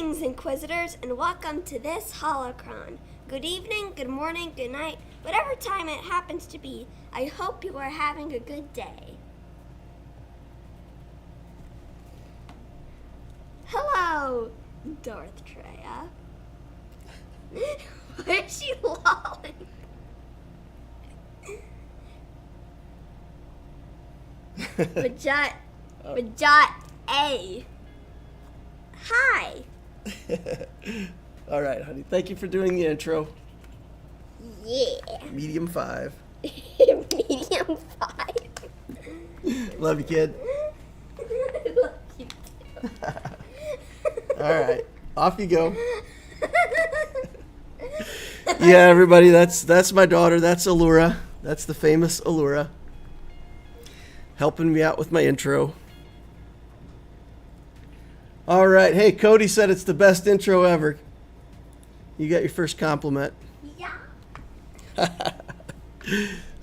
Greetings, Inquisitors, and welcome to this holocron. Good evening, good morning, good night, whatever time it happens to be. I hope you are having a good day. Hello, Darth Treya. Why is she lolling? Bajat A. Hi. All right, honey. Thank you for doing the intro. Yeah. Medium 5. Medium 5. Love you, kid. I love you too. All right, off you go. Yeah, everybody, that's my daughter. That's Allura. That's the famous Allura. Helping me out with my intro. All right. Hey, Cody said it's the best intro ever. You got your first compliment. Yeah.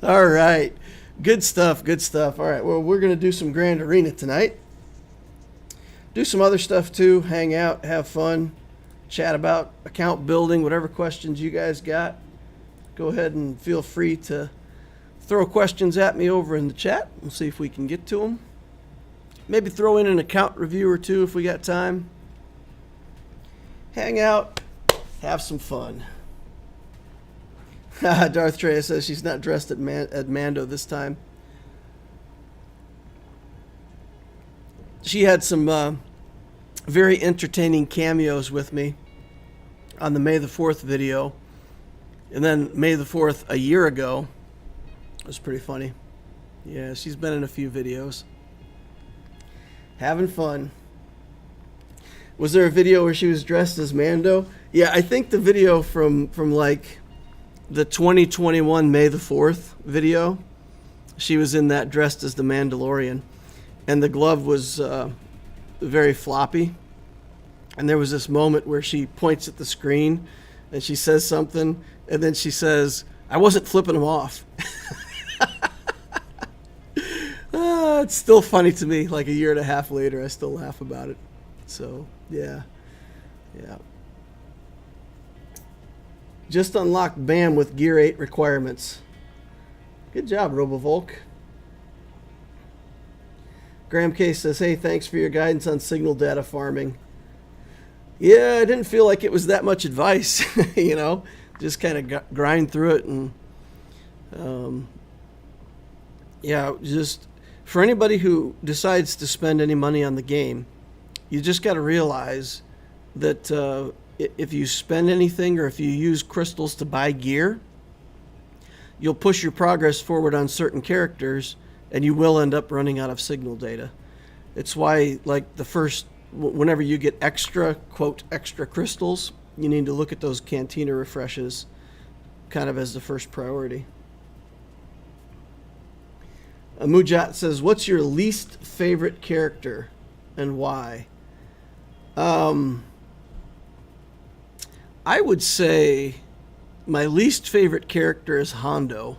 All right. Good stuff. Good stuff. All right. Well, we're going to do some Grand Arena tonight. Do some other stuff too. Hang out, have fun, chat about account building, whatever questions you guys got. Go ahead and feel free to throw questions at me over in the chat. We'll see if we can get to them. Maybe throw in an account review or two if we got time. Hang out, have some fun. Darth Treya says she's not dressed at Mando this time. She had some very entertaining cameos with me on the May the 4th video. And then May the 4th a year ago. It was pretty funny. Yeah, she's been in a few videos. Having fun. Was there a video where she was dressed as Mando? Yeah, I think the video from like the 2021 May the 4th video, she was in that dressed as the Mandalorian. And the glove was very floppy. And there was this moment where she points at the screen and she says something. And then she says, I wasn't flipping them off. It's still funny to me. Like a year and a half later, I still laugh about it. So, yeah. Just unlocked BAM with Gear 8 requirements. Good job, RoboVolk. Graham Case says, hey, thanks for your guidance on signal data farming. Yeah, I didn't feel like it was that much advice, just kind of grind through it. And just for anybody who decides to spend any money on the game, you just got to realize that if you spend anything or if you use crystals to buy gear, you'll push your progress forward on certain characters and you will end up running out of signal data. It's why, like, whenever you get extra crystals, you need to look at those Cantina refreshes kind of as the first priority. Mujat says, what's your least favorite character and why? I would say my least favorite character is Hondo.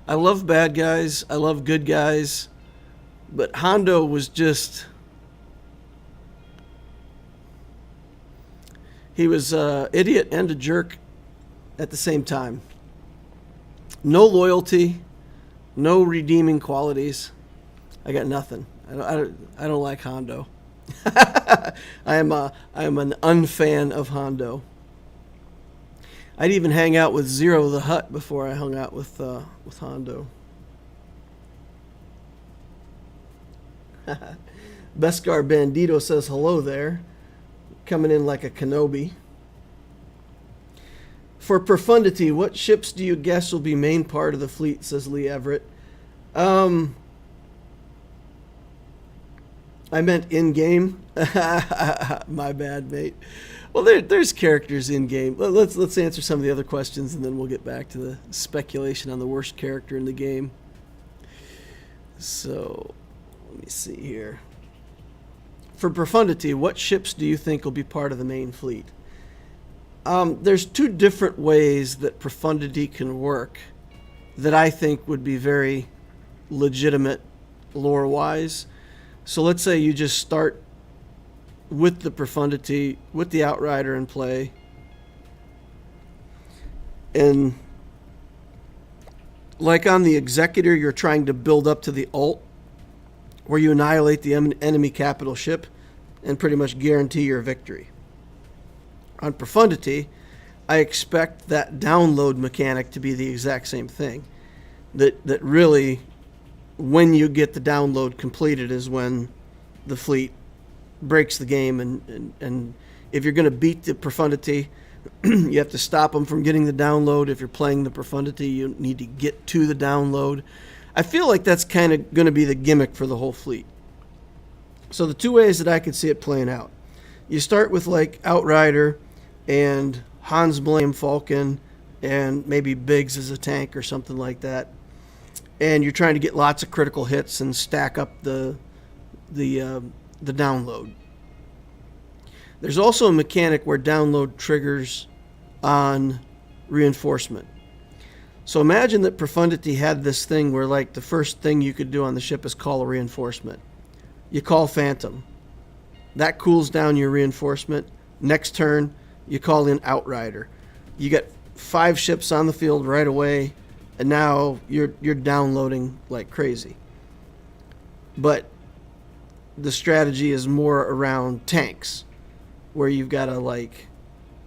I love bad guys. I love good guys. But Hondo was just... He was an idiot and a jerk at the same time. No loyalty. No redeeming qualities. I got nothing. I don't like Hondo. I am an unfan of Hondo. I'd even hang out with Zero the Hutt before I hung out with Hondo. Beskar Bandito says hello there. Coming in like a Kenobi. For Profundity, what ships do you guess will be main part of the fleet, says Lee Everett. I meant in-game. My bad, mate. Well, there's characters in-game. Let's answer some of the other questions, and then we'll get back to the speculation on the worst character in the game. So, let me see here. For Profundity, what ships do you think will be part of the main fleet? There's two different ways that Profundity can work that I think would be very legitimate lore-wise. So let's say you just start with the Profundity, with the Outrider in play. And like on the Executor, you're trying to build up to the ult, where you annihilate the enemy capital ship and pretty much guarantee your victory. On Profundity, I expect that download mechanic to be the exact same thing. That really, when you get the download completed is when the fleet breaks the game, and if you're going to beat the Profundity, you have to stop them from getting the download. If you're playing the Profundity, you need to get to the download. I feel like that's kind of going to be the gimmick for the whole fleet. So the two ways that I could see it playing out. You start with like Outrider and Hans Millennium Falcon and maybe Biggs as a tank or something like that. And you're trying to get lots of critical hits and stack up the download. There's also a mechanic where download triggers on reinforcement. So imagine that Profundity had this thing where like the first thing you could do on the ship is call a reinforcement. You call Phantom. That cools down your reinforcement. Next turn, you call in Outrider. You get 5 ships on the field right away, and now you're downloading like crazy. But the strategy is more around tanks, where you've got to like...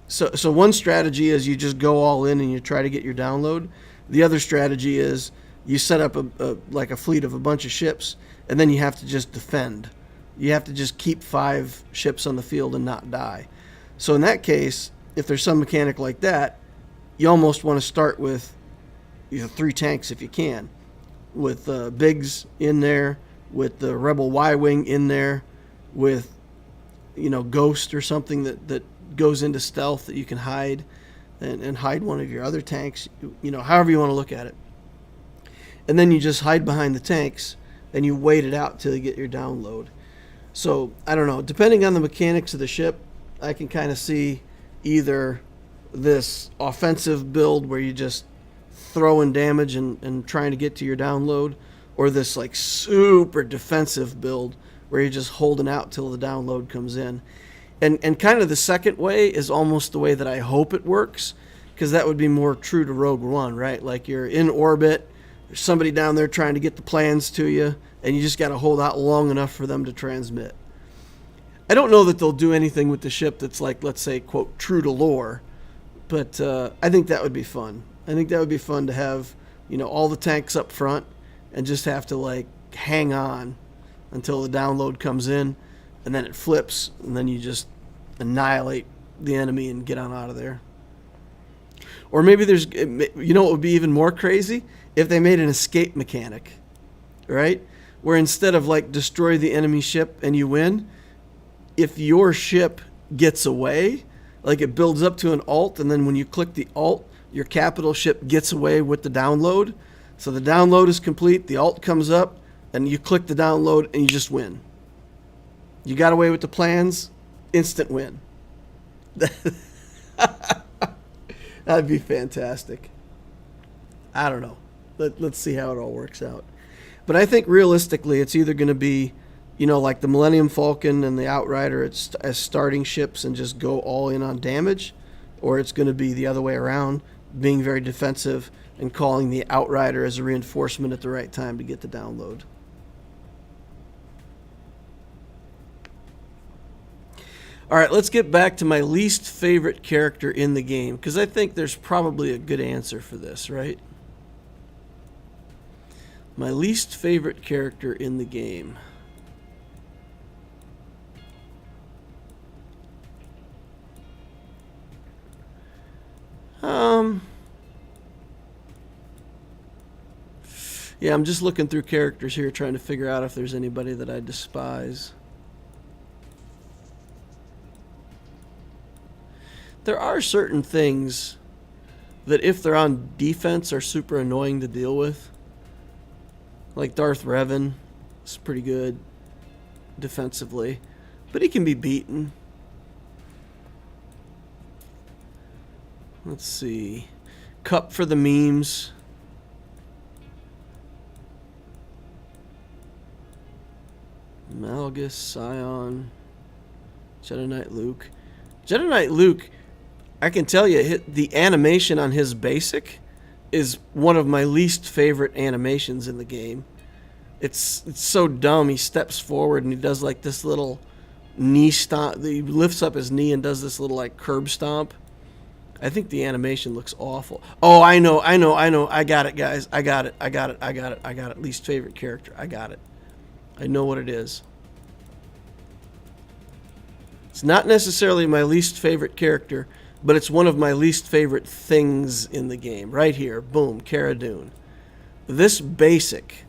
So one strategy is you just go all in and you try to get your download. The other strategy is you set up a fleet of a bunch of ships, and then you have to just defend. You have to just keep 5 ships on the field and not die. So in that case, if there's some mechanic like that, you almost want to start with 3 tanks if you can, with Biggs in there, with the Rebel Y-Wing in there, with Ghost or something that goes into stealth that you can hide and hide one of your other tanks, however you want to look at it. And then you just hide behind the tanks and you wait it out till you get your download. So, I don't know, depending on the mechanics of the ship, I can kind of see either this offensive build where you just throwing damage and trying to get to your download, or this like super defensive build where you're just holding out till the download comes in. And kind of the second way is almost the way that I hope it works, because that would be more true to Rogue One, right? Like you're in orbit, there's somebody down there trying to get the plans to you, and you just got to hold out long enough for them to transmit. I don't know that they'll do anything with the ship that's like, let's say, quote, true to lore, but I think that would be fun. I think that would be fun to have, all the tanks up front and just have to like hang on until the download comes in, and then it flips, and then you just annihilate the enemy and get on out of there. Or maybe there's, what would be even more crazy? If they made an escape mechanic, right? Where instead of like destroy the enemy ship and you win, if your ship gets away, like it builds up to an ult, and then when you click the ult, your capital ship gets away with the download. So the download is complete, the ult comes up, and you click the download and you just win. You got away with the plans, instant win. That'd be fantastic. I don't know. Let's see how it all works out. But I think realistically it's either going to be, like the Millennium Falcon and the Outrider as starting ships and just go all in on damage, or it's going to be the other way around, being very defensive and calling the Outrider as a reinforcement at the right time to get the download. All right, let's get back to my least favorite character in the game, because I think there's probably a good answer for this, right? My least favorite character in the game. Yeah, I'm just looking through characters here trying to figure out if there's anybody that I despise. There are certain things that if they're on defense are super annoying to deal with. Like Darth Revan is pretty good defensively, but he can be beaten. Let's see. Cup for the memes. Malgus, Scion. Jedi Knight Luke. Jedi Knight Luke, I can tell you, the animation on his basic is one of my least favorite animations in the game. It's so dumb. He steps forward and he does like this little knee stomp. He lifts up his knee and does this little like curb stomp. I think the animation looks awful. Oh, I know. I got it, guys. I got it. Least favorite character. I got it. I know what it is. It's not necessarily my least favorite character, but it's one of my least favorite things in the game. Right here. Boom. Cara Dune. This basic.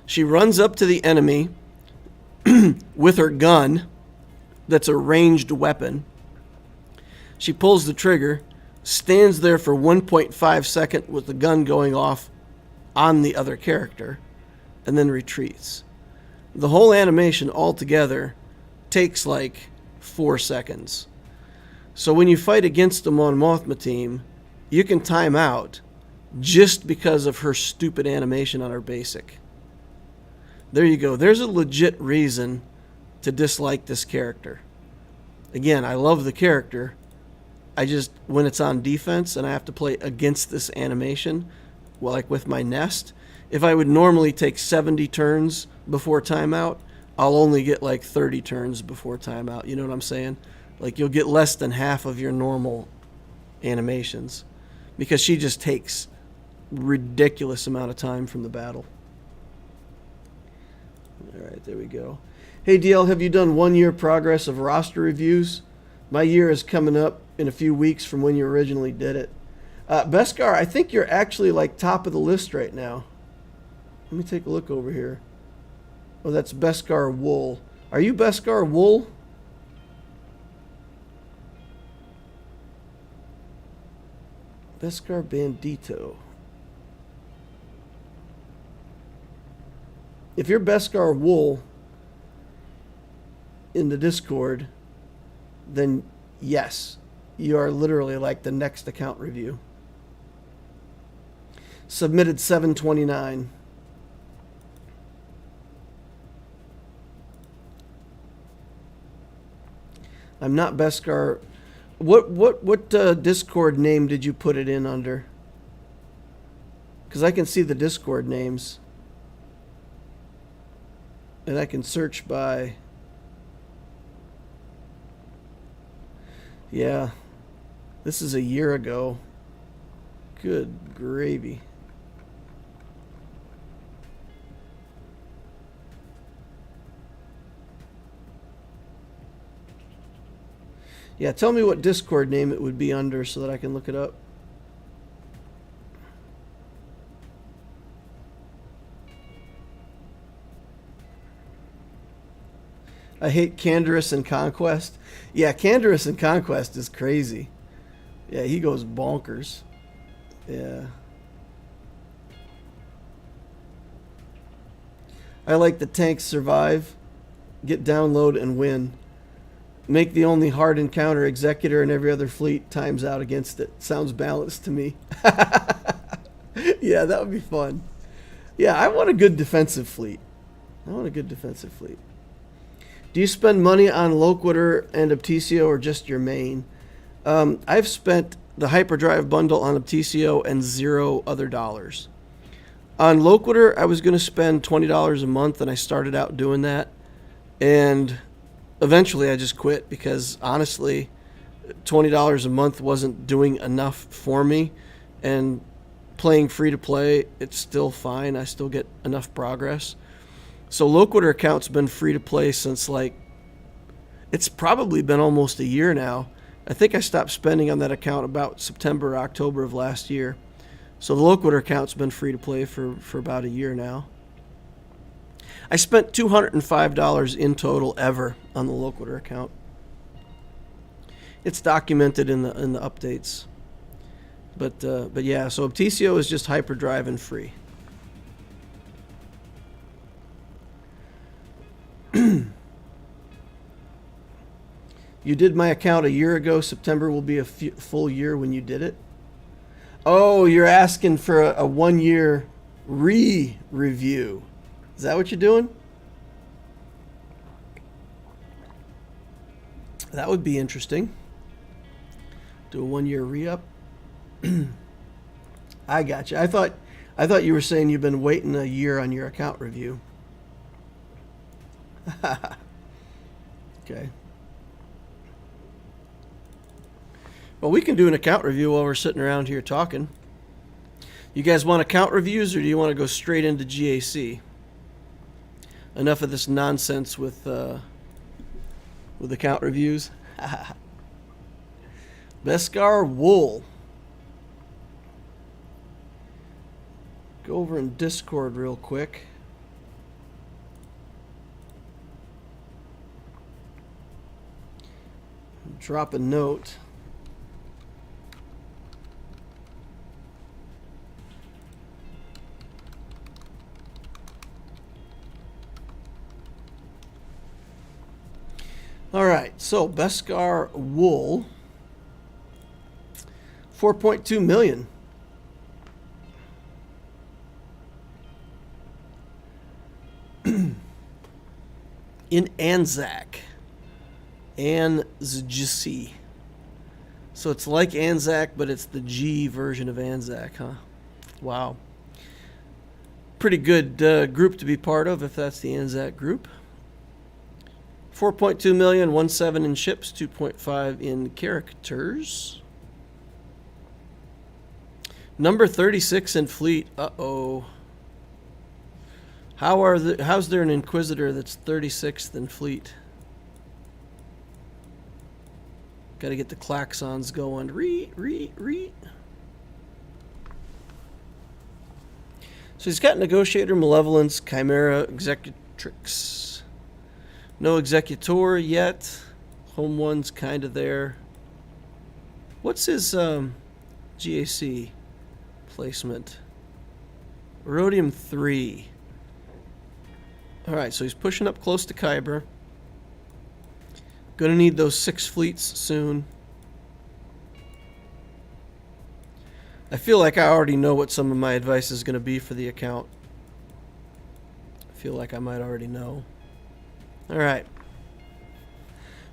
She runs up to the enemy with her gun. That's a ranged weapon. She pulls the trigger, stands there for 1.5 seconds with the gun going off on the other character, and then retreats. The whole animation altogether takes like 4 seconds. So when you fight against them on Mothma team, you can time out just because of her stupid animation on her basic. There you go. There's a legit reason to dislike this character. Again, I love the character. I just, when it's on defense and I have to play against this animation, well, like with my nest, if I would normally take 70 turns before timeout, I'll only get like 30 turns before timeout. You know what I'm saying? Like you'll get less than half of your normal animations because she just takes ridiculous amount of time from the battle. All right, there we go. Hey, DL, have you done 1 year progress of roster reviews? My year is coming up in a few weeks from when you originally did it. Beskar, I think you're actually like top of the list right now. Let me take a look over here. Oh, that's Beskar Wool. Are you Beskar Wool? Beskar Bandito. If you're Beskar Wool in the Discord, then yes, you are literally like the next account review. Submitted 729. I'm not Beskar. What Discord name did you put it in under? Because I can see the Discord names. And I can search by... Yeah, this is a year ago. Good gravy. Yeah, tell me what Discord name it would be under so that I can look it up. I hate Candorus and Conquest. Yeah, Candorus and Conquest is crazy. Yeah, he goes bonkers. Yeah. I like the tanks survive, get download, and win. Make the only hard encounter Executor and every other fleet times out against it. Sounds balanced to me. Yeah, that would be fun. Yeah, I want a good defensive fleet. Do you spend money on Loquitur and Optio or just your main? I've spent the Hyperdrive bundle on Optio and $0 other dollars. On Loquitur, I was going to spend $20 a month, and I started out doing that. And eventually I just quit because, honestly, $20 a month wasn't doing enough for me. And playing free-to-play, it's still fine. I still get enough progress. So Loquitur account's been free to play since it's probably been almost a year now. I think I stopped spending on that account about September or October of last year. So the Loquitur account's been free to play for about a year now. I spent $205 in total ever on the Loquitur account. It's documented in the updates. But yeah, so Optio is just Hyperdrive and free. You did my account a year ago. September will be a full year when you did it. Oh, you're asking for a 1 year review. Is that what you're doing? That would be interesting. Do a 1-year re-up. I got you. I thought you were saying you've been waiting a year on your account review. Okay. Well, we can do an account review while we're sitting around here talking. You guys want account reviews, or do you want to go straight into GAC? Enough of this nonsense with account reviews. Beskar wool. Go over in Discord real quick. Drop a note. All right, so Beskar wool, 4.2 million. In Anzac. Anzc. So it's like Anzac, but it's the G version of Anzac, huh? Wow. Pretty good group to be part of if that's the Anzac group. 4.2 million, 1.7 in ships, 2.5 in characters. Number 36 in fleet. Uh-oh. How's there an Inquisitor that's 36th in fleet? Got to get the klaxons going. Re. So he's got Negotiator, Malevolence, Chimera, Executrix. No Executor yet. Home one's kind of there. What's his GAC placement? Rhodium 3. Alright, so he's pushing up close to Kyber. Gonna need those 6 fleets soon. I feel like I already know what some of my advice is gonna be for the account. I feel like I might already know. Alright.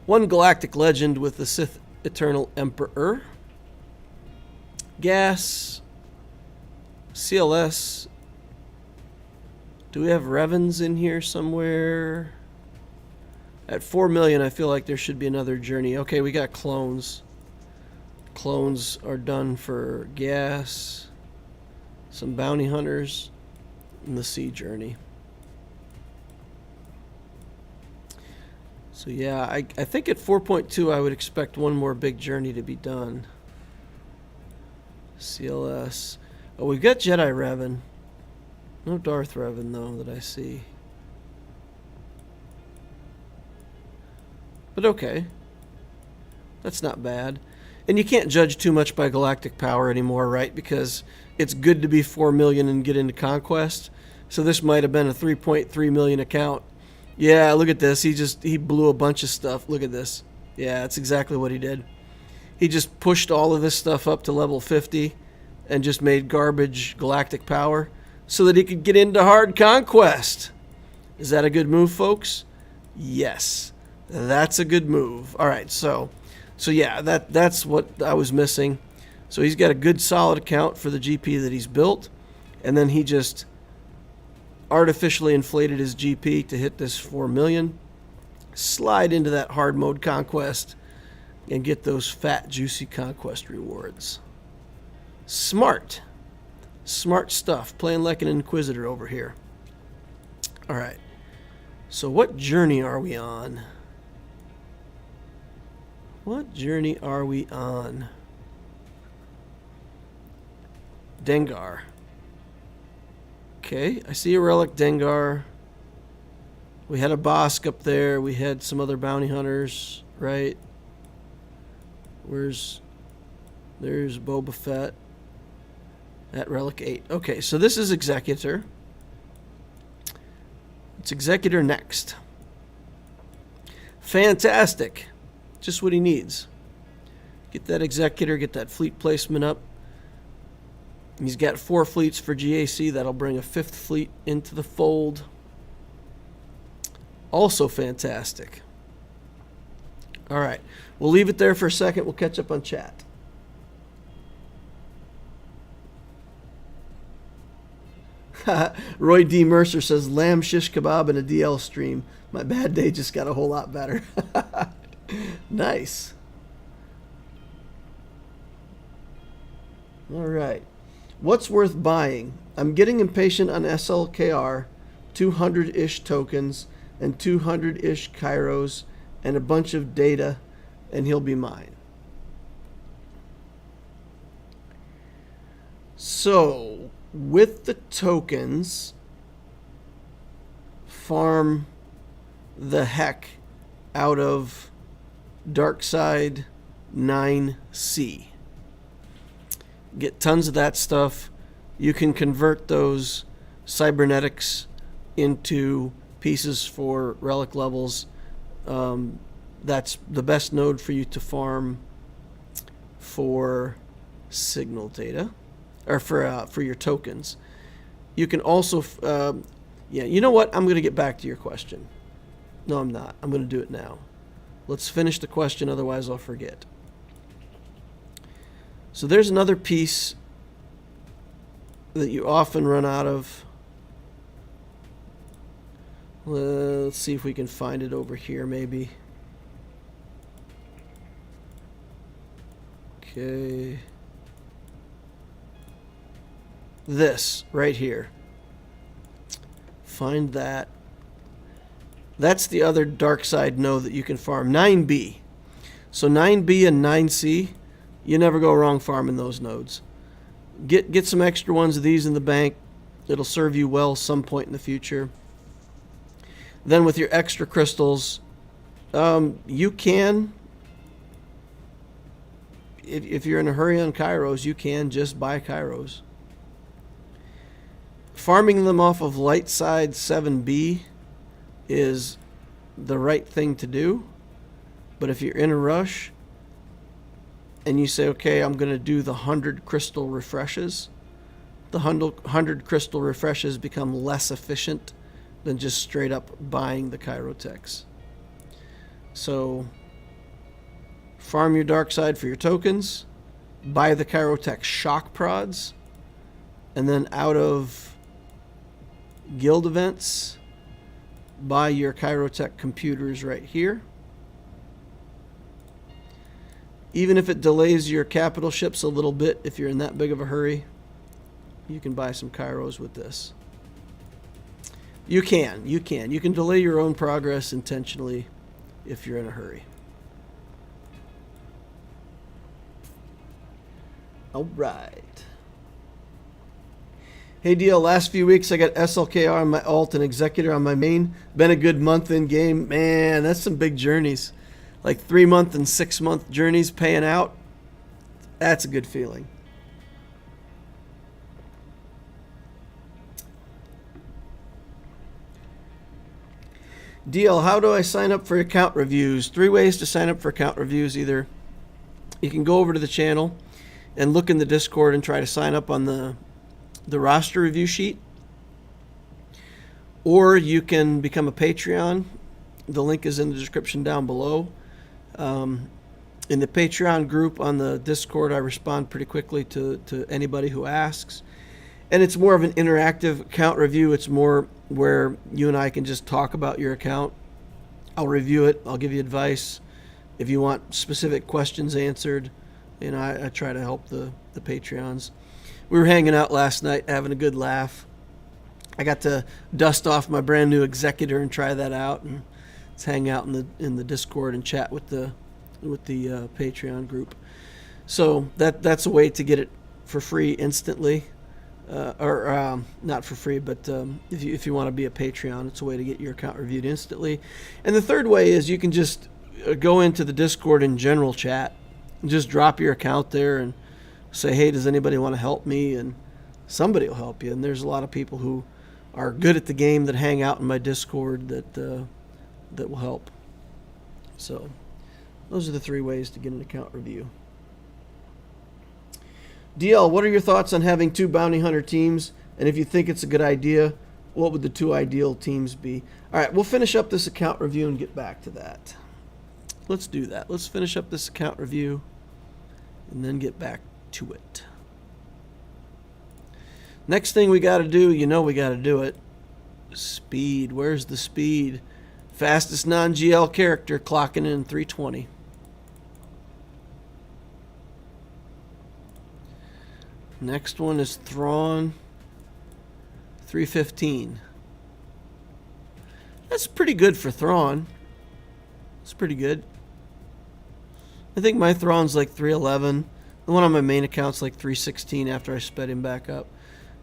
One galactic legend with the Sith Eternal Emperor. Gas. CLS. Do we have Revens in here somewhere? At 4 million, I feel like there should be another journey. Okay, we got clones. Clones are done for gas. Some bounty hunters. And the sea journey. So yeah, I think at 4.2 I would expect one more big journey to be done. CLS. Oh, we've got Jedi Revan. No Darth Revan, though, that I see. But okay. That's not bad. And you can't judge too much by galactic power anymore, right? Because it's good to be 4 million and get into Conquest. So this might have been a 3.3 million account. Yeah, look at this. He blew a bunch of stuff. Look at this. Yeah, that's exactly what he did. He just pushed all of this stuff up to level 50 and just made garbage galactic power so that he could get into hard conquest. Is that a good move, folks? Yes. That's a good move. All right, so yeah, that's what I was missing. So he's got a good solid account for the GP that he's built, and then he just artificially inflated his GP to hit this 4 million, slide into that hard mode conquest, and get those fat, juicy conquest rewards. Smart stuff. Playing like an Inquisitor over here. All right. So what journey are we on? What journey are we on? Dengar. Okay, I see a relic Dengar. We had a Bosk up there. We had some other bounty hunters, right? There's Boba Fett. At relic 8. Okay, so this is Executor. It's Executor next. Fantastic. Just what he needs. Get that Executor, get that fleet placement up. He's got 4 fleets for GAC. That'll bring a 5th fleet into the fold. Also fantastic. All right. We'll leave it there for a second. We'll catch up on chat. Roy D. Mercer says, lamb shish kebab and a DL stream. My bad day just got a whole lot better. Nice. All right. What's worth buying? I'm getting impatient on SLKR, 200-ish tokens, and 200-ish Kairos, and a bunch of data, and he'll be mine. So, with the tokens, farm the heck out of Darkside 9C. Get tons of that stuff. You can convert those cybernetics into pieces for relic levels. That's the best node for you to farm for signal data, or for your tokens. You can also, yeah, you know what? I'm going to get back to your question. No, I'm not. I'm going to do it now. Let's finish the question, otherwise I'll forget. So there's another piece that you often run out of. Let's see if we can find it over here, maybe. Okay. This right here. Find that. That's the other dark side node that you can farm. 9B. So 9B and 9C, you never go wrong farming those nodes. Get some extra ones of these in the bank. It'll serve you well some point in the future. Then with your extra crystals, you can, if you're in a hurry on Kairos, you can just buy Kairos. Farming them off of light side 7B is the right thing to do. But if you're in a rush and you say, okay, I'm going to do the 100 crystal refreshes, the 100 crystal refreshes become less efficient than just straight up buying the Kyrotechs. So farm your dark side for your tokens, buy the Kyrotech shock prods, and then out of guild events, buy your Kyrotech computers right here. Even if it delays your capital ships a little bit, if you're in that big of a hurry, you can buy some Kairos with this. You can delay your own progress intentionally if you're in a hurry. All right. Hey DL, last few weeks I got SLKR on my alt and Executor on my main. Been a good month in game. Man, that's some big journeys. Like 3-month and 6-month journeys paying out. That's a good feeling. DL, how do I sign up for account reviews? 3 ways to sign up for account reviews. Either you can go over to the channel and look in the Discord and try to sign up on the roster review sheet, or you can become a Patreon. The link is in the description down below. In the Patreon group on the Discord, I respond pretty quickly to anybody who asks. And it's more of an interactive account review. It's more where you and I can just talk about your account. I'll review it. I'll give you advice. If you want specific questions answered, you know, I try to help the Patreons. We were hanging out last night, having a good laugh. I got to dust off my brand new Executor and try that out, and let's hang out in the Discord and chat with the Patreon group. So that's a way to get it for free instantly, or not for free, but if you want to be a Patreon, it's a way to get your account reviewed instantly. And the third way is you can just go into the Discord in general chat and just drop your account there and say, hey, does anybody want to help me? And somebody will help you. And there's a lot of people who are good at the game that hang out in my Discord that will help. So those are the 3 ways to get an account review. DL, what are your thoughts on having 2 bounty hunter teams? And if you think it's a good idea, what would the 2 ideal teams be? All right, we'll finish up this account review and get back to that. let's do that. Let's finish up this account review and then get back to it. Next thing we got to do, you know we got to do it. Speed. Where's the speed? Fastest non-GL character clocking in 320. Next one is Thrawn, 315. That's pretty good for Thrawn. It's pretty good. I think my Thrawn's like 311. The one on my main account's like 316 after I sped him back up.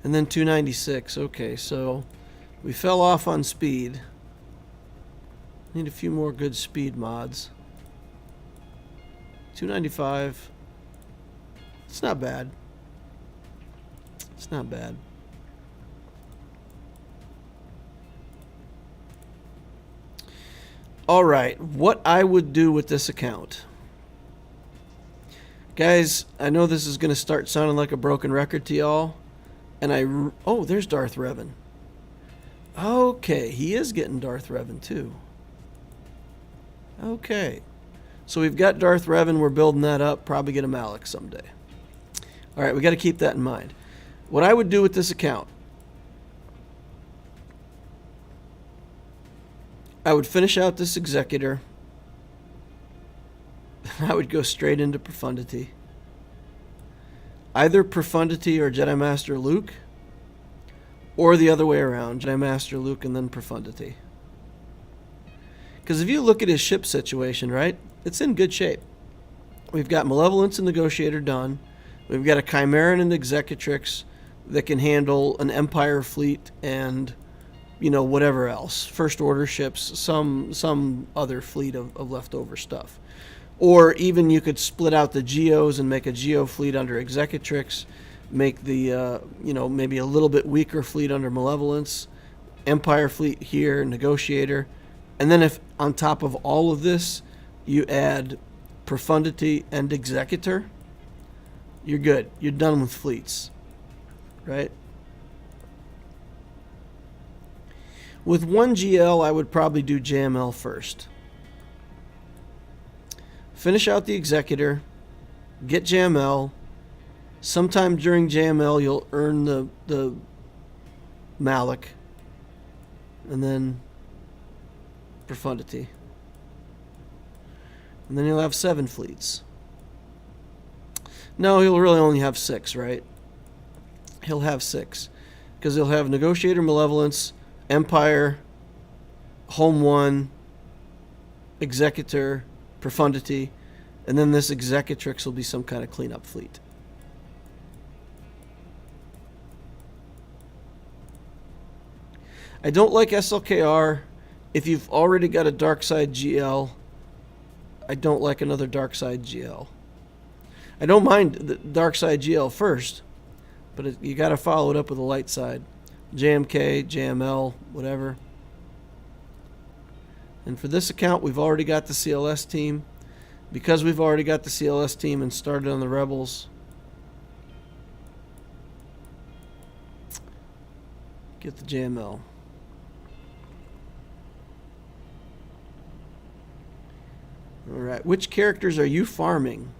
And then 296. Okay, so we fell off on speed. Need a few more good speed mods. 295. It's not bad. It's not bad. All right, what I would do with this account. Guys, I know this is going to start sounding like a broken record to y'all. And oh, there's Darth Revan. Okay, he is getting Darth Revan too. Okay. So we've got Darth Revan, we're building that up, probably get a Malak someday. All right, we got to keep that in mind. What I would do with this account, I would finish out this Executor. I would go straight into Profundity. Either Profundity or Jedi Master Luke, or the other way around, Jedi Master Luke and then Profundity. Because if you look at his ship situation, right, it's in good shape. We've got Malevolence and Negotiator done. We've got a Chimeran and Executrix that can handle an Empire fleet and, you know, whatever else. First Order ships, some other fleet of leftover stuff. Or even you could split out the Geos and make a Geo fleet under Executrix, make the, you know, maybe a little bit weaker fleet under Malevolence, Empire fleet here, Negotiator. And then if on top of all of this, you add Profundity and Executor, you're good. You're done with fleets, right? With one GL, I would probably do JML first. Finish out the Executor, get JML. Sometime during JML, you'll earn the Malak, and then Profundity. And then he'll have 7 fleets. No, he'll really only have 6, right? He'll have 6. Because he'll have Negotiator, Malevolence, Empire, Home 1, Executor, Profundity, and then this Executrix will be some kind of cleanup fleet. I don't like SLKR. If you've already got a Darkside GL, I don't like another Darkside GL. I don't mind the Darkside GL first, but you got to follow it up with a light side. JMK, JML, whatever. And for this account, we've already got the CLS team. Because we've already got the CLS team and started on the Rebels, get the JML. Alright, which characters are you farming?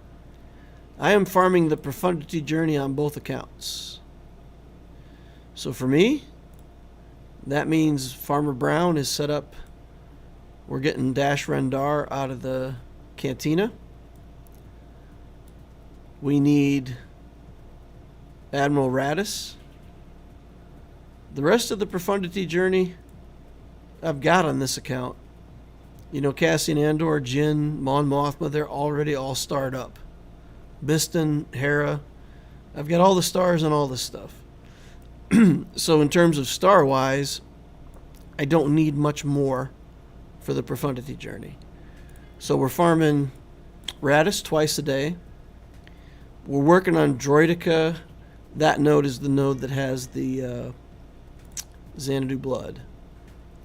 I am farming the Profundity journey on both accounts. So for me, that means Farmer Brown is set up. We're getting Dash Rendar out of the Cantina. We need Admiral Radis. The rest of the Profundity journey I've got on this account. You know, Cassian Andor, Jyn, Mon Mothma, they're already all starred up. Biston, Hera. I've got all the stars on all this stuff. So in terms of star-wise, I don't need much more for the Profundity journey. So we're farming Radis twice a day. We're working on Droideka. That node is the node that has the Xanadu blood.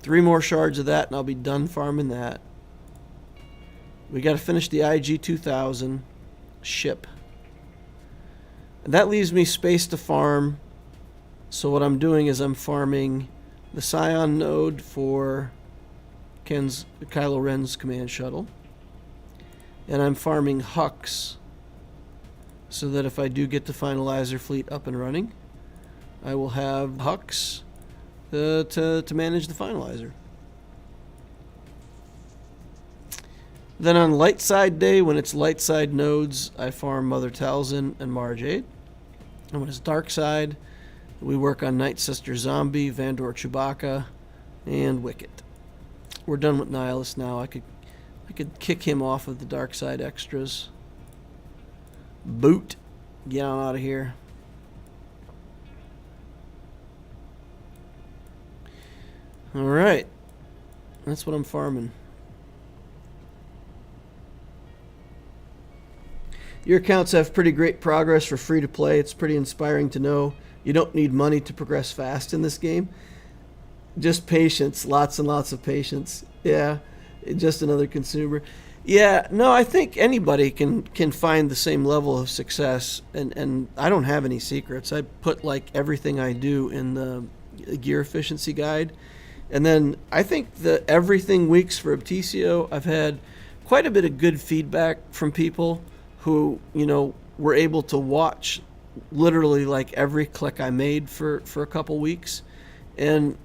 3 more shards of that and I'll be done farming that. We got to finish the IG-2000 ship. And that leaves me space to farm. So what I'm doing is I'm farming the Scion node for Kylo Ren's command shuttle. And I'm farming Hux so that if I do get the finalizer fleet up and running, I will have Hux to manage the finalizer. Then on light side day, when it's light side nodes, I farm Mother Talzin and Mara Jade. And when it's dark side, we work on Night Sister Zombie, Vandor Chewbacca, and Wicket. We're done with Nihilus now. I could kick him off of the dark side extras. Boot. Get on out of here. Alright. That's what I'm farming. Your accounts have pretty great progress for free to play. It's pretty inspiring to know you don't need money to progress fast in this game. Just patience, lots and lots of patience. Yeah, just another consumer. Yeah, no, I think anybody can find the same level of success, and I don't have any secrets. I put like everything I do in the gear efficiency guide. And then I think the everything weeks for Obtisio, I've had quite a bit of good feedback from people who, you know, were able to watch literally like every click I made for a couple weeks. And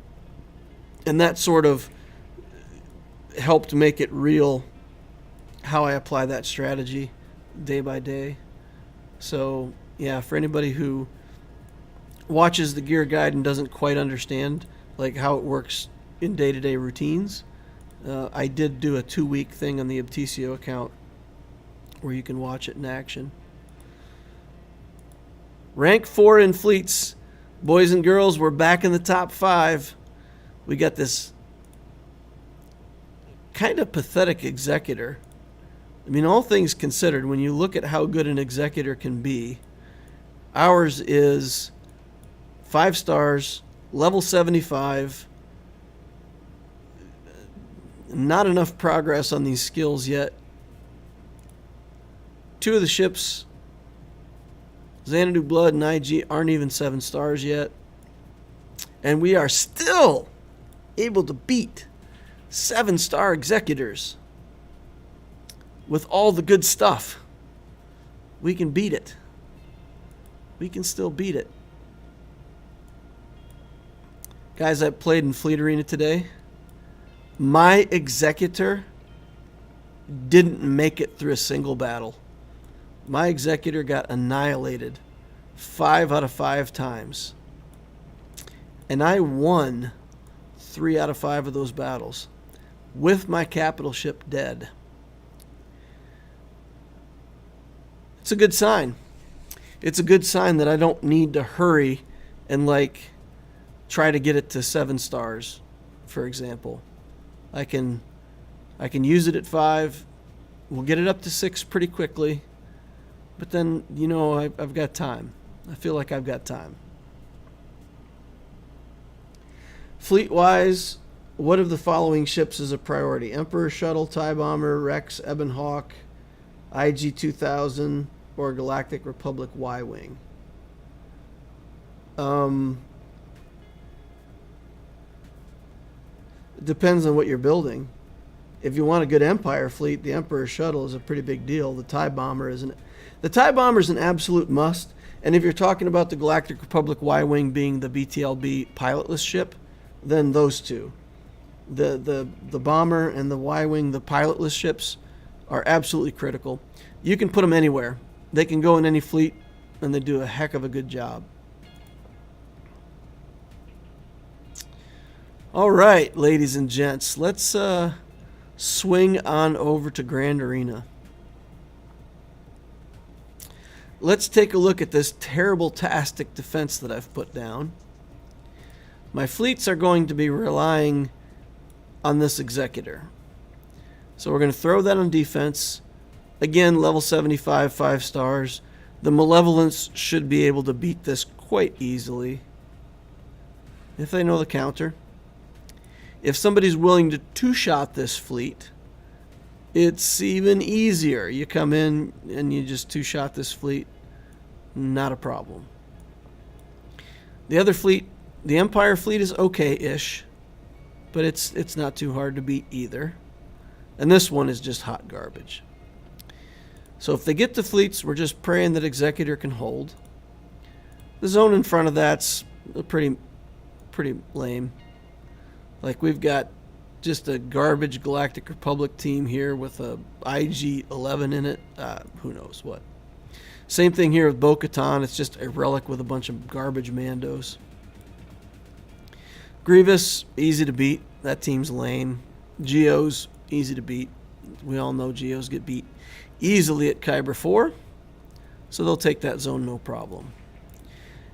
that sort of helped make it real how I apply that strategy day by day. So, yeah, for anybody who watches the gear guide and doesn't quite understand like how it works in day-to-day routines, I did do a 2-week thing on the Obtisio account where you can watch it in action. Rank 4 in fleets. Boys and girls, we're back in the top 5. We got this kind of pathetic executor. I mean, all things considered, when you look at how good an executor can be, ours is 5 stars, level 75. Not enough progress on these skills yet. 2 of the ships, Xanadu Blood and IG, aren't even 7 stars yet. And we are still able to beat 7-star executors. With all the good stuff, we can beat it. We can still beat it. Guys, I played in Fleet Arena today. My executor didn't make it through a single battle. My executor got annihilated 5 out of 5 times. And I won 3 out of 5 of those battles with my capital ship dead. It's a good sign. It's a good sign that I don't need to hurry and like try to get it to 7 stars, for example. I can use it at 5. We'll get it up to 6 pretty quickly. But then, you know, I've got time. I feel like I've got time. Fleet-wise, what of the following ships is a priority? Emperor Shuttle, TIE Bomber, Rex, Ebon Hawk, IG-2000, or Galactic Republic Y-Wing? It depends on what you're building. If you want a good Empire fleet, the Emperor Shuttle is a pretty big deal. The TIE Bomber isn't. The TIE Bomber is an absolute must. And if you're talking about the Galactic Republic Y-Wing being the BTLB pilotless ship, then those two. The Bomber and the Y-Wing, the pilotless ships, are absolutely critical. You can put them anywhere. They can go in any fleet, and they do a heck of a good job. All right, ladies and gents, let's swing on over to Grand Arena. Let's take a look at this terrible tastic defense that I've put down. My fleets are going to be relying on this executor. So we're going to throw that on defense. Again, level 75, 5 stars. The Malevolence should be able to beat this quite easily if they know the counter. If somebody's willing to two-shot this fleet, it's even easier. You come in and you just two-shot this fleet. Not a problem. The other fleet, the Empire fleet, is okay-ish, but it's not too hard to beat either. And this one is just hot garbage. So if they get the fleets, we're just praying that Executor can hold. The zone in front of that's pretty lame. Like, we've got just a garbage Galactic Republic team here with a IG-11 in it. Who knows what. Same thing here with Bo-Katan. It's just a relic with a bunch of garbage Mandos. Grievous, easy to beat. That team's lame. Geos, easy to beat. We all know Geos get beat easily at Kyber 4. So they'll take that zone no problem.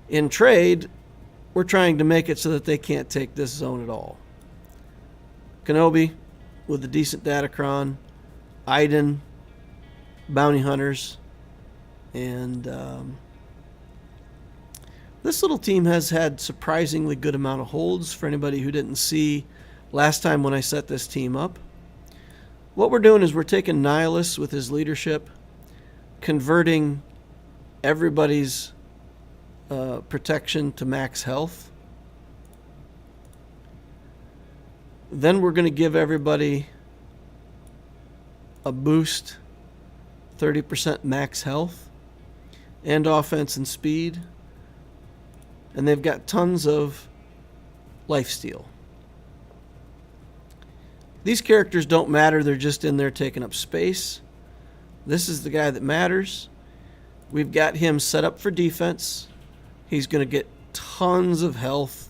In trade, we're trying to make it so that they can't take this zone at all. Kenobi with a decent Datacron. Iden, Bounty Hunters. And this little team has had surprisingly good amount of holds for anybody who didn't see last time when I set this team up. What we're doing is we're taking Nihilus with his leadership, converting everybody's protection to max health. Then we're going to give everybody a boost, 30% max health, and offense and speed. And they've got tons of lifesteal. These characters don't matter, they're just in there taking up space. This is the guy that matters. We've got him set up for defense. He's going to get tons of health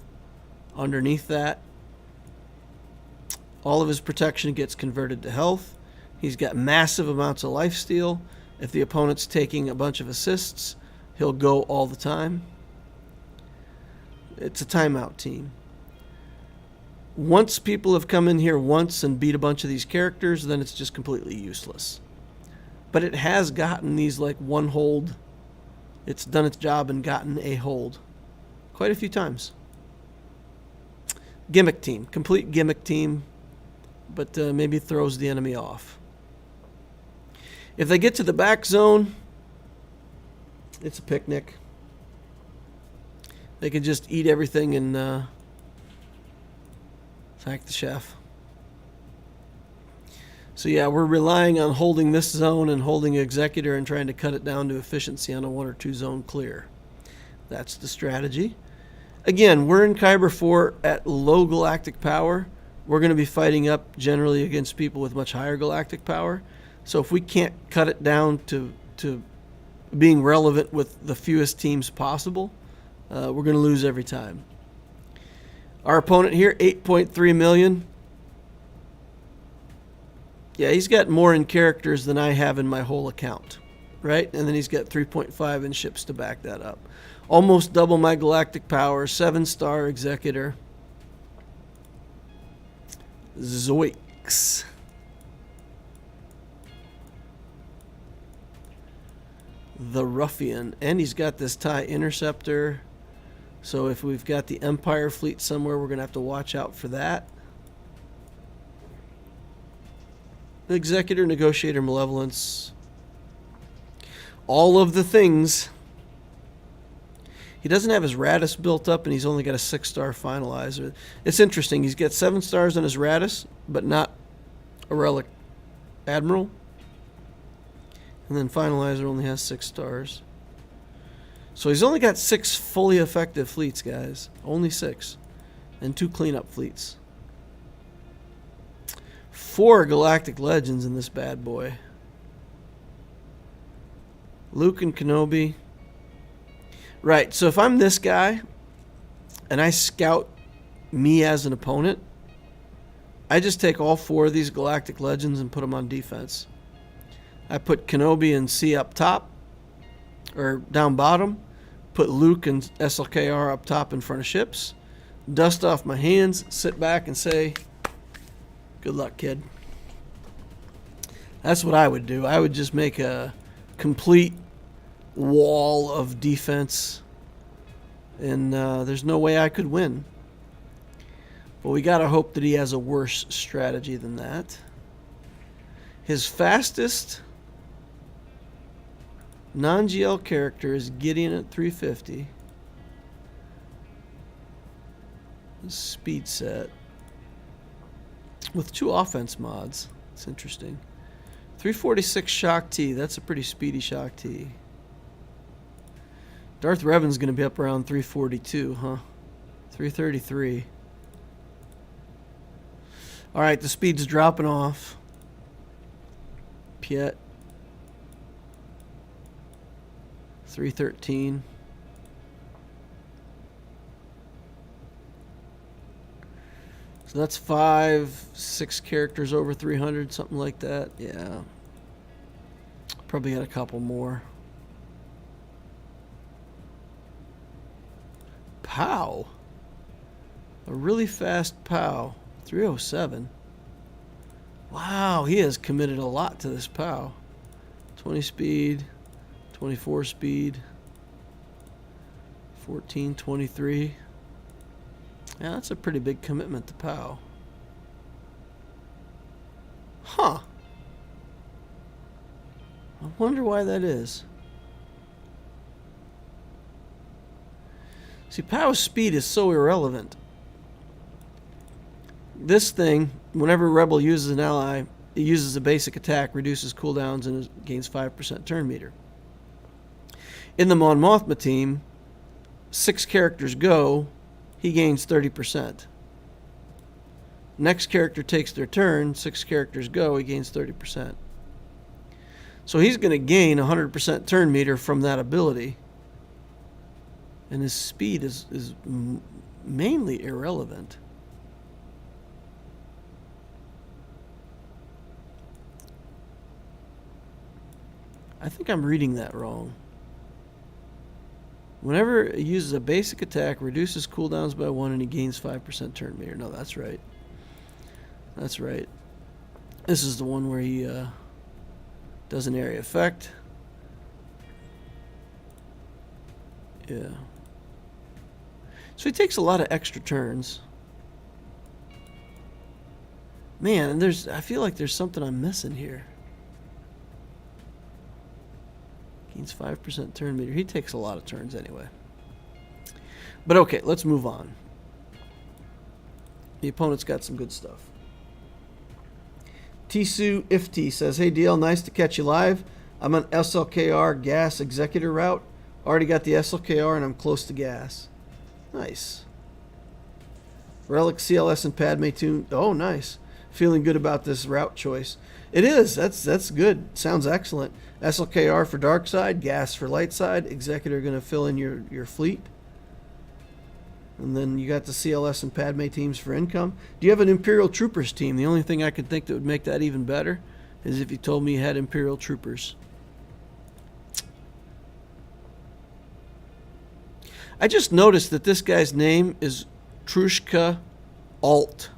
underneath that. All of his protection gets converted to health. He's got massive amounts of lifesteal. If the opponent's taking a bunch of assists, he'll go all the time. It's a timeout team. Once people have come in here once and beat a bunch of these characters, then it's just completely useless. But it has gotten these like one hold. It's done its job and gotten a hold quite a few times. Gimmick team. Complete gimmick team. But maybe throws the enemy off. If they get to the back zone, it's a picnic. They can just eat everything and thank the chef. So yeah, we're relying on holding this zone and holding Executor and trying to cut it down to efficiency on a 1 or 2 zone clear. That's the strategy. Again, we're in Kyber 4 at low galactic power. We're going to be fighting up generally against people with much higher galactic power. So if we can't cut it down to being relevant with the fewest teams possible, we're going to lose every time. Our opponent here, 8.3 million. Yeah, he's got more in characters than I have in my whole account, right? And then he's got 3.5 in ships to back that up. Almost double my galactic power, 7-star Executor. Zoiks. The Ruffian. And he's got this TIE Interceptor. So if we've got the Empire fleet somewhere, we're going to have to watch out for that. Executor, Negotiator, Malevolence. All of the things. He doesn't have his Radis built up, and he's only got a 6-star Finalizer. It's interesting. He's got 7 stars on his Radis, but not a Relic Admiral. And then Finalizer only has 6 stars. So he's only got 6 fully effective fleets, guys. Only 6. And 2 cleanup fleets. 4 Galactic Legends in this bad boy. Luke and Kenobi. Right, so if I'm this guy and I scout me as an opponent, I just take all 4 of these Galactic Legends and put them on defense. I put Kenobi and C up top, or down bottom. Put Luke and SLKR up top in front of ships. Dust off my hands, sit back and say, good luck, kid. That's what I would do. I would just make a complete wall of defense, and there's no way I could win. But we gotta hope that he has a worse strategy than that. His fastest non-GL character is Gideon at 350. Speed set with 2 offense mods. It's interesting. 346 Shock T. That's a pretty speedy Shock T. Darth Revan's going to be up around 342, huh? 333. All right, the speed's dropping off. Piet. 313. So that's 5-6 characters over 300, something like that. Yeah. Probably got a couple more. Pow. A really fast POW. 307. Wow, he has committed a lot to this POW. 20 speed, 24 speed, 14, 23. Yeah, that's a pretty big commitment to POW. Huh. I wonder why that is. See, POW's speed is so irrelevant. This thing, whenever a rebel uses an ally, it uses a basic attack, reduces cooldowns, and gains 5% turn meter. In the Mon Mothma team, 6 characters go, he gains 30%. Next character takes their turn, 6 characters go, he gains 30%. So he's going to gain 100% turn meter from that ability. And his speed is mainly irrelevant. I think I'm reading that wrong. Whenever it uses a basic attack, reduces cooldowns by 1, and he gains 5% turn meter. No, that's right. That's right. This is the one where he does an area effect. Yeah. So he takes a lot of extra turns. Man, and I feel like there's something I'm missing here. Gains 5% turn meter. He takes a lot of turns anyway. But okay, let's move on. The opponent's got some good stuff. Tisu Ifti says, hey DL, nice to catch you live. I'm on SLKR gas executor route. Already got the SLKR and I'm close to gas. Nice. Relic, CLS, and Padme tune. Oh, nice. Feeling good about this route choice. It is. That's good. Sounds excellent. SLKR for dark side, gas for light side. Executor going to fill in your fleet. And then you got the CLS and Padme teams for income. Do you have an Imperial Troopers team? The only thing I could think that would make that even better is if you told me you had Imperial Troopers. I just noticed that this guy's name is Trushka Alt.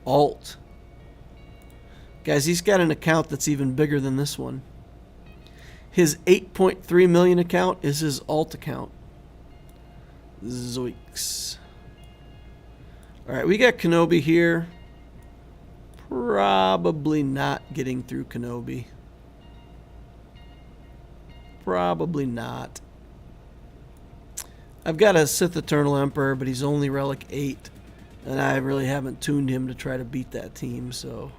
Alt. Guys, he's got an account that's even bigger than this one. His 8.3 million account is his alt account. Zoiks. Alright, we got Kenobi here. Probably not getting through Kenobi. Probably not. I've got a Sith Eternal Emperor, but he's only Relic 8. And I really haven't tuned him to try to beat that team, so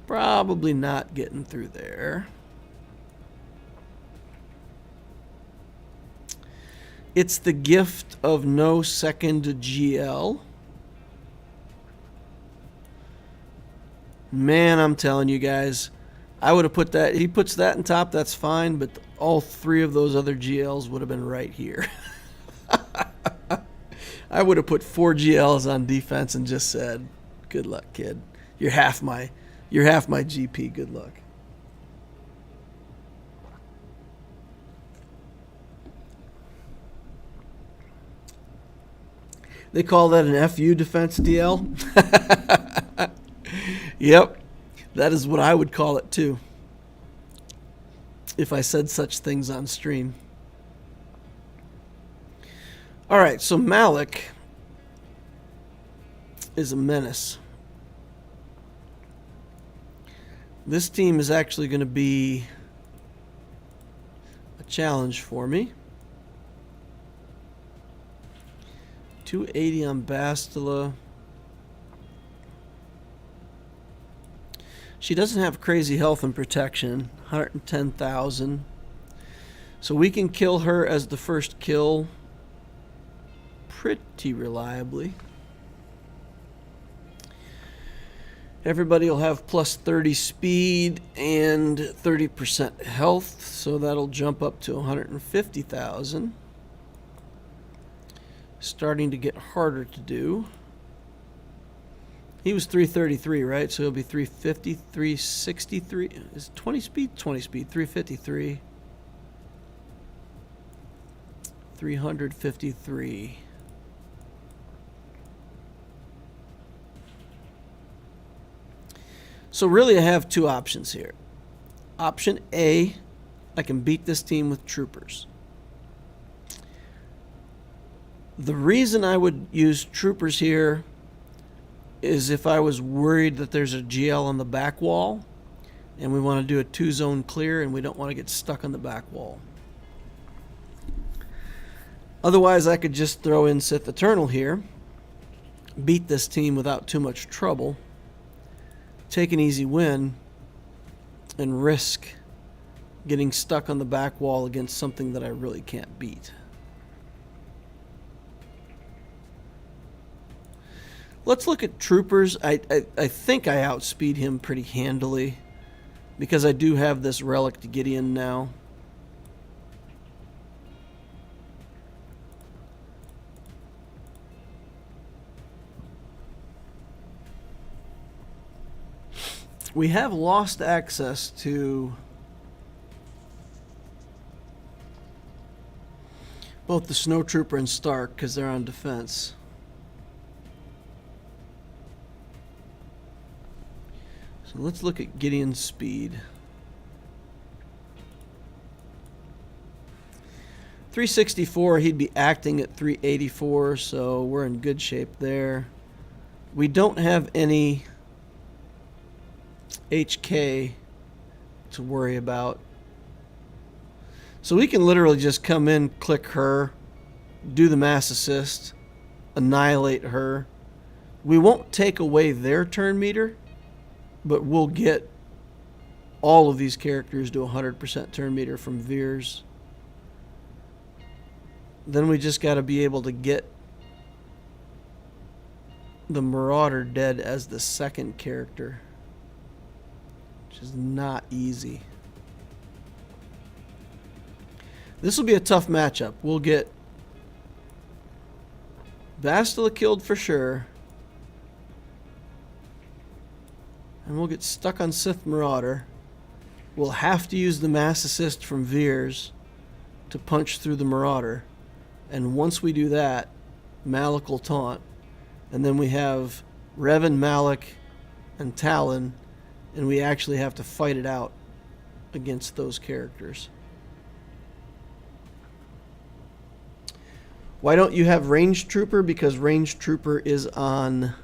probably not getting through there. It's the gift of no second GL. Man, I'm telling you guys, I would have put that. He puts that in top, that's fine, but all 3 of those other GLs would have been right here. I would have put 4 GLs on defense and just said, "Good luck, kid. You're half my GP. Good luck." They call that an FU defense, DL. Yep, that is what I would call it too, if I said such things on stream. All right, so Malik is a menace. This team is actually going to be a challenge for me. 280 on Bastila. She doesn't have crazy health and protection, 110,000. So we can kill her as the first kill pretty reliably. Everybody will have plus 30 speed and 30% health, so that'll jump up to 150,000. Starting to get harder to do. He was 333, right? So he'll be 350, 363. Is it 20 speed? 20 speed. 353. 353. So really I have two options here. Option A, I can beat this team with troopers. The reason I would use troopers here is if I was worried that there's a GL on the back wall and we want to do a 2-zone clear and we don't want to get stuck on the back wall. Otherwise, I could just throw in Sith Eternal here, beat this team without too much trouble, take an easy win, and risk getting stuck on the back wall against something that I really can't beat. Let's look at troopers. I think I outspeed him pretty handily because I do have this relic to Gideon now. We have lost access to both the Snowtrooper and Stark because they're on defense. So let's look at Gideon's speed. 364, he'd be acting at 384, so we're in good shape there. We don't have any HK to worry about. So we can literally just come in, click her, do the mass assist, annihilate her. We won't take away their turn meter, but we'll get all of these characters to 100% turn meter from Veers. Then we just got to be able to get the Marauder dead as the second character, which is not easy. This will be a tough matchup. We'll get Bastila killed for sure. And we'll get stuck on Sith Marauder. We'll have to use the mass assist from Veers to punch through the Marauder. And once we do that, Malak will taunt. And then we have Revan, Malak, and Talon. And we actually have to fight it out against those characters. Why don't you have Ranged Trooper? Because Ranged Trooper is on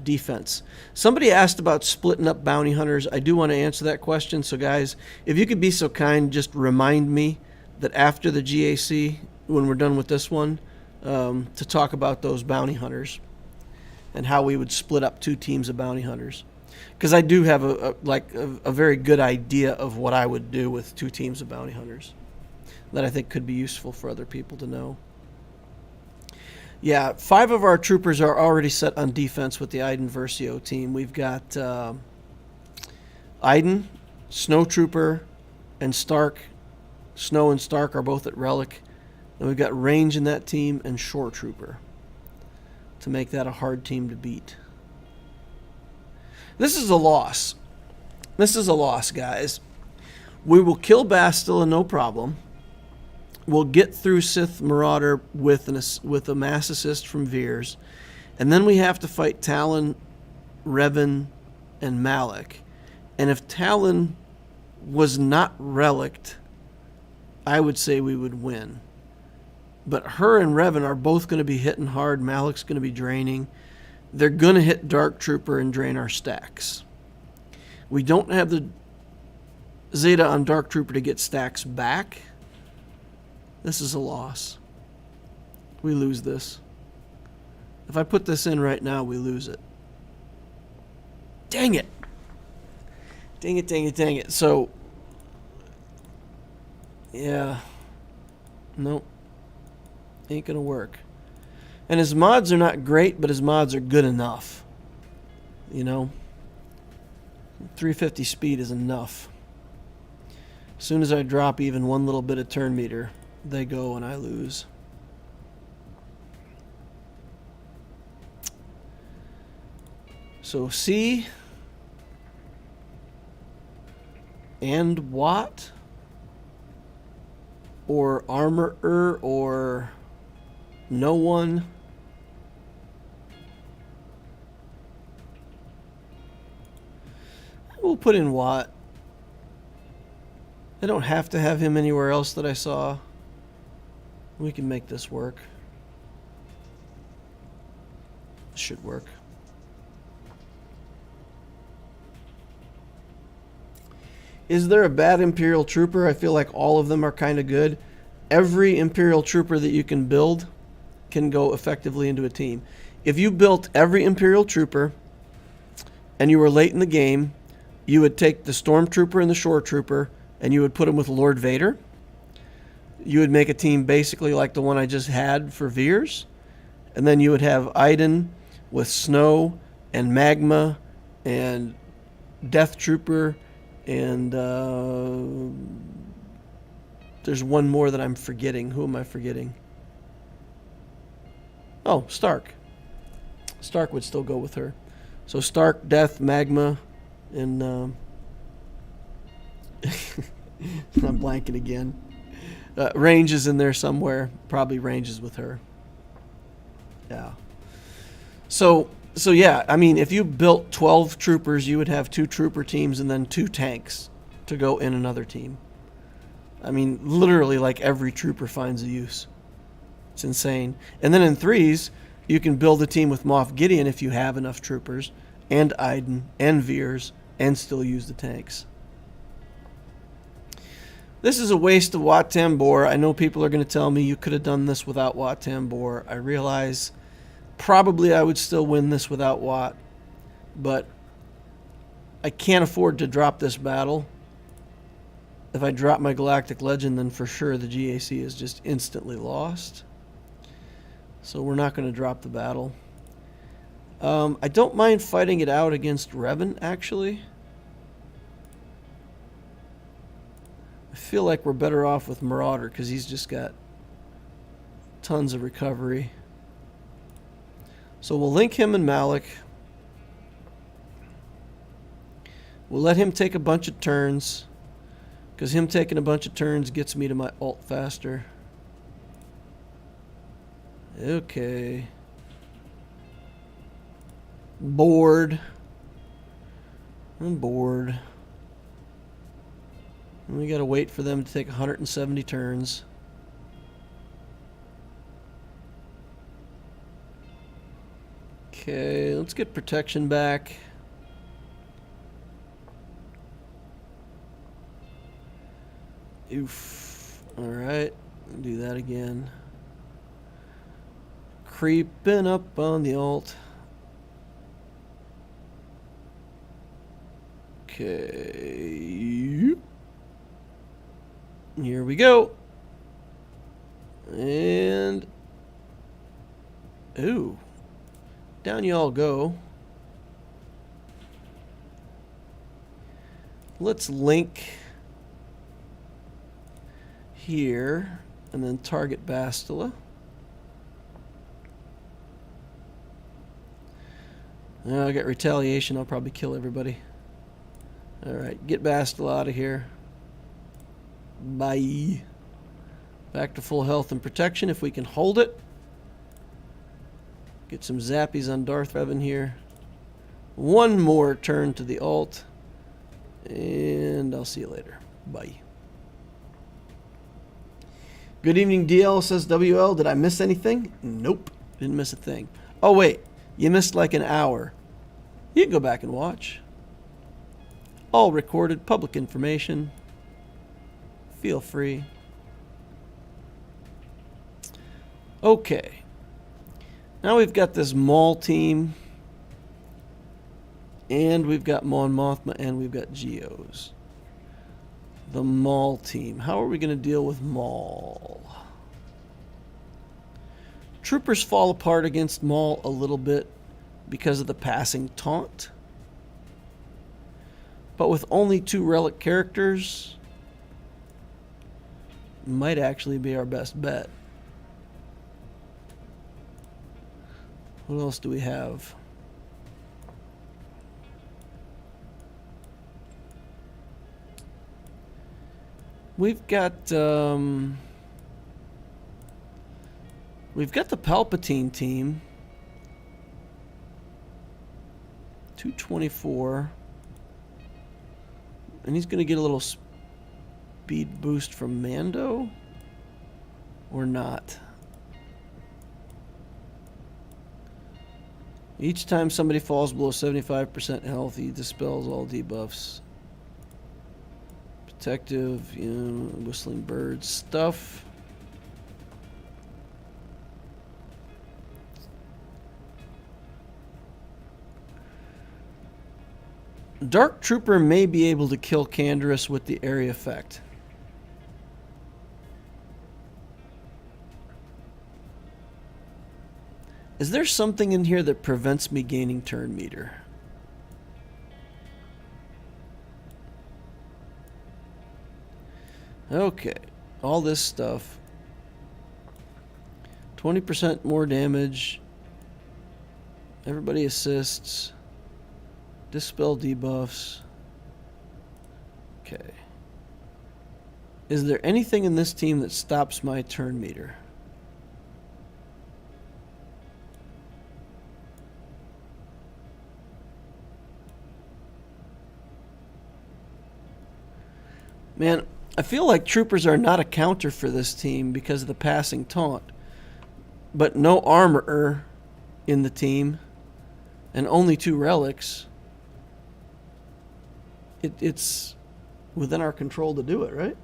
defense. Somebody asked about splitting up bounty hunters. I do want to answer that question. So guys, if you could be so kind, just remind me that after the GAC, when we're done with this one, to talk about those bounty hunters and how we would split up two teams of bounty hunters. Because I do have a very good idea of what I would do with two teams of bounty hunters that I think could be useful for other people to know. Yeah, 5 of our troopers are already set on defense with the Iden Versio team. We've got Iden, Snowtrooper, and Stark. Snow and Stark are both at Relic. And we've got Range in that team and Shore Trooper to make that a hard team to beat. This is a loss. This is a loss, guys. We will kill Bastila, no problem. We'll get through Sith Marauder with a mass assist from Veers. And then we have to fight Talon, Revan, and Malak. And if Talon was not relicked, I would say we would win. But her and Revan are both going to be hitting hard. Malak's going to be draining. They're going to hit Dark Trooper and drain our stacks. We don't have the Zeta on Dark Trooper to get stacks back. This is a loss. We lose this. If I put this in right now, we lose it. Dang it. Dang it, dang it, dang it. So, yeah. Nope. Ain't gonna work. And his mods are not great, but his mods are good enough. You know? 350 speed is enough. As soon as I drop even one little bit of turn meter, they go and I lose. So C and Watt or Armorer or no one. We'll put in Watt. I don't have to have him anywhere else that I saw. We can make this work. Should work. Is there a bad Imperial Trooper? I feel like all of them are kind of good. Every Imperial Trooper that you can build can go effectively into a team. If you built every Imperial Trooper and you were late in the game, you would take the Stormtrooper and the Shore Trooper and you would put them with Lord Vader. You would make a team basically like the one I just had for Veers. And then you would have Iden with Snow and Magma and Death Trooper and there's one more that I'm forgetting. Who am I forgetting? Oh, Stark. Stark would still go with her. So Stark, Death, Magma, and I'm blanking again. Range is in there somewhere. Probably Range is with her. Yeah. So yeah, I mean, if you built 12 troopers, you would have 2 trooper teams and then 2 tanks to go in another team. I mean, literally, like, every trooper finds a use. It's insane. And then in 3s, you can build a team with Moff Gideon if you have enough troopers, and Iden, and Veers, and still use the tanks. This is a waste of Wat Tambor. I know people are going to tell me you could have done this without Wat Tambor. I realize probably I would still win this without Wat, but I can't afford to drop this battle. If I drop my Galactic Legend, then for sure the GAC is just instantly lost. So we're not going to drop the battle. I don't mind fighting it out against Revan, actually. I feel like we're better off with Marauder because he's just got tons of recovery. So we'll link him and Malik. We'll let him take a bunch of turns, because him taking a bunch of turns gets me to my ult faster. Okay. Bored. I'm bored. And we gotta wait for them to take 170 turns. Okay, let's get protection back. Oof. Alright, do that again. Creeping up on the alt. Okay. Here we go. And ooh. Down you all go. Let's link here and then target Bastila. Now I got retaliation. I'll probably kill everybody. Alright, get Bastila out of here. Bye. Back to full health and protection if we can hold it. Get some zappies on Darth Revan here. One more turn to the alt. And I'll see you later. Bye. Good evening, DL, says WL. Did I miss anything? Nope. Didn't miss a thing. Oh, wait. You missed like an hour. You can go back and watch. All recorded public information. Feel free. Okay. Now we've got this Maul team And we've got Mon Mothma, and we've got Geos. The Maul team. How are we going to deal with Maul? Troopers fall apart against Maul a little bit because of the passing taunt. But with only 2 relic characters, might actually be our best bet. What else do we have? We've got the Palpatine team. 224. And he's going to get a little speed boost from Mando? Or not? Each time somebody falls below 75% health, he dispels all debuffs. Protective, you know, whistling bird stuff. Dark Trooper may be able to kill Canderous with the area effect. Is there something in here that prevents me gaining turn meter? Okay, all this stuff. 20% more damage. Everybody assists. Dispel debuffs. Okay. Is there anything in this team that stops my turn meter? Man, I feel like troopers are not a counter for this team because of the passing taunt. But no armorer in the team and only 2 relics. It's within our control to do it, right?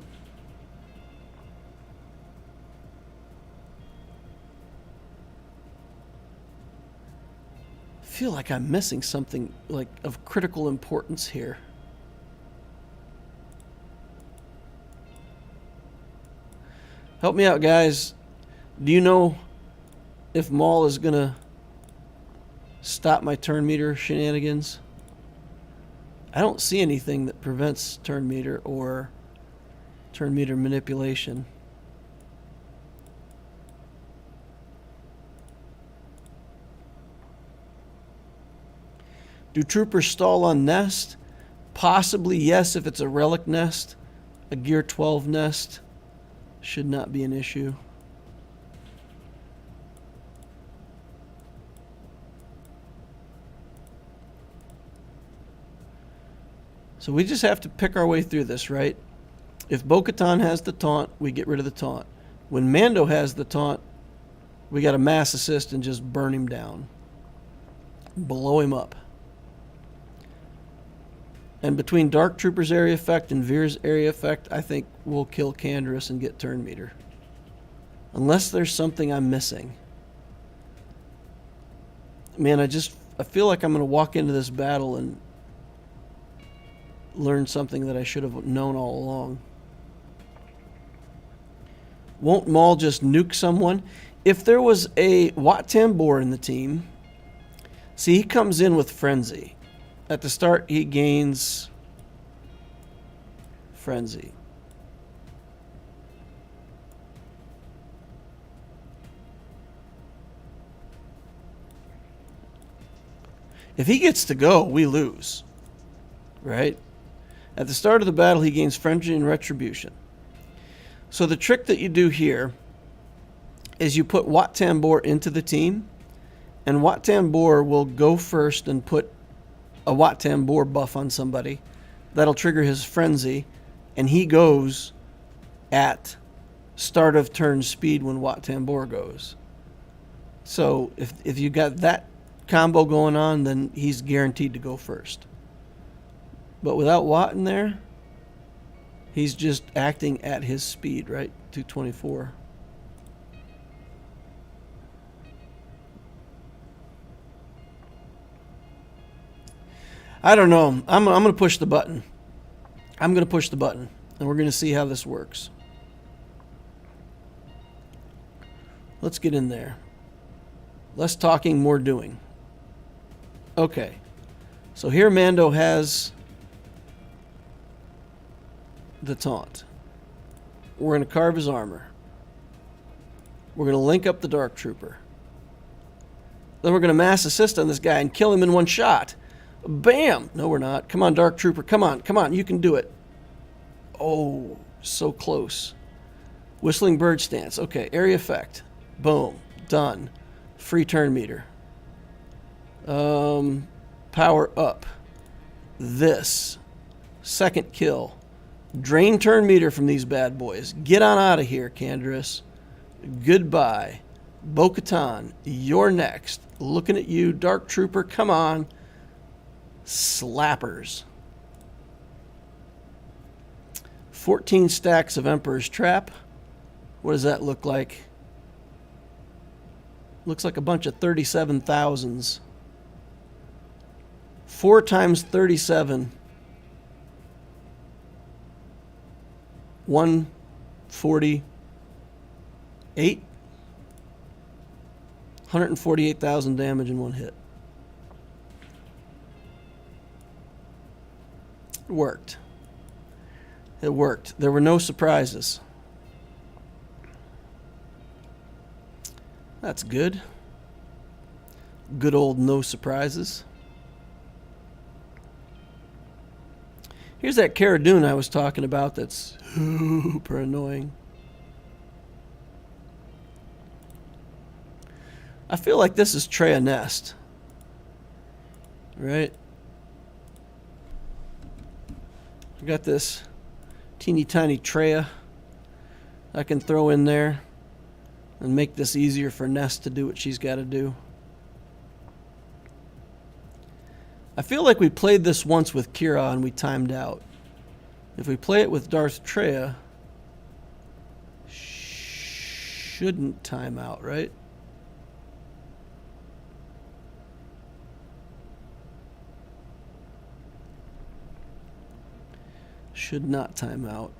I feel like I'm missing something like of critical importance here. Help me out, guys. Do you know if Maul is gonna stop my turn meter shenanigans? I don't see anything that prevents turn meter or turn meter manipulation. Do troopers stall on nest? Possibly yes if it's a relic nest. A gear 12 nest should not be an issue. So we just have to pick our way through this, right? If Bo-Katan has the taunt, we get rid of the taunt. When Mando has the taunt, we got to mass assist and just burn him down. Blow him up. And between Dark Trooper's area effect and Veer's area effect, I think we'll kill Canderous and get turn meter. Unless there's something I'm missing. Man, I feel like I'm going to walk into this battle and learn something that I should have known all along. Won't Maul just nuke someone? If there was a Wat Tambor in the team, see, he comes in with Frenzy. At the start, he gains Frenzy. If he gets to go, we lose. Right? At the start of the battle, he gains Frenzy and Retribution. So the trick that you do here is you put Wat Tambor into the team, and Wat Tambor will go first and put a Wat Tambor buff on somebody. That'll trigger his Frenzy, and he goes at start of turn speed when Wat Tambor goes. So if you got that combo going on, then he's guaranteed to go first. But without Wat in there, he's just acting at his speed, right? 224. I don't know. I'm going to push the button. I'm going to push the button, and we're going to see how this works. Let's get in there. Less talking, more doing. Okay. So here Mando has the taunt. We're going to carve his armor. We're going to link up the Dark Trooper. Then we're going to mass assist on this guy and kill him in one shot. Bam! No, we're not. Come on, Dark Trooper. Come on. Come on. You can do it. Oh, so close. Whistling Bird stance. Okay, area effect. Boom. Done. Free turn meter. Power up. This. Second kill. Drain turn meter from these bad boys. Get on out of here, Canderous. Goodbye. Bo-Katan, you're next. Looking at you, Dark Trooper. Come on. Slappers. 14 stacks of Emperor's Trap. What does that look like? Looks like a bunch of 37,000s. 4 times 37. 148. 148,000 damage in one hit. It worked. It worked. There were no surprises. That's good. Good old no surprises. Here's that Cara Dune I was talking about that's super annoying. I feel like this is Traya Nest. Right? I got this teeny tiny Traya I can throw in there and make this easier for Nest to do what she's got to do. I feel like we played this once with Kira and we timed out. If we play it with Darth Traya, shouldn't time out, right? Should not time out.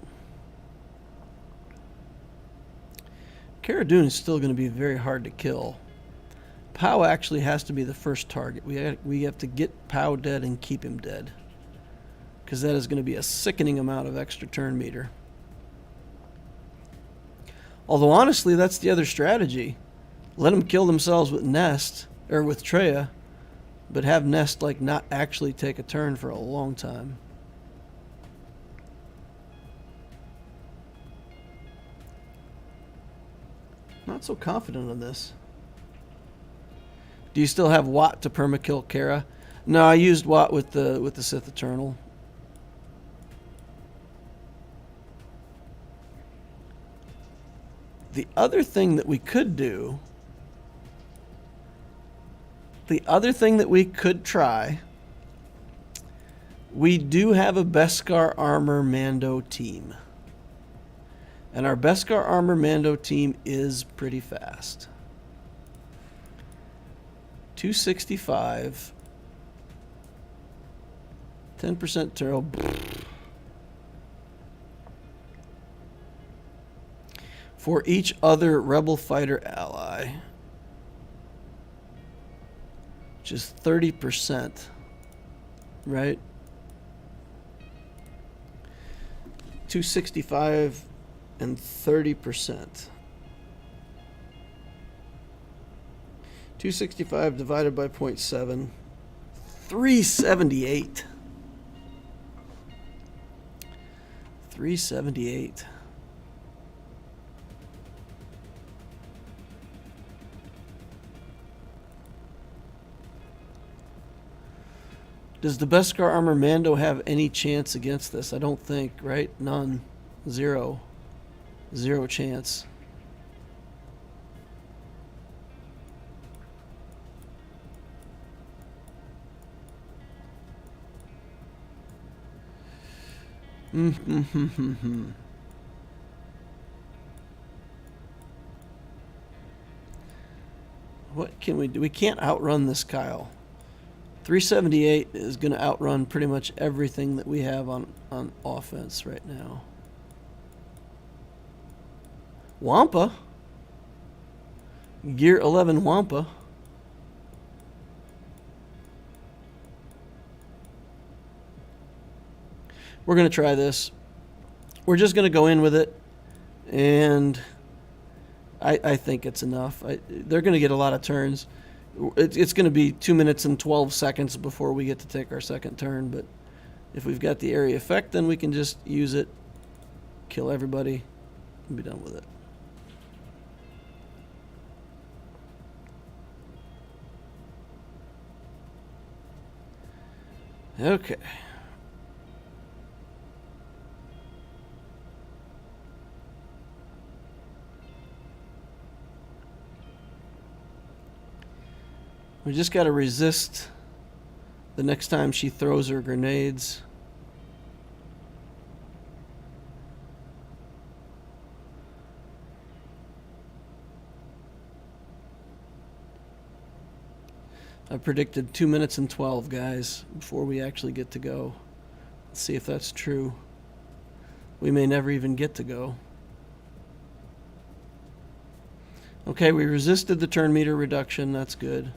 Cara Dune is still going to be very hard to kill. Pow actually has to be the first target. We have to get Pow dead and keep him dead, because that is going to be a sickening amount of extra turn meter. Although honestly, that's the other strategy. Let them kill themselves with Nest or with Traya, but have Nest like not actually take a turn for a long time. Not so confident on this. Do you still have Watt to permakill Cara? No, I used Watt with the Sith Eternal. The other thing that we could do, the other thing that we could try, we do have a Beskar Armor Mando team. And our Beskar Armor Mando team is pretty fast. 265. 10% turtle. For each other Rebel fighter ally, which is 30%, right? 265 and 30%. 265 divided by 0.7, 378. 378. Does the Beskar Armor Mando have any chance against this? I don't think, right? None. Zero. Zero chance. What can we do? We can't outrun this Kyle. 378 is going to outrun pretty much everything that we have on offense right now. Wampa. Gear 11 Wampa. We're going to try this. We're just going to go in with it, and I think it's enough. They're going to get a lot of turns. It's going to be 2 minutes and 12 seconds before we get to take our second turn, but if we've got the area effect, then we can just use it, kill everybody, and be done with it. Okay. We just got to resist the next time she throws her grenades. I predicted 2 minutes and 12, guys, before we actually get to go. Let's see if that's true. We may never even get to go. Okay, we resisted the turn meter reduction. That's good.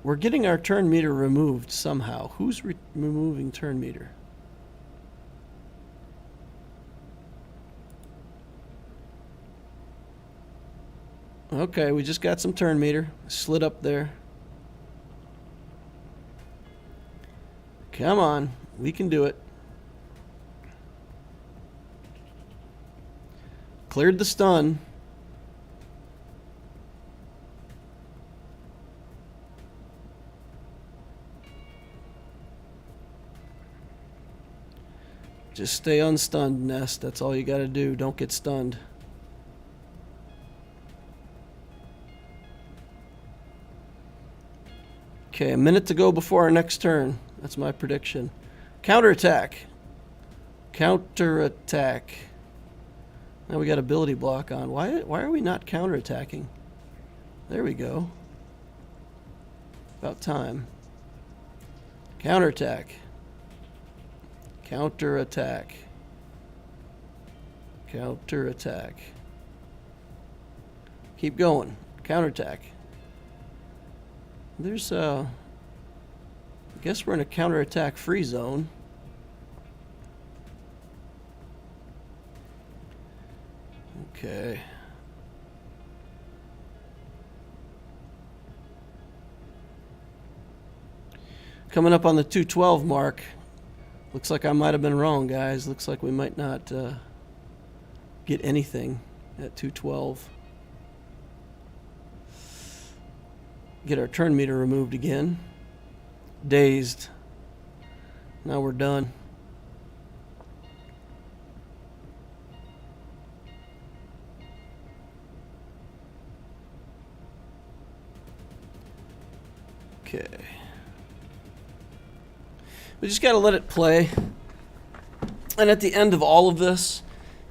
We're getting our turn meter removed somehow. Who's removing turn meter? Okay, we just got some turn meter. Slid up there. Come on, we can do it. Cleared the stun. Just stay unstunned, Nest. That's all you got to do. Don't get stunned. Okay, a minute to go before our next turn. That's my prediction. Counterattack. Counterattack. Now we got ability block on. Why are we not counterattacking? There we go. About time. Counterattack. Counterattack. Counterattack. Keep going. Counterattack. There's I guess we're in a counterattack free zone. Okay. Coming up on the 212 mark. Looks like I might have been wrong, guys. Looks like we might not get anything at 212. Get our turn meter removed again. Dazed. Now we're done. Okay. We just got to let it play. And at the end of all of this,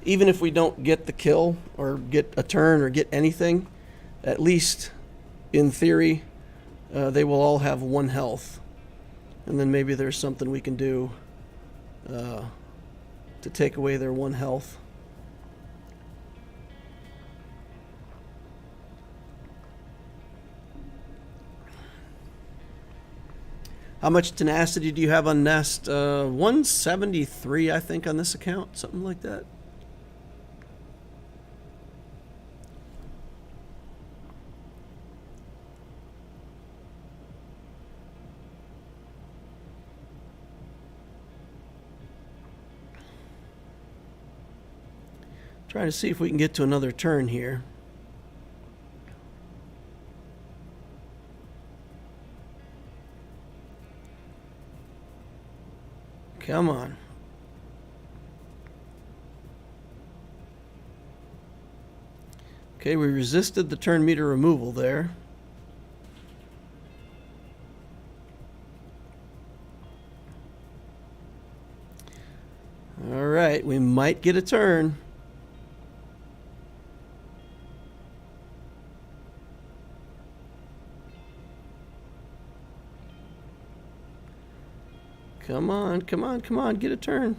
even if we don't get the kill or get a turn or get anything, at least in theory, they will all have 1 health. And then maybe there's something we can do to take away their 1 health. How much tenacity do you have on Nest? 173, I think, on this account. Something like that. Trying to see if we can get to another turn here. Come on. Okay, we resisted the turn meter removal there. All right, we might get a turn. Come on, come on, come on, get a turn.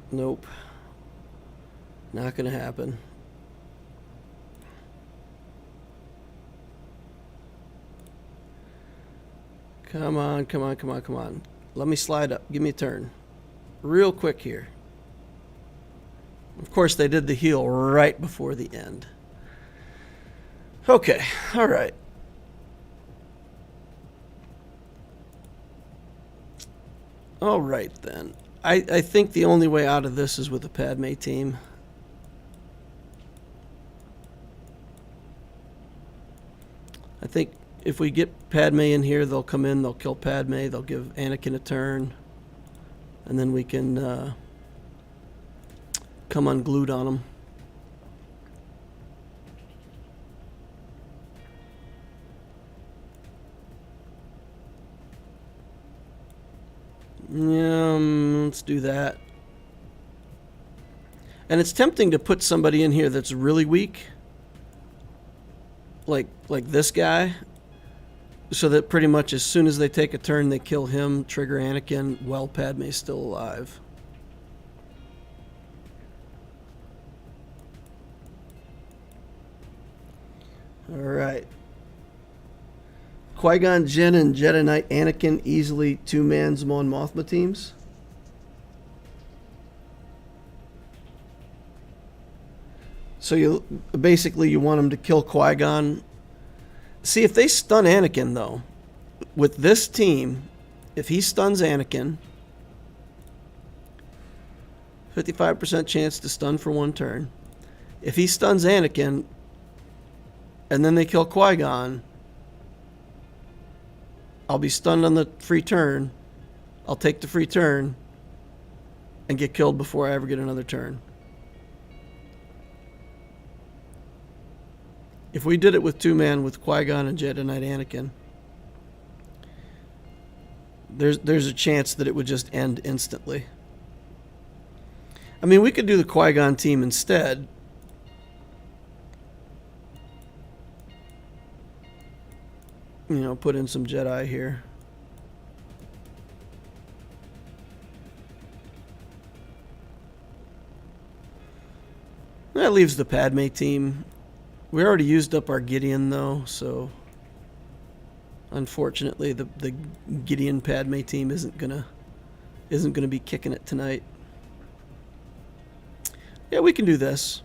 Nope. Not gonna happen. Come on, come on, come on, come on. Let me slide up. Give me a turn. Real quick here. Of course, they did the heal right before the end. Okay, all right. All right, then. I think the only way out of this is with the Padme team. I think if we get Padme in here, they'll come in, they'll kill Padme, they'll give Anakin a turn, and then we can come unglued on them. Yeah, let's do that. And it's tempting to put somebody in here that's really weak, like this guy, so that pretty much as soon as they take a turn, they kill him, trigger Anakin, while Padme's still alive. All right. Qui-Gon Jinn and Jedi Knight Anakin easily two-man Mon Mothma teams. So you want them to kill Qui-Gon. See, if they stun Anakin, though, with this team, if he stuns Anakin, 55% chance to stun for one turn. If he stuns Anakin, and then they kill Qui-Gon, I'll be stunned on the free turn. I'll take the free turn and get killed before I ever get another turn. If we did it with two-man with Qui-Gon and Jedi Knight Anakin, there's a chance that it would just end instantly. I mean, we could do the Qui-Gon team instead. You know, put in some Jedi here. That leaves the Padme team. We already used up our Gideon, though, so unfortunately the Gideon Padme team isn't gonna be kicking it tonight. Yeah, we can do this.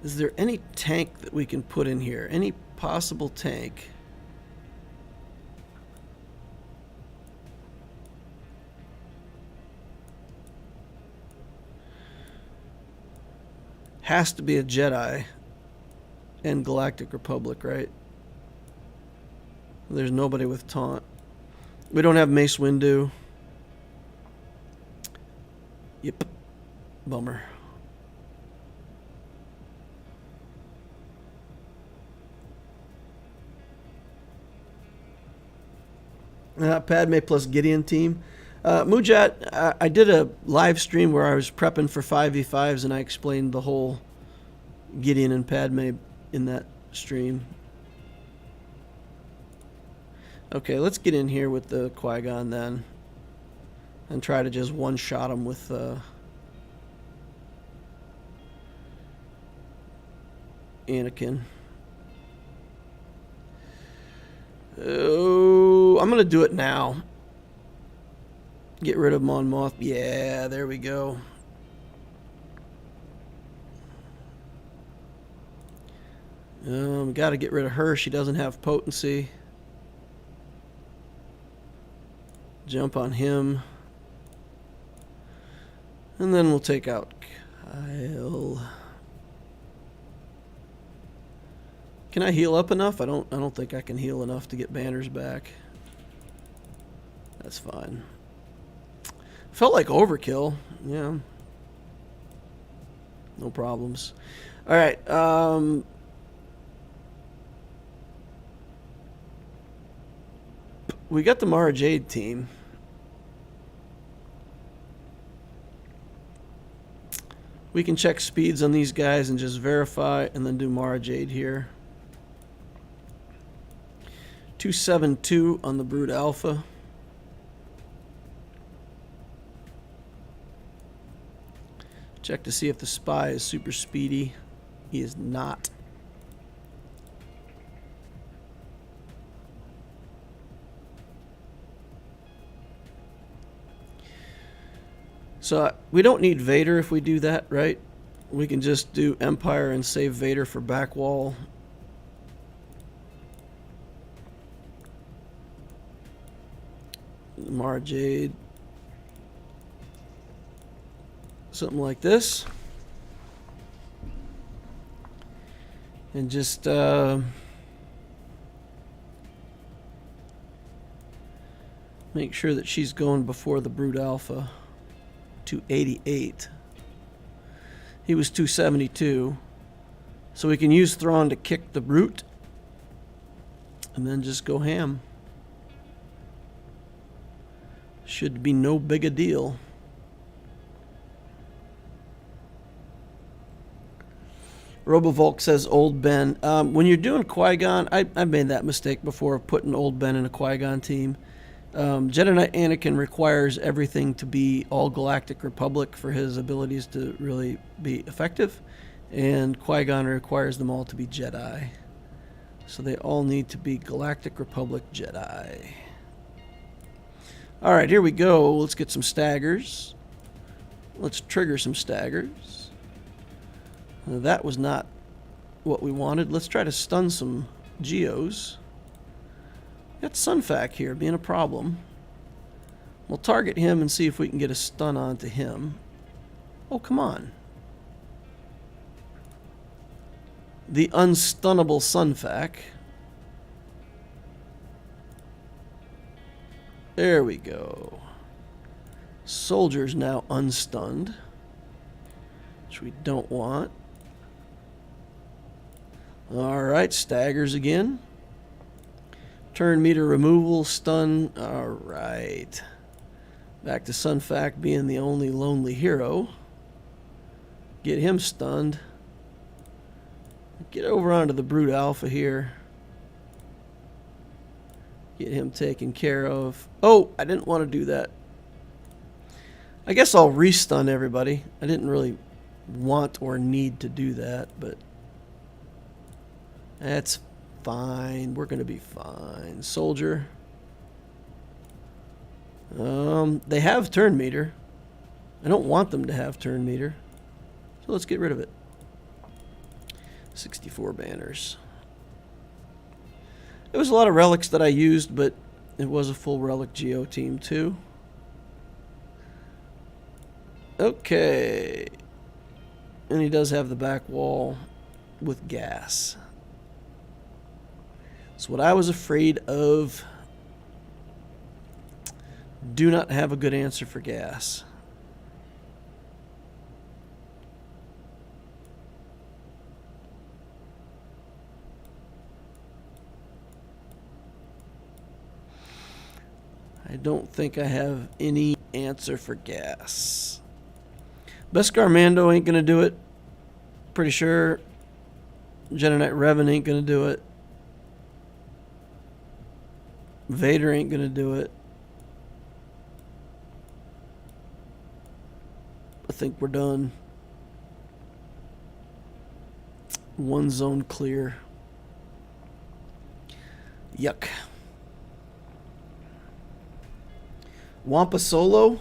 Is there any tank that we can put in here? Any possible tank? Has to be a Jedi and Galactic Republic, right? There's nobody with taunt. We don't have Mace Windu. Yep. Bummer. Padme plus Gideon team. Mujat, I did a live stream where I was prepping for 5v5s and I explained the whole Gideon and Padme in that stream. Okay, let's get in here with the Qui-Gon then and try to just one-shot him with Anakin. Oh, I'm going to do it now. Get rid of Mon Mothma. Yeah, there we go. Got to get rid of her. She doesn't have potency. Jump on him. And then we'll take out Kyle. Can I heal up enough? I don't think I can heal enough to get banners back. That's fine. Felt like overkill. Yeah. No problems. All right. We got the Mara Jade team. We can check speeds on these guys and just verify and then do Mara Jade here. 272 on the Brood Alpha. Check to see if the spy is super speedy. He is not. So we don't need Vader if we do that, right? We can just do Empire and save Vader for backwall. Mara Jade. Something like this. And just make sure that she's going before the Brood Alpha. 288. He was 272. So we can use Thrawn to kick the Brute. And then just go ham. Should be no big a deal. RoboVolk says Old Ben. When you're doing Qui-Gon, I've made that mistake before of putting Old Ben in a Qui-Gon team. Jedi Knight Anakin requires everything to be all Galactic Republic for his abilities to really be effective. And Qui-Gon requires them all to be Jedi. So they all need to be Galactic Republic Jedi. Alright, here we go. Let's get some staggers. Let's trigger some staggers. That was not what we wanted. Let's try to stun some Geos. Got Sunfac here being a problem. We'll target him and see if we can get a stun onto him. Oh, come on. The unstunnable Sunfac. There we go. Soldier's now unstunned, which we don't want. Alright, staggers again. Turn meter removal, stun. Alright. Back to Sunfac being the only lonely hero. Get him stunned. Get over onto the Brood Alpha here. Get him taken care of. Oh, I didn't want to do that. I guess I'll restun everybody. I didn't really want or need to do that, but that's fine. We're going to be fine. Soldier. They have turn meter. I don't want them to have turn meter. So let's get rid of it. 64 banners. There was a lot of relics that I used, but it was a full relic Geo team too. Okay. And he does have the back wall with gas. That's what I was afraid of. Do not have a good answer for gas. I don't think I have any answer for gas. Beskar Mando ain't gonna do it. Pretty sure Jedi Knight Revan ain't gonna do it. Vader ain't gonna do it. I think we're done. One zone clear. Yuck. Wampa Solo?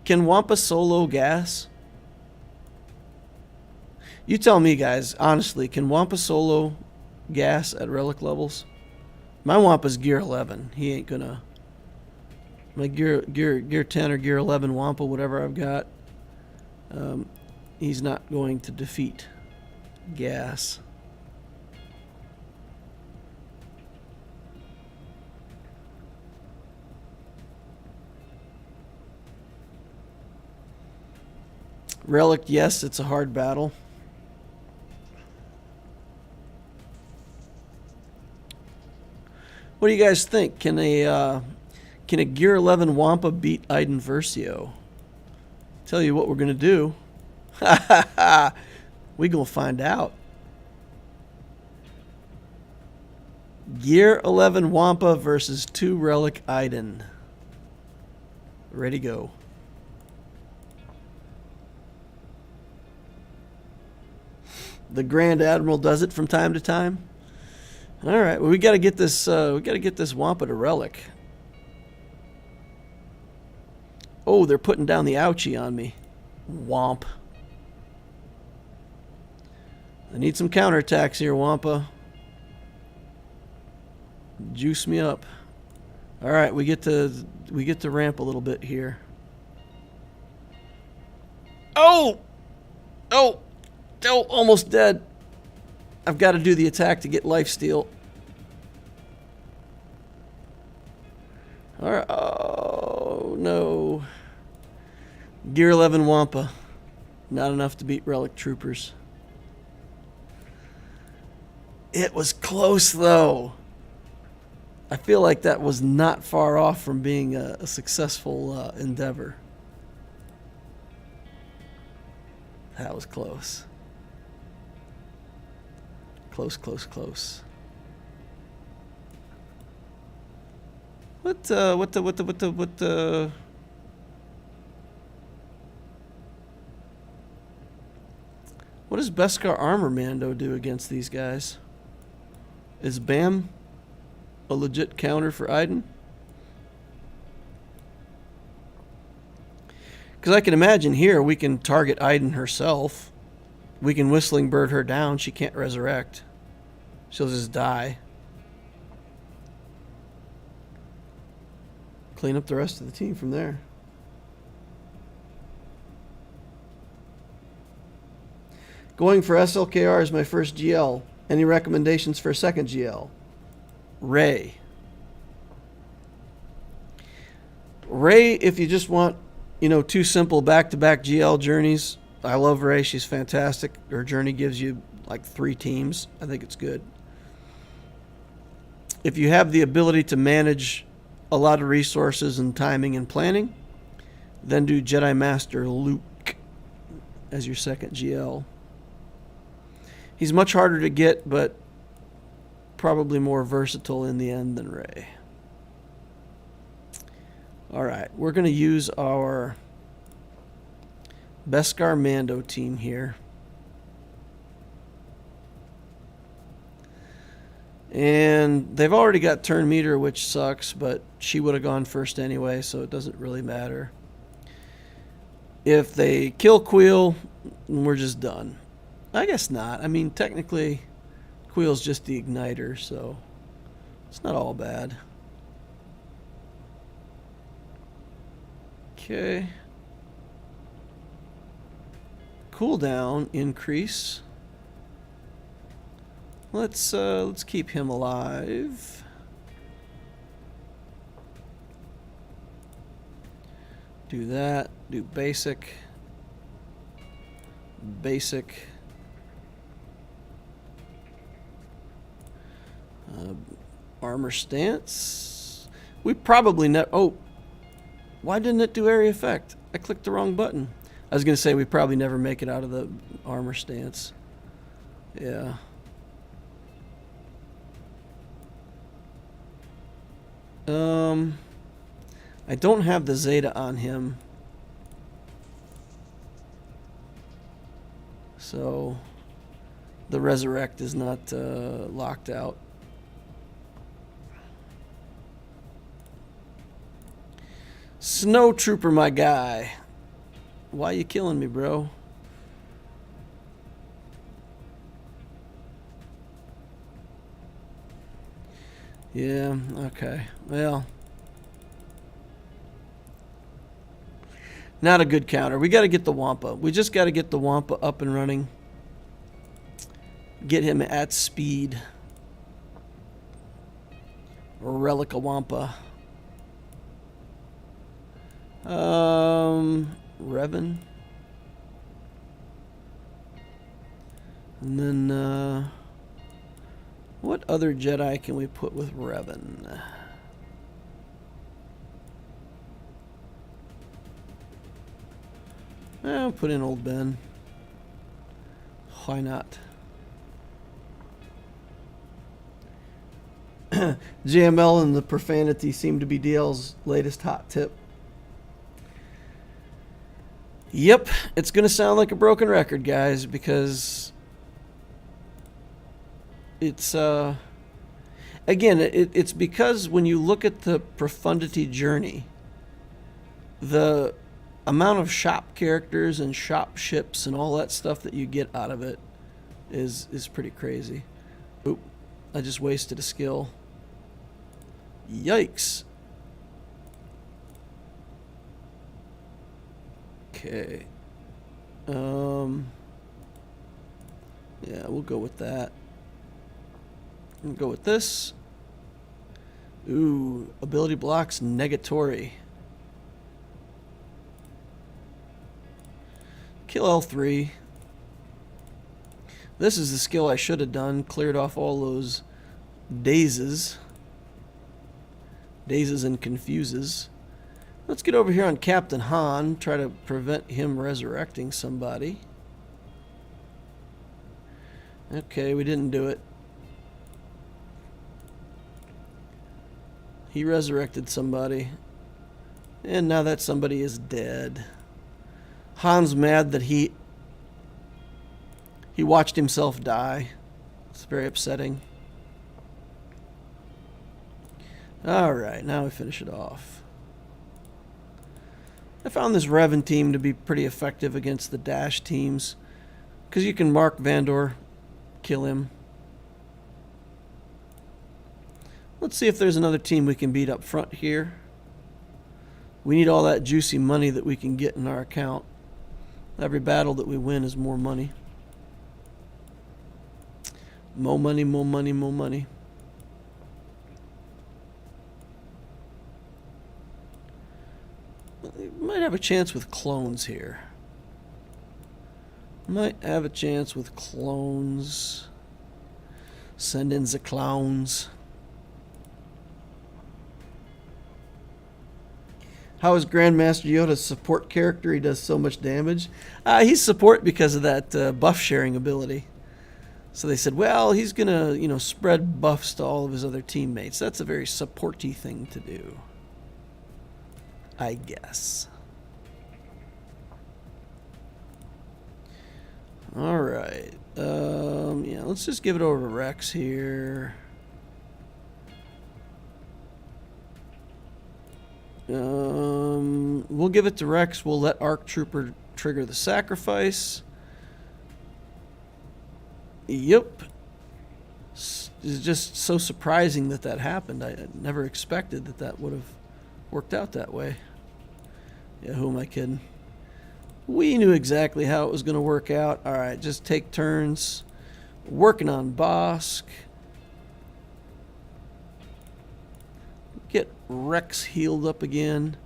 Can Wampa Solo gas? You tell me, guys, honestly, can Wampa Solo gas at relic levels? My Wampa's gear 11. He ain't gonna. My gear 10 or gear 11 Wampa, whatever I've got, he's not going to defeat gas. Relic, yes, it's a hard battle. What do you guys think? Can Can a Gear 11 Wampa beat Iden Versio? Tell you what we're going to do. We going to find out. Gear 11 Wampa versus 2 Relic Iden. Ready, go. The Grand Admiral does it from time to time. All right, well, we got to get this. We got to get this Wampa to Relic. Oh, they're putting down the ouchie on me. Womp. I need some counterattacks here, Wampa. Juice me up. All right, we get to ramp a little bit here. Oh! Oh! Oh, almost dead. I've got to do the attack to get lifesteal. All right. Oh, no. Gear 11 Wampa. Not enough to beat Relic Troopers. It was close, though. I feel like that was not far off from being a successful endeavor. That was close. Close, close, close. What does Beskar Armor Mando do against these guys? Is Bam a legit counter for Iden? Because I can imagine here we can target Iden herself. We can Whistling Bird her down. She can't resurrect. She'll just die. Clean up the rest of the team from there. Going for SLKR is my first GL. Any recommendations for a second GL? Rey. Rey, if you just want, two simple back-to-back GL journeys. I love Rey. She's fantastic. Her journey gives you like 3 teams. I think it's good. If you have the ability to manage a lot of resources and timing and planning, then do Jedi Master Luke as your second GL. He's much harder to get, but probably more versatile in the end than Rey. All right, we're going to use our Beskar Mando team here. And they've already got turn meter, which sucks, but she would have gone first anyway, so it doesn't really matter. If they kill Queel, we're just done. I guess not. I mean, technically, Queel's just the igniter, so it's not all bad. Okay. Cooldown increase. Let's keep him alive. Do that. Do basic. Basic. Armor stance. We probably never. Oh, why didn't it do area effect? I clicked the wrong button. I was going to say we probably never make it out of the armor stance. Yeah. I don't have the Zeta on him. So the resurrect is not locked out. Snow Trooper, my guy. Why you killing me, bro? Yeah, okay. Well, not a good counter. We got to get the Wampa. We just got to get the Wampa up and running. Get him at speed. Relic a Wampa. Revan. And then, what other Jedi can we put with Revan? I'll put in old Ben. Why not? JML and the Profundity seem to be DL's latest hot tip. Yep, it's going to sound like a broken record, guys, because it's, again, it's because when you look at the Profundity journey, the amount of shop characters and shop ships and all that stuff that you get out of it is pretty crazy. Oop, I just wasted a skill. Yikes. Okay. Yeah, we'll go with that. We'll go with this. Ooh, ability blocks negatory. Kill L3. This is the skill I should have done. Cleared off all those dazes. Dazes and confuses. Let's get over here on Captain Han. Try to prevent him resurrecting somebody. Okay, we didn't do it. He resurrected somebody. And now that somebody is dead. Han's mad that he watched himself die. It's very upsetting. Alright, now we finish it off. I found this Revan team to be pretty effective against the Dash teams. Because you can mark Vandor, kill him. Let's see if there's another team we can beat up front here. We need all that juicy money that we can get in our account. Every battle that we win is more money. More money, more money, more money. Might have a chance with clones here. Might have a chance with clones. Send in the clowns. How is Grandmaster Yoda's support character? He does so much damage. He's support because of that buff sharing ability. So they said, well, he's gonna, spread buffs to all of his other teammates. That's a very supporty thing to do, I guess. All right. Yeah, let's just give it over to Rex here. We'll give it to Rex. We'll let Arc Trooper trigger the sacrifice. Yep. It's just so surprising that that happened. I never expected that would have worked out that way. Yeah, who am I kidding? We knew exactly how it was going to work out. All right, just take turns working on Bosk. Get Rex healed up again.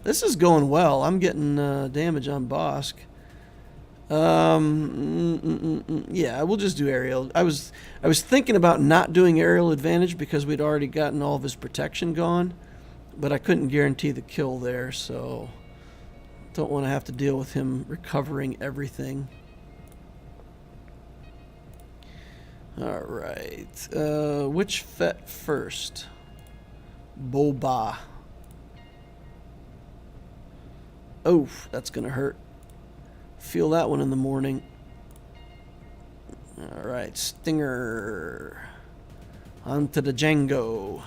This is going well. I'm getting damage on Bosk. Yeah, we'll just do aerial. I was thinking about not doing aerial advantage because we'd already gotten all of his protection gone, but I couldn't guarantee the kill there, so don't want to have to deal with him recovering everything. All right, which Fett first? Boba. Oh, that's gonna hurt. Feel that one in the morning. All right, Stinger. Onto the Django.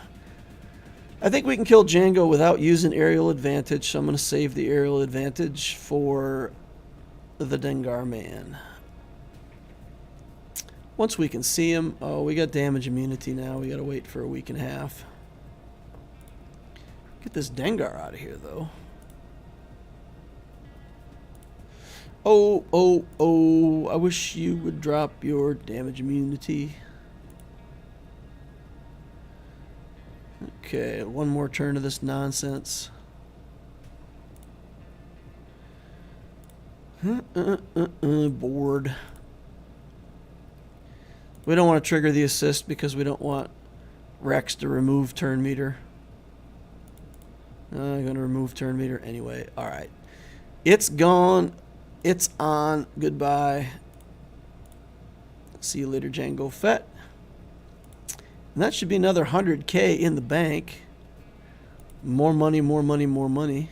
I think we can kill Django without using aerial advantage, so I'm going to save the aerial advantage for the Dengar man. Once we can see him... Oh, we got damage immunity now. We got to wait for a week and a half. Get this Dengar out of here, though. Oh, oh, oh. I wish you would drop your damage immunity. Okay, one more turn of this nonsense. Bored. We don't want to trigger the assist because we don't want Rex to remove turn meter. I'm going to remove turn meter anyway. Alright. It's gone. It's on. Goodbye. See you later, Django Fett. And that should be another 100K in the bank. More money, more money, more money.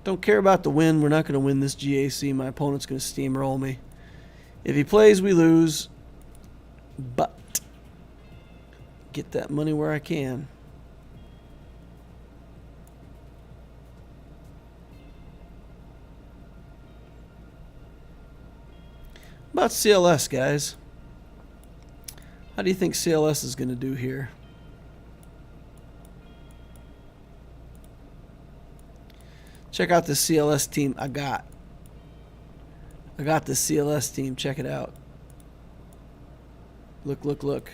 Don't care about the win. We're not going to win this GAC. My opponent's going to steamroll me. If he plays, we lose. But get that money where I can. About CLS, guys. How do you think CLS is going to do here? Check out the CLS team I got. I got the CLS team. Check it out. Look, look, look.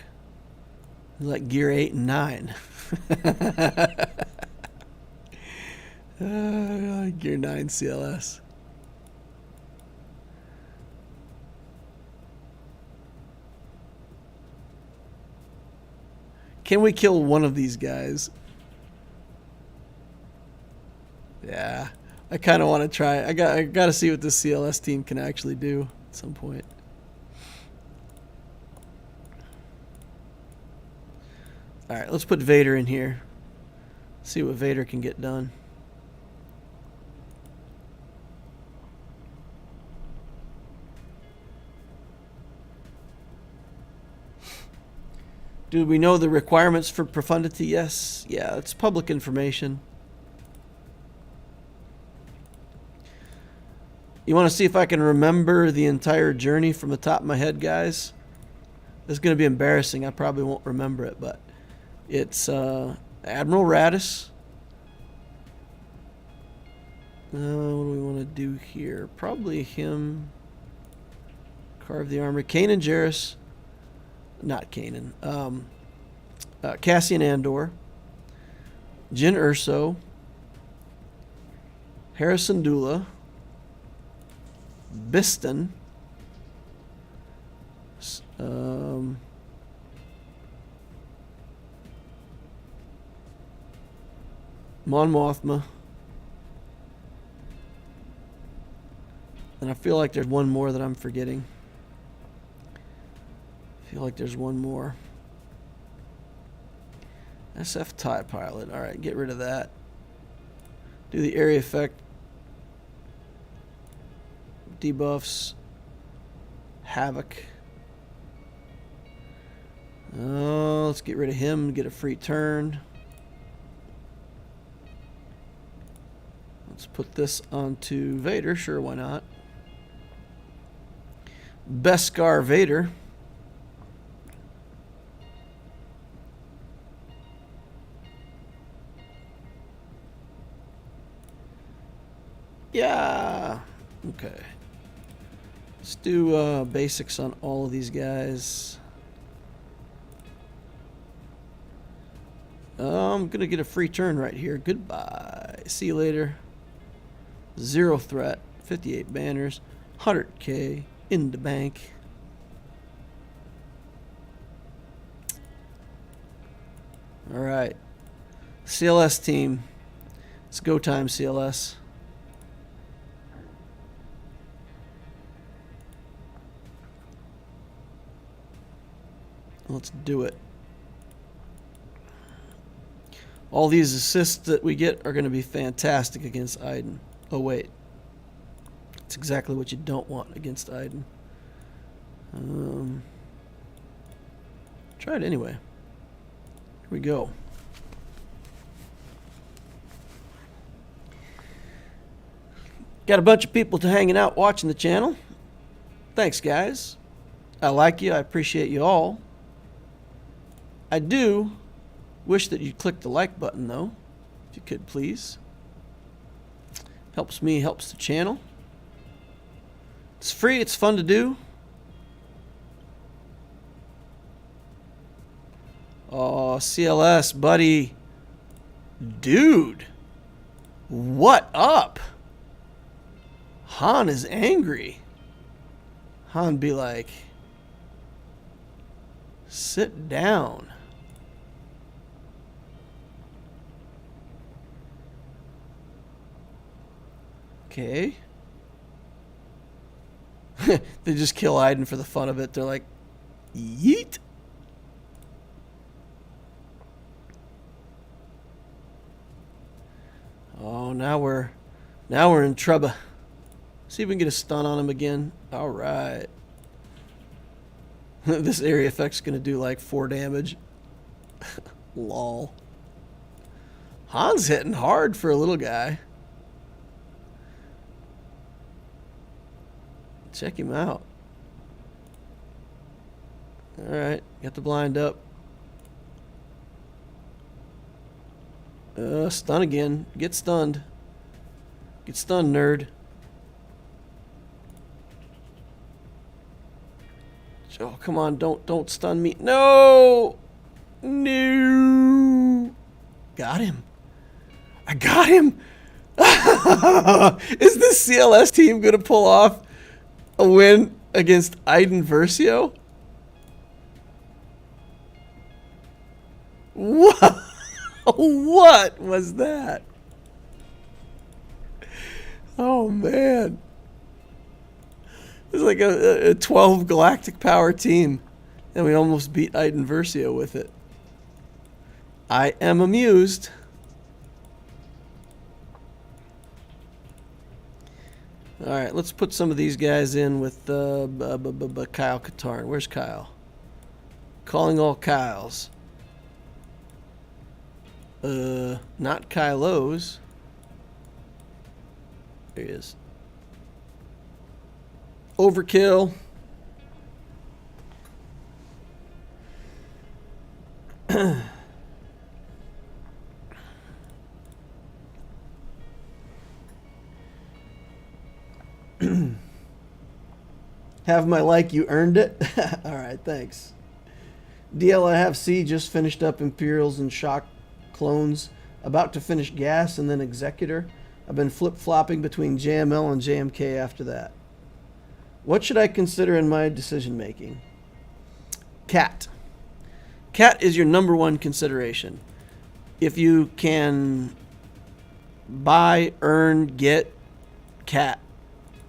Like gear 8 and 9. Gear 9 CLS. Can we kill one of these guys? Yeah, I kind of want to try. I got to see what this CLS team can actually do at some point. All right, let's put Vader in here. See what Vader can get done. Do we know the requirements for Profundity? Yes. Yeah, it's public information. You want to see if I can remember the entire journey from the top of my head, guys? This is going to be embarrassing. I probably won't remember it, but it's Admiral Radis. What do we want to do here? Probably him. Carve the armor. Kanan Jarrus. Not Kanan. Cassian Andor. Jyn Erso. Harrison Dula. Biston. Mon Mothma. And I feel like there's one more that I'm forgetting. I feel like there's one more. SF TIE pilot. All right, get rid of that. Do the area effect. Debuffs. Havoc. Let's get rid of him. Get a free turn. Let's put this onto Vader. Sure, why not? Beskar Vader. Yeah. Okay. Let's do basics on all of these guys. I'm going to get a free turn right here. Goodbye. See you later. 0 threat. 58 banners. 100K in the bank. All right. CLS team. It's go time, CLS. Let's do it. All these assists that we get are going to be fantastic against Iden. Oh, wait. It's exactly what you don't want against Iden. Try it anyway. Here we go. Got a bunch of people hanging out watching the channel. Thanks, guys. I like you. I appreciate you all. I do wish that you'd click the like button, though, if you could, please. Helps me, helps the channel. It's free, it's fun to do. Oh, CLS, buddy. Dude. What up? Han is angry. Han be like, sit down. Okay. They just kill Iden for the fun of it. They're like, yeet. Oh, now we're in trouble. See if we can get a stun on him again. All right. This area effect's gonna do like 4 damage. Lol. Han's hitting hard for a little guy. Check him out. Alright, got the blind up. Stun again. Get stunned. Get stunned, nerd. Oh, come on, don't stun me. No! No! Got him. I got him! Is this CLS team gonna pull off a win against Iden Versio? What? What was that? Oh man. It's like a 12 galactic power team, and we almost beat Iden Versio with it. I am amused. Alright, let's put some of these guys in with Kyle Katarn. Where's Kyle? Calling all Kyles. Not Kylos. There he is. Overkill. Have my like, you earned it. Alright, thanks. DL, I have C, just finished up Imperials and Shock clones. About to finish Gas and then Executor. I've been flip-flopping between JML and JMK after that. What should I consider in my decision making? Cat. Cat is your #1 consideration. If you can buy, earn, get Cat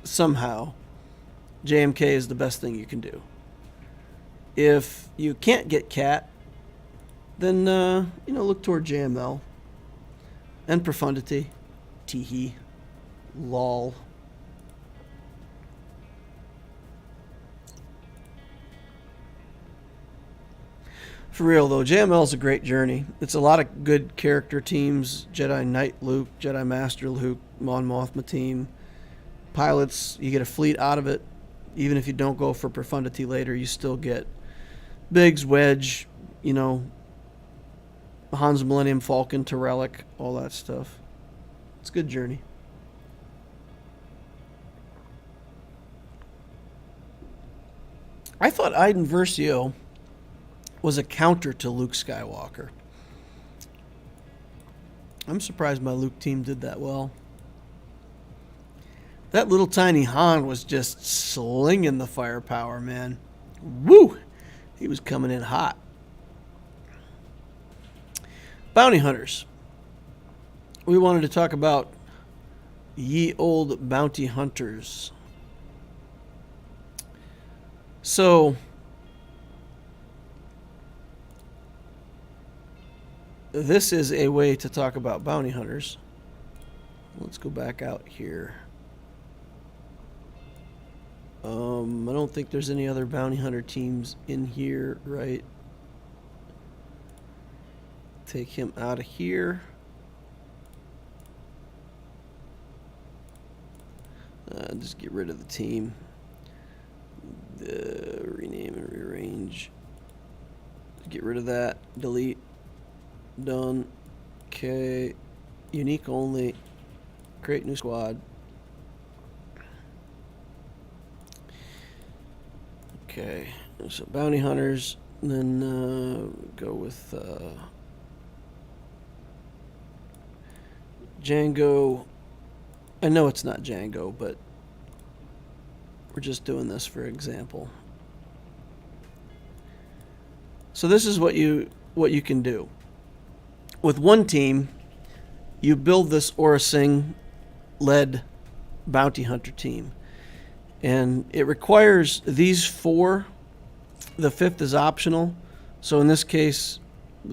somehow, JMK is the best thing you can do. If you can't get Cat, then look toward JML and Profundity. Teehee. Lol. For real though, JML is a great journey. It's a lot of good character teams. Jedi Knight Luke, Jedi Master Luke, Mon Mothma team. Pilots, you get a fleet out of it. Even if you don't go for Profundity later, you still get Biggs, Wedge, Han's Millennium Falcon, Terrelic, all that stuff. It's a good journey. I thought Iden Versio was a counter to Luke Skywalker. I'm surprised my Luke team did that well. That little tiny Han was just slinging the firepower, man. Woo! He was coming in hot. Bounty Hunters. We wanted to talk about ye old bounty hunters. So, this is a way to talk about bounty hunters. Let's go back out here. I don't think there's any other bounty hunter teams in here, right? Take him out of here. Just get rid of the team. Rename and rearrange. Get rid of that. Delete. Done. Okay. Unique only. Create new squad. Okay. So bounty hunters. And then go with Django. I know it's not Django, but we're just doing this for example. So this is what you can do. With one team, you build this Aura Singh led bounty hunter team. And it requires these 4. The 5th is optional. So in this case,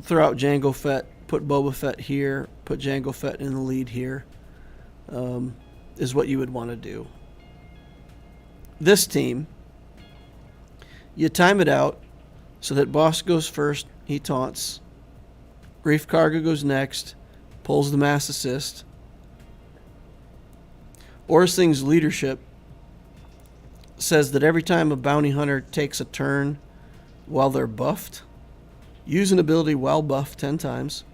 throw out Jango Fett, put Boba Fett here, put Jango Fett in the lead here, is what you would want to do. This team, you time it out so that Boss goes first, he taunts. Grief Karga goes next, pulls the mass assist. Orsing's leadership says that every time a bounty hunter takes a turn while they're buffed, use an ability while buffed 10 times.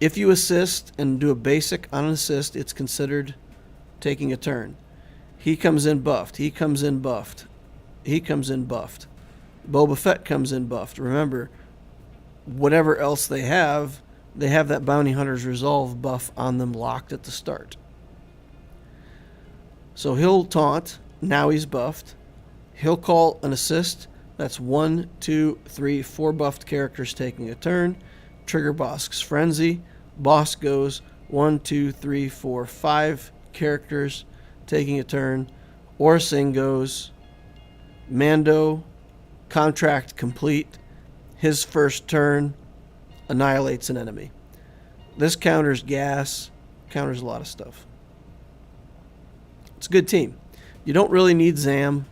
If you assist and do a basic on an assist, it's considered taking a turn. He comes in buffed. He comes in buffed. He comes in buffed. Boba Fett comes in buffed. Remember, whatever else they have that bounty hunter's resolve buff on them locked at the start. So he'll taunt. Now he's buffed. He'll call an assist. That's 1, 2, 3, 4 buffed characters taking a turn. Trigger Bosk's Frenzy. Boss goes 1, 2, 3, 4, 5 characters taking a turn. Orsing goes Mando, contract complete. His first turn annihilates an enemy. This counters gas, counters a lot of stuff. It's a good team. You don't really need Zam.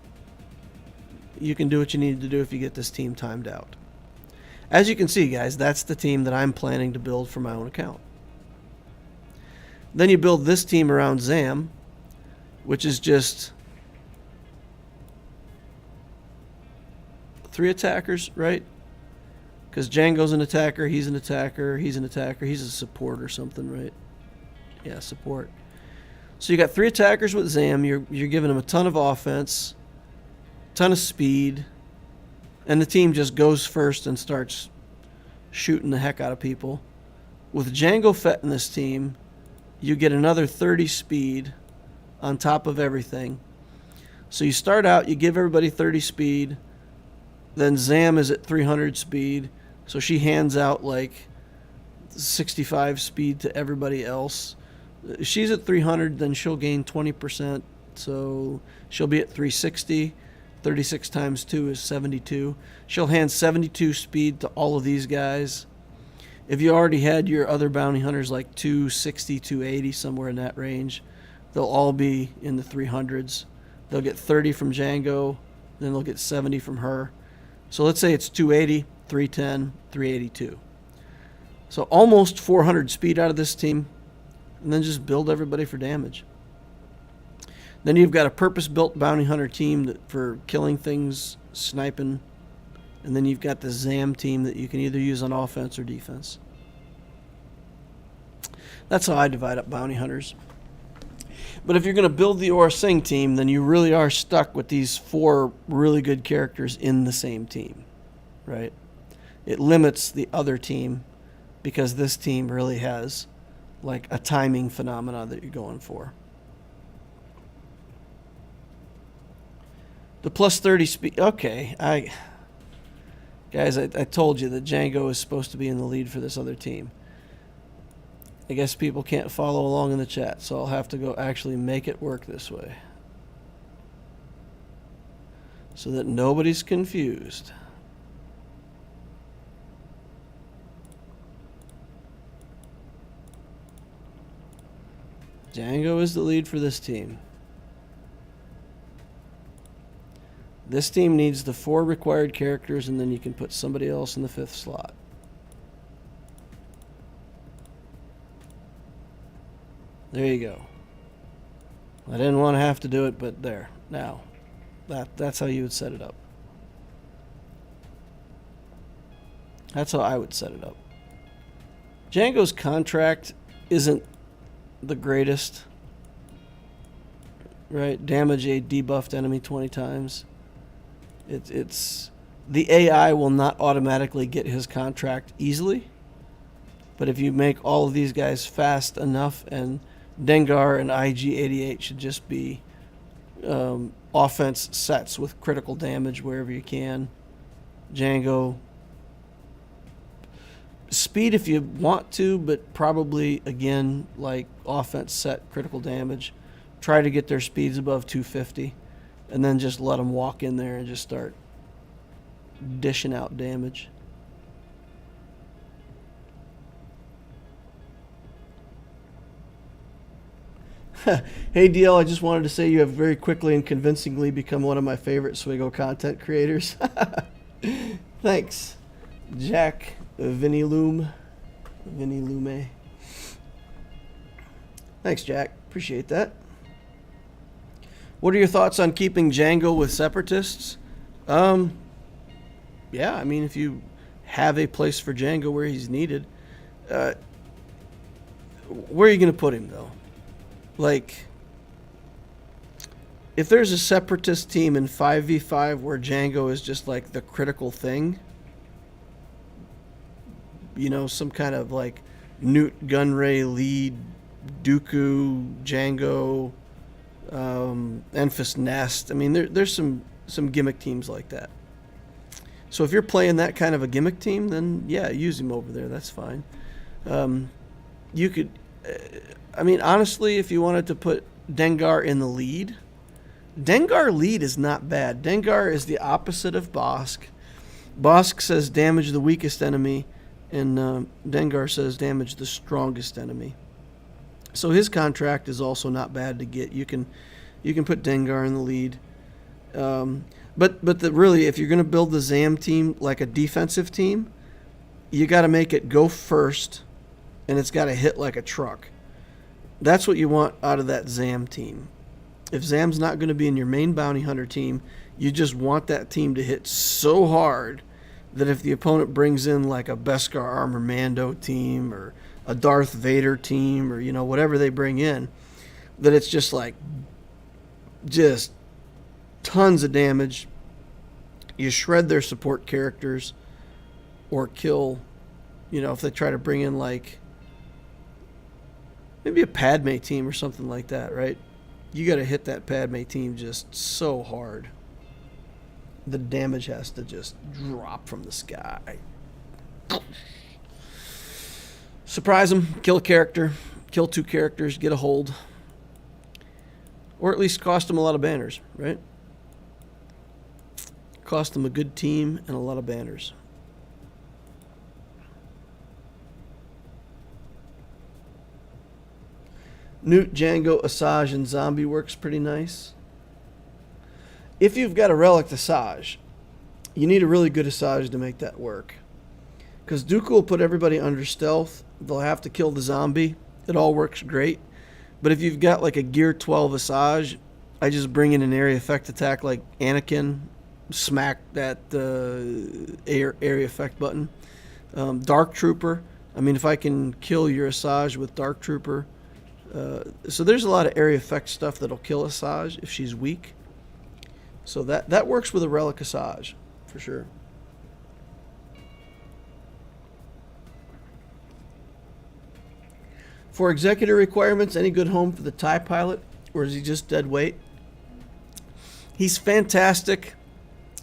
You can do what you need to do if you get this team timed out. As you can see, guys, that's the team that I'm planning to build for my own account. Then you build this team around Zam, which is just 3 attackers, right? Because Django's an attacker, he's an attacker, he's an attacker, he's a support or something, right? Yeah, support. So you got 3 attackers with Zam. You're giving them a ton of offense, ton of speed, and the team just goes first and starts shooting the heck out of people. With Jango Fett in this team, you get another 30 speed on top of everything. So you start out, you give everybody 30 speed, then Zam is at 300 speed, so she hands out like 65 speed to everybody else. She's at 300, then she'll gain 20%, so she'll be at 360. 36 times 2 is 72. She'll hand 72 speed to all of these guys. If you already had your other bounty hunters like 260, 280, somewhere in that range, they'll all be in the 300s. They'll get 30 from Jango, then they'll get 70 from her. So let's say it's 280, 310, 382. So almost 400 speed out of this team, and then just build everybody for damage. Then you've got a purpose-built bounty hunter team for killing things, sniping, and then you've got the Zam team that you can either use on offense or defense. That's how I divide up bounty hunters. But if you're going to build the Aurra Sing team, then you really are stuck with these 4 really good characters in the same team, right? It limits the other team because this team really has like a timing phenomena that you're going for. The plus 30 speed. Okay, guys, I told you that Jango is supposed to be in the lead for this other team. I guess people can't follow along in the chat, so I'll have to go actually make it work this way, so that nobody's confused. Jango is the lead for this team. This team needs the 4 required characters, and then you can put somebody else in the 5th slot. There you go. I didn't want to have to do it, but there. Now, that's how you would set it up. That's how I would set it up. Jango's contract isn't the greatest, right? Damage a debuffed enemy 20 times. It's the AI will not automatically get his contract easily, but if you make all of these guys fast enough, and Dengar and IG-88 should just be offense sets with critical damage wherever you can. Jango, speed if you want to, but probably, again, like offense set, critical damage. try to get their speeds above 250, and then just let them walk in there and just start dishing out damage. Hey DL, I just wanted to say you have very quickly and convincingly become one of my favorite Swigo content creators. Thanks, Jack Vinny Lume. Thanks, Jack. Appreciate that. What are your thoughts on keeping Django with Separatists? Yeah, I mean, if you have a place for Django where he's needed, where are you going to put him, though? Like, if there's a Separatist team in 5v5 where Django is just like the critical thing, you know, some kind of like Newt Gunray lead, Dooku, Django, Enfys Nest. I mean, there's some gimmick teams like that. So if you're playing that kind of a gimmick team, then yeah, use him over there. That's fine. You could, I mean, honestly, if you wanted to put Dengar in the lead, Dengar lead is not bad. Dengar is the opposite of Bosk. Bosk says damage the weakest enemy, and Dengar says damage the strongest enemy. So his contract is also not bad to get. You can put Dengar in the lead. But really, if you're going to build the Zam team like a defensive team, you got to make it go first, and it's got to hit like a truck. That's what you want out of that Zam team. If Zam's not going to be in your main bounty hunter team, you just want that team to hit so hard that if the opponent brings in like a Beskar Armor Mando team or a Darth Vader team or, you know, whatever they bring in, that it's just like just tons of damage. You shred their support characters or kill, you know, if they try to bring in like maybe a Padme team or something like that, right? You got to hit that Padme team just so hard. The damage has to just drop from the sky. Surprise them, kill a character, kill two characters, get a hold. Or at least cost them a lot of banners, right? Cost them a good team and a lot of banners. Newt, Django, Asajj, and Zombie works pretty nice. If you've got a Relic Asajj, you need a really good Asajj to make that work. Because Dooku will put everybody under stealth. They'll have to kill the zombie. It all works great. But if you've got like a Gear 12 Asajj, I just bring in an area effect attack like Anakin, smack that area effect button. Dark Trooper. I mean, if I can kill your Asajj with Dark Trooper. So there's a lot of area effect stuff that'll kill Asajj if she's weak. So that works with a Relic Asajj, for sure. For executor requirements, any good home for the TIE pilot, or is he just dead weight? He's fantastic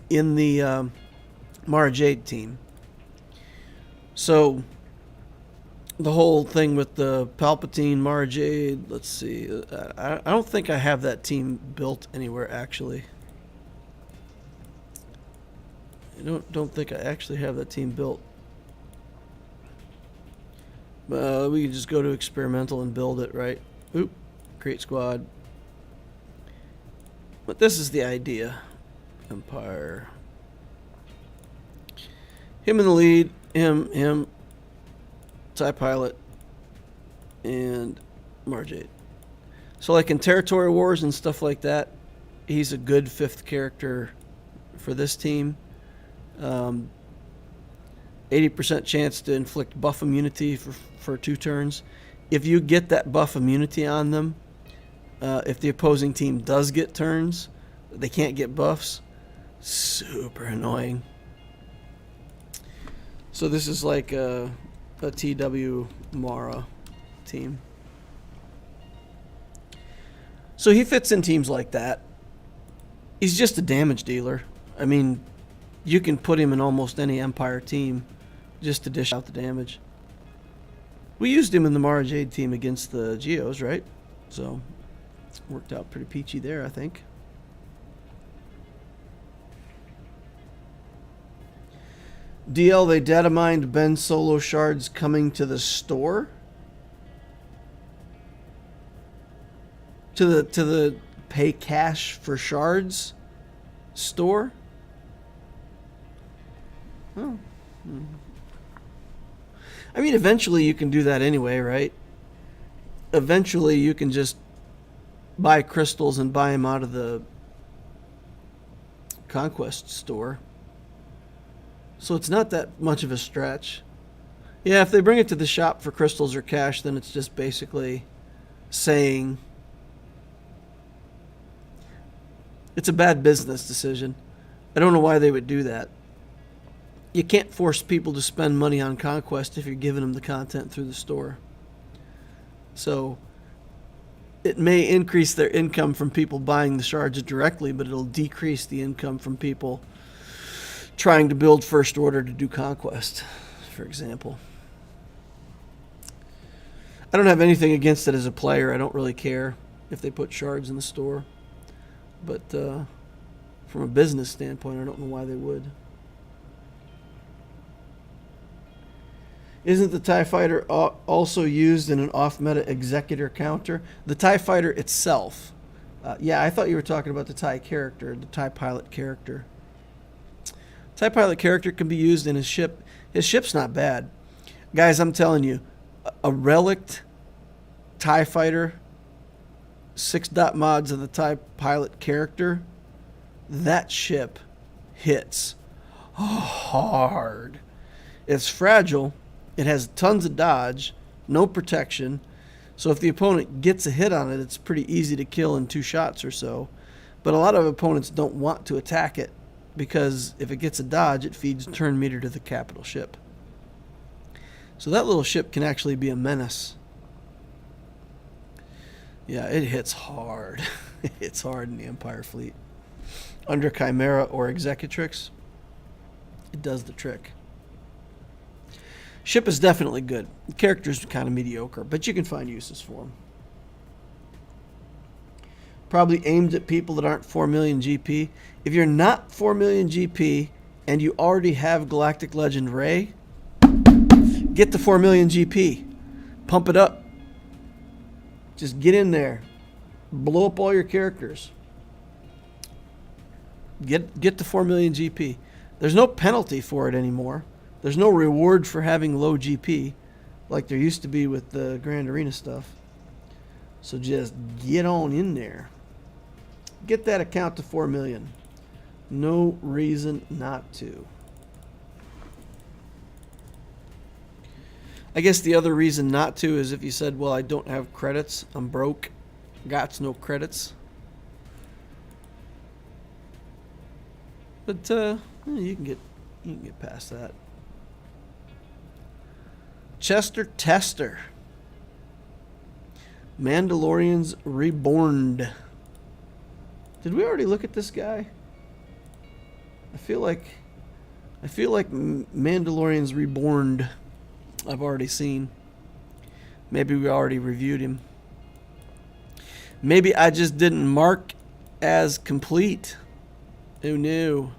in the Mara Jade team. So the whole thing with the Palpatine, Mara Jade, let's see. I don't think I have that team built anywhere, actually. I don't think I actually have that team built. We can just go to experimental and build it, right? Oop, create squad. But this is the idea. Empire. Him in the lead. Him. TIE pilot. And Mara Jade. So like in territory wars and stuff like that, he's a good 5th character for this team. 80% chance to inflict buff immunity for 2 turns. If you get that buff immunity on them, if the opposing team does get turns, they can't get buffs. Super annoying. So this is like a TW Mara team. So he fits in teams like that. He's just a damage dealer. I mean, you can put him in almost any Empire team just to dish out the damage. We used him in the Mara Jade team against the Geos, right? So Worked out pretty peachy there, I think. DL, they data mined Ben Solo shards coming to the store? To the pay cash for shards store? Oh. I mean, eventually you can do that anyway, right? Eventually you can just buy crystals and buy them out of the Conquest store. So it's not that much of a stretch. Yeah, if they bring it to the shop for crystals or cash, then it's just basically saying it's a bad business decision. I don't know why they would do that. You can't force people to spend money on Conquest if you're giving them the content through the store. So it may increase their income from people buying the shards directly, but it'll decrease the income from people trying to build First Order to do Conquest, for example. I don't have anything against it as a player. I don't really care if they put shards in the store. But from a business standpoint, I don't know why they would. Isn't the TIE Fighter also used in an off-meta Executor counter? The TIE Fighter itself. Yeah, I thought you were talking about the TIE character, the TIE Pilot character. TIE Pilot character can be used in his ship. His ship's not bad. Guys, I'm telling you, a relict TIE Fighter, 6-dot mods of the TIE Pilot character, that ship hits hard. It's fragile. It has tons of dodge, no protection. So if the opponent gets a hit on it, it's pretty easy to kill in 2 shots or so. But a lot of opponents don't want to attack it because if it gets a dodge, it feeds turn meter to the capital ship. So that little ship can actually be a menace. Yeah, it hits hard. It hits hard in the Empire fleet. Under Chimera or Executrix, it does the trick. Ship is definitely good. The character's kind of mediocre, but you can find uses for him. Probably aimed at people that aren't 4 million GP. If you're not 4 million GP and you already have Galactic Legend Rey, get the 4 million GP. Pump it up. Just get in there. Blow up all your characters. Get the 4 million GP. There's no penalty for it anymore. There's no reward for having low GP like there used to be with the Grand Arena stuff. So just get on in there. Get that account to 4 million. No reason not to. I guess the other reason not to is if you said, well, I don't have credits, I'm broke, got no credits. But you can get past that. Chester Tester. Mandalorians Reborn. Did we already look at this guy? I feel like Mandalorians Reborn I've already seen. Maybe we already reviewed him. Maybe I just didn't mark as complete. Who knew?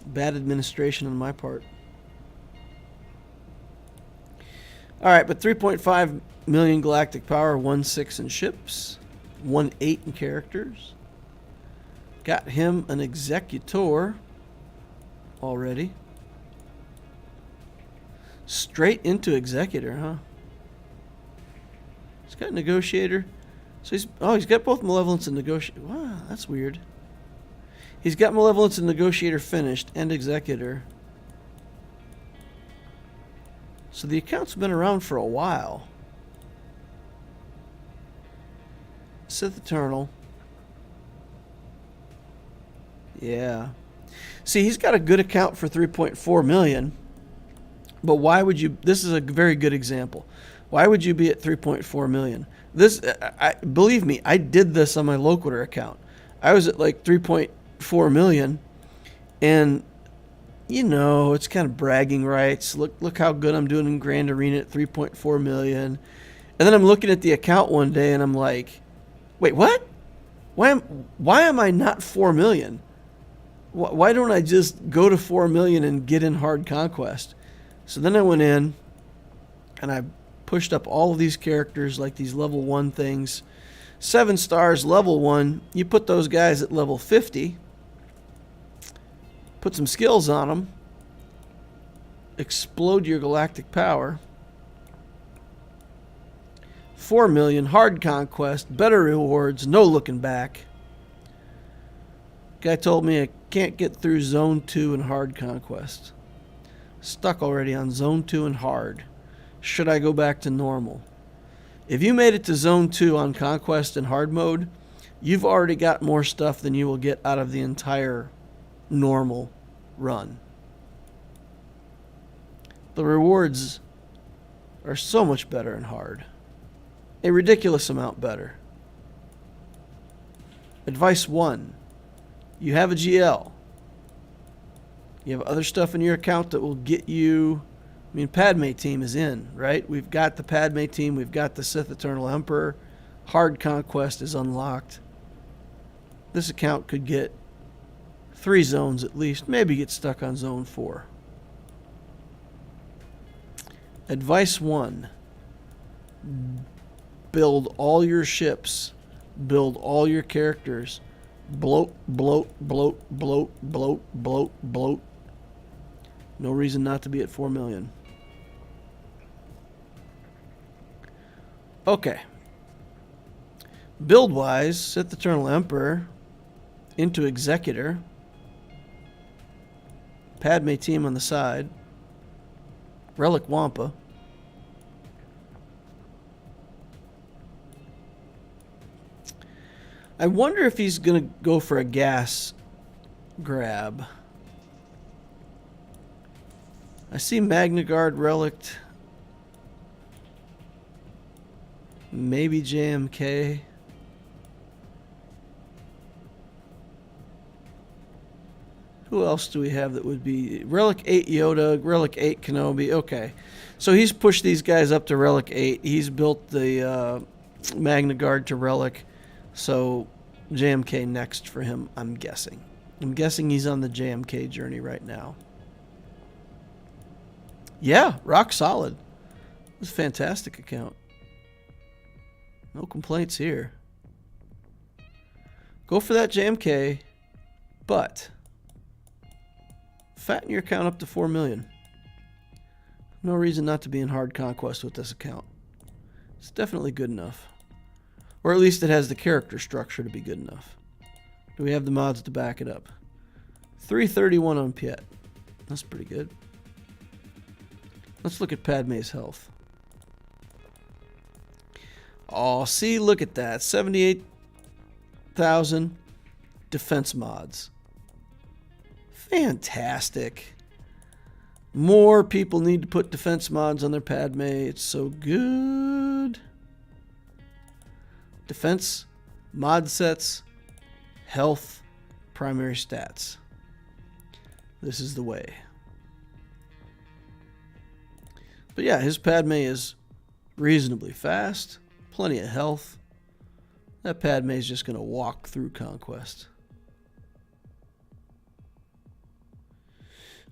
Bad administration on my part. Alright, but 3.5 million galactic power, 1.6 in ships, 1.8 in characters. Got him an Executor already. Straight into Executor, huh? He's got Negotiator. So he's got both Malevolence and Negotiator. Wow, that's weird. He's got Malevolence and Negotiator finished and Executor. So the account's been around for a while. Sith Eternal. Yeah. See, he's got a good account for 3.4 million. But why would you... This is a very good example. Why would you be at 3.4 million? This, believe me, I did this on my Loquitur account. I was at like 3.4 million. And, you know, it's kind of bragging rights. Look how good I'm doing in Grand Arena at 3.4 million. And then I'm looking at the account one day and I'm like, wait, what? Why am I not 4 million? Why don't I just go to 4 million and get in hard conquest? So then I went in and I pushed up all of these characters, like these level 1 things. 7 stars, level 1. You put those guys at level 50. Put some skills on them. Explode your galactic power. 4 million, hard conquest, better rewards, no looking back. Guy told me I can't get through Zone 2 and hard conquest. Stuck already on Zone 2 and hard. Should I go back to normal? If you made it to Zone 2 on conquest and hard mode, you've already got more stuff than you will get out of the entire normal run. The rewards are so much better in hard. A ridiculous amount better. Advice 1. You have a GL. You have other stuff in your account that will get you... I mean, Padme team is in, right? We've got the Padme team. We've got the Sith Eternal Emperor. Hard conquest is unlocked. This account could get 3 zones at least. Maybe get stuck on Zone 4. Advice 1. Build all your ships. Build all your characters. Bloat, bloat, bloat, bloat, bloat, bloat, bloat. No reason not to be at 4 million. Okay. Build-wise, Sith Eternal Emperor into Executor. Padme team on the side. Relic Wampa. I wonder if he's going to go for a gas grab. I see Magna Guard Relict. Maybe JMK. Who else do we have that would be... Relic 8 Yoda, Relic 8 Kenobi. Okay. So he's pushed these guys up to Relic 8. He's built the Magna Guard to Relic. So JMK next for him, I'm guessing. I'm guessing he's on the JMK journey right now. Yeah, rock solid. This is a fantastic account. No complaints here. Go for that JMK, but fatten your account up to 4 million. No reason not to be in hard conquest with this account. It's definitely good enough. Or at least it has the character structure to be good enough. Do we have the mods to back it up? 331 on Piet. That's pretty good. Let's look at Padme's health. Oh, see, look at that. 78,000 defense mods. Fantastic. More people need to put defense mods on their Padme. It's so good. Defense, mod sets, health, primary stats. This is the way. But yeah, his Padme is reasonably fast. Plenty of health. That Padme is just going to walk through Conquest.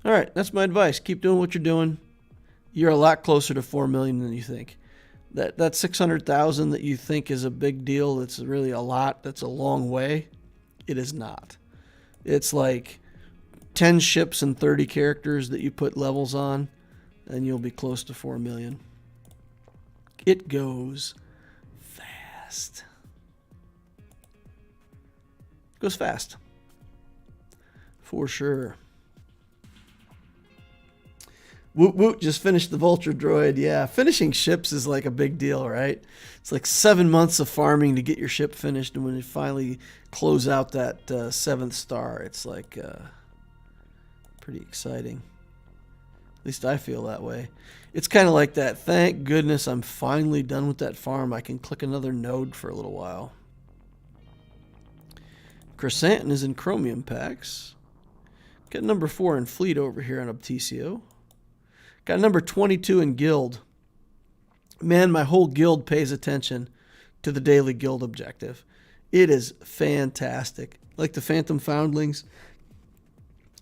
Alright, that's my advice. Keep doing what you're doing. You're a lot closer to 4 million than you think. That 600,000 that you think is a big deal, that's really a lot, that's a long way. It is not. It's like 10 ships and 30 characters that you put levels on, and you'll be close to 4 million. It goes fast. It goes fast. For sure. Woot woot, just finished the Vulture Droid. Yeah, finishing ships is like a big deal, right? It's like 7 months of farming to get your ship finished, and when you finally close out that 7th star, it's like pretty exciting. At least I feel that way. It's kind of like that, thank goodness I'm finally done with that farm. I can click another node for a little while. Chrysanthemum is in chromium packs. Got number 4 in fleet over here on Obtesio. Got number 22 in guild. Man, my whole guild pays attention to the daily guild objective. It is fantastic. Like the Phantom Foundlings,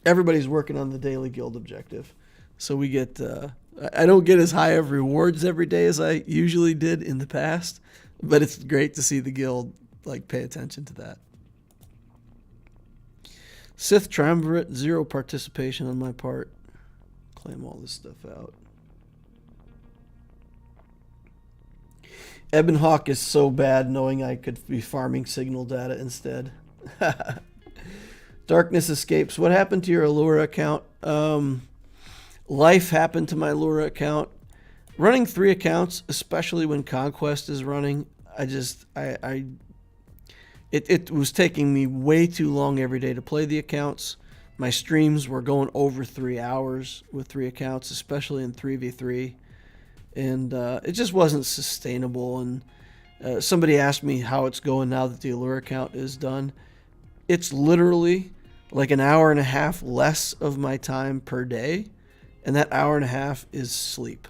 everybody's working on the daily guild objective. So we get, I don't get as high of rewards every day as I usually did in the past, but it's great to see the guild like pay attention to that. Sith Triumvirate, 0 participation on my part. Claim all this stuff out. Ebon Hawk is so bad knowing I could be farming signal data instead. Darkness Escapes. What happened to your Allura account? Life happened to my Allura account. Running 3 accounts, especially when Conquest is running, it was taking me way too long every day to play the accounts. My streams were going over 3 hours with 3 accounts, especially in 3v3. And it just wasn't sustainable. And somebody asked me how it's going now that the Allure account is done. It's literally like an hour and a half less of my time per day. And that hour and a half is sleep.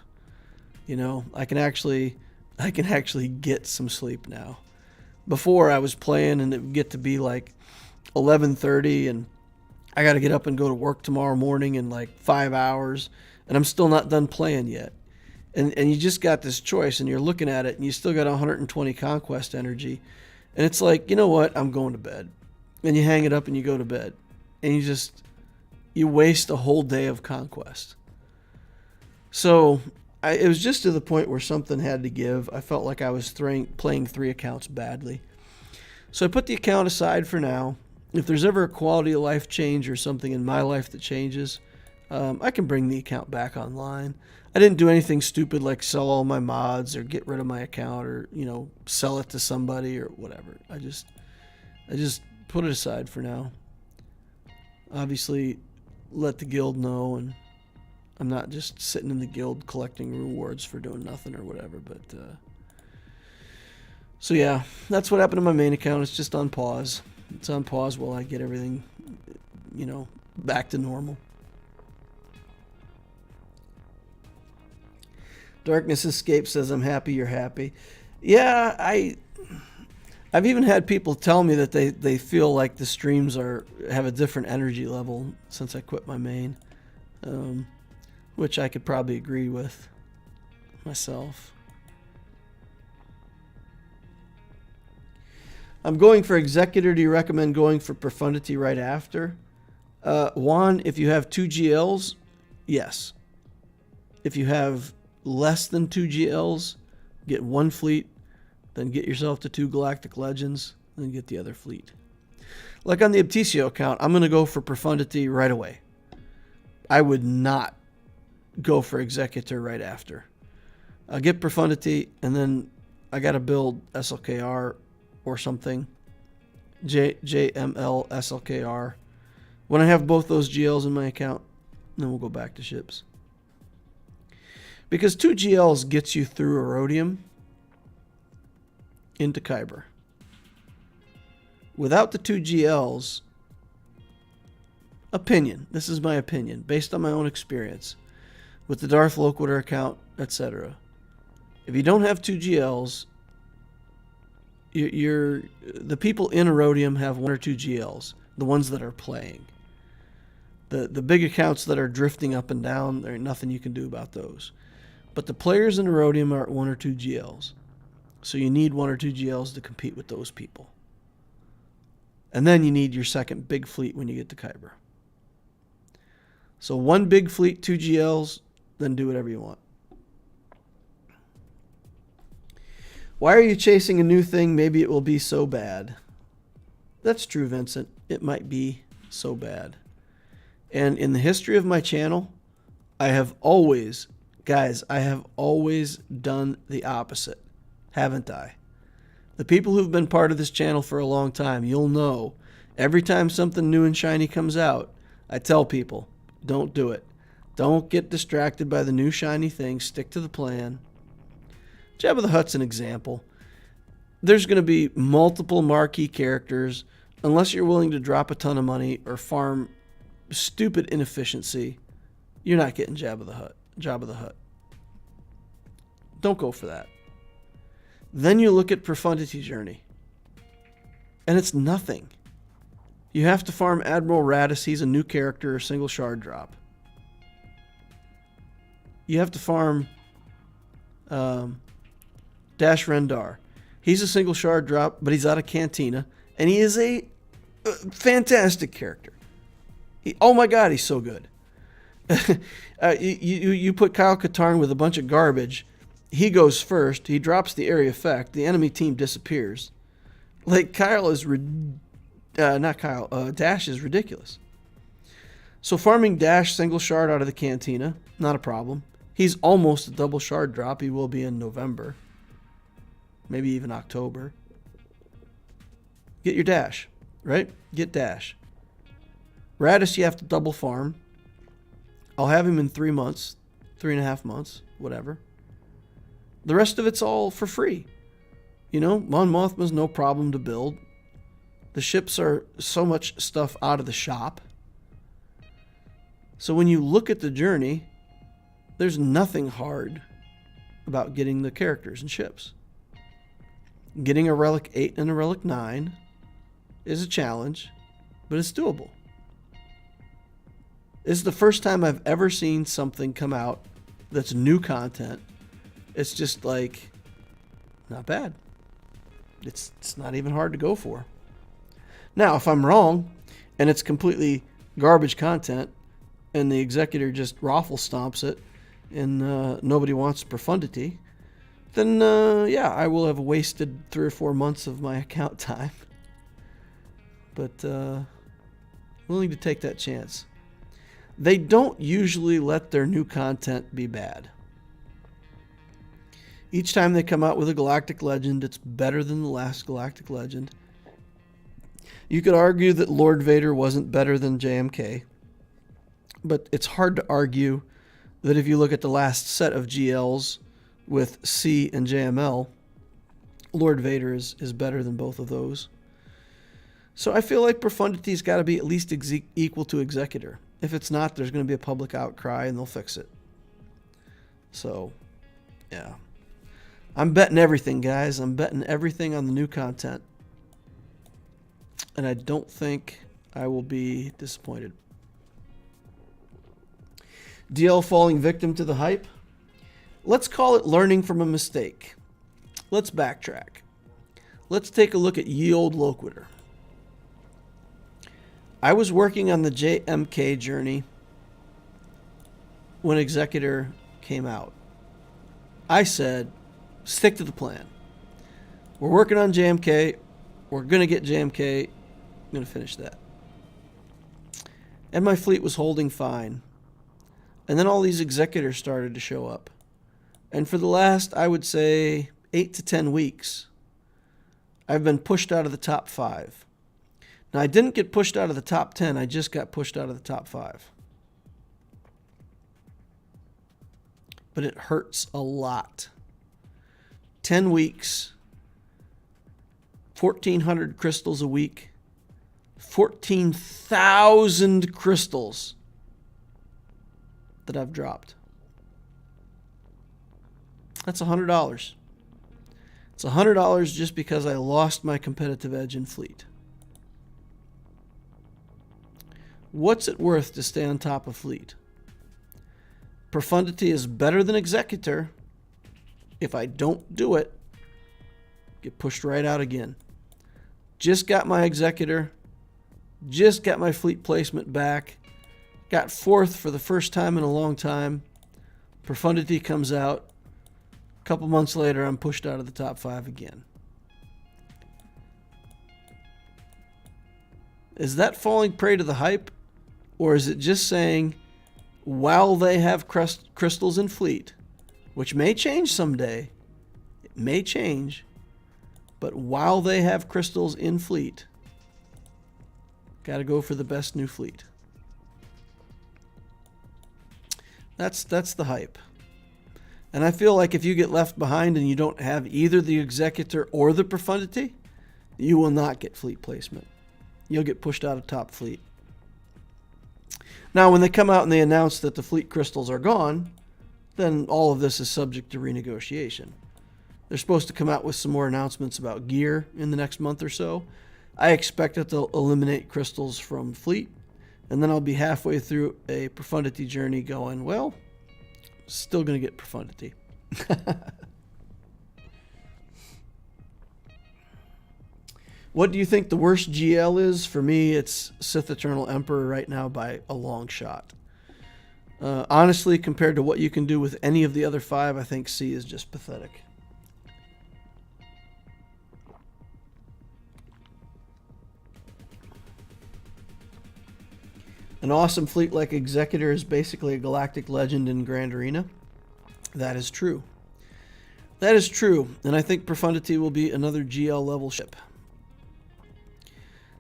You know, I can actually get some sleep now. Before I was playing and it would get to be like 11:30 and I got to get up and go to work tomorrow morning in like 5 hours and I'm still not done playing yet. And you just got this choice and you're looking at it and you still got 120 Conquest energy. And it's like, you know what? I'm going to bed. And you hang it up and you go to bed. And you waste a whole day of Conquest. So it was just to the point where something had to give. I felt like I was playing 3 accounts badly. So I put the account aside for now. If there's ever a quality of life change or something in my life that changes, I can bring the account back online. I didn't do anything stupid like sell all my mods or get rid of my account or, you know, sell it to somebody or whatever. I just put it aside for now. Obviously, let the guild know, and I'm not just sitting in the guild collecting rewards for doing nothing or whatever. But so yeah, that's what happened to my main account. It's just on pause. It's on pause while I get everything, you know, back to normal. Darkness Escape says, I'm happy you're happy. Yeah, I've even had people tell me that they feel like the streams have a different energy level since I quit my main, which I could probably agree with myself. I'm going for Executor. Do you recommend going for Profundity right after? Juan, if you have 2 GLs, yes. If you have less than 2 GLs, get 1 fleet, then get yourself to 2 Galactic Legends, then get the other fleet. Like on the Abtisio account, I'm going to go for Profundity right away. I would not go for Executor right after. I'll get Profundity, and then I got to build SLKR or something. JML SLKR. When I have both those GLs in my account, then we'll go back to ships. Because 2 GLs gets you through Erodium into Kyber. Without the 2 GLs, this is my opinion, based on my own experience, with the Darth Loquitur account, etc. If you don't have 2 GLs, the people in Erodium have 1 or 2 GLs, the ones that are playing. The big accounts that are drifting up and down, there ain't nothing you can do about those. But the players in Erodium are at 1 or 2 GLs. So you need 1 or 2 GLs to compete with those people. And then you need your second big fleet when you get to Kyber. So 1 big fleet, 2 GLs, then do whatever you want. Why are you chasing a new thing? Maybe it will be so bad. That's true, Vincent. It might be so bad. And in the history of my channel, I have always done the opposite, haven't I? The people who've been part of this channel for a long time, you'll know, every time something new and shiny comes out, I tell people, don't do it. Don't get distracted by the new shiny thing. Stick to the plan. Jabba the Hutt's an example. There's going to be multiple marquee characters. Unless you're willing to drop a ton of money or farm stupid inefficiency, you're not getting Jabba the Hutt. Don't go for that. Then you look at Profundity Journey, and it's nothing. You have to farm Admiral Radis. He's a new character, a single shard drop. You have to farm Dash Rendar. He's a single shard drop, but he's out of Cantina, and he is a fantastic character. Oh my god, he's so good. You put Kyle Katarn with a bunch of garbage. He goes first. He drops the area effect. The enemy team disappears. Like, Kyle is... Dash is ridiculous. So farming Dash single shard out of the Cantina, not a problem. He's almost a double shard drop. He will be in November. Maybe even October. Get your Dash, right? Get Dash. Radis, you have to double farm. I'll have him in 3 months, 3.5 months, whatever. The rest of it's all for free. You know, Mon Mothma's no problem to build. The ships are so much stuff out of the shop. So when you look at the journey, there's nothing hard about getting the characters and ships. Getting a Relic 8 and a Relic 9 is a challenge, but it's doable. This is the first time I've ever seen something come out that's new content. It's just like, not bad. It's not even hard to go for. Now, if I'm wrong, and it's completely garbage content, and the Executor just raffle stomps it, and nobody wants Profundity, then yeah, I will have wasted 3 or 4 months of my account time. But willing to take that chance. They don't usually let their new content be bad. Each time they come out with a Galactic Legend, it's better than the last Galactic Legend. You could argue that Lord Vader wasn't better than JMK, but it's hard to argue that if you look at the last set of GLs with C and JML, Lord Vader is better than both of those. So I feel like Profundity's got to be at least equal to Executor. If it's not, there's going to be a public outcry and they'll fix it. So, yeah. I'm betting everything, guys. I'm betting everything on the new content. And I don't think I will be disappointed. DL falling victim to the hype? Let's call it learning from a mistake. Let's backtrack. Let's take a look at Ye Olde Loquitur. I was working on the JMK journey when Executor came out. I said, stick to the plan. We're working on JMK. We're going to get JMK. I'm going to finish that. And my fleet was holding fine. And then all these Executors started to show up. And for the last, I would say, 8 to 10 weeks, I've been pushed out of the top 5. Now, I didn't get pushed out of the top 10. I just got pushed out of the top 5. But it hurts a lot. 10 weeks, 1,400 crystals a week, 14,000 crystals that I've dropped. That's $100. It's $100 just because I lost my competitive edge in fleet. What's it worth to stay on top of fleet? Profundity is better than Executor. If I don't do it, get pushed right out again. Just got my Executor. Just got my fleet placement back. Got 4th for the first time in a long time. Profundity comes out. A couple months later, I'm pushed out of the top 5 again. Is that falling prey to the hype? Or is it just saying, while they have crystals in fleet, which may change someday, it may change, but while they have crystals in fleet, got to go for the best new fleet. That's the hype. And I feel like if you get left behind and you don't have either the Executor or the Profundity, you will not get fleet placement. You'll get pushed out of top fleet. Now, when they come out and they announce that the fleet crystals are gone, then all of this is subject to renegotiation. They're supposed to come out with some more announcements about gear in the next month or so. I expect that they'll eliminate crystals from fleet, and then I'll be halfway through a Profundity journey going, well, still going to get Profundity. What do you think the worst GL is? For me, it's Sith Eternal Emperor right now by a long shot. Honestly, compared to what you can do with any of the other 5, I think C is just pathetic. An awesome fleet like Executor is basically a galactic legend in Grand Arena. That is true. That is true, and I think Profundity will be another GL level ship.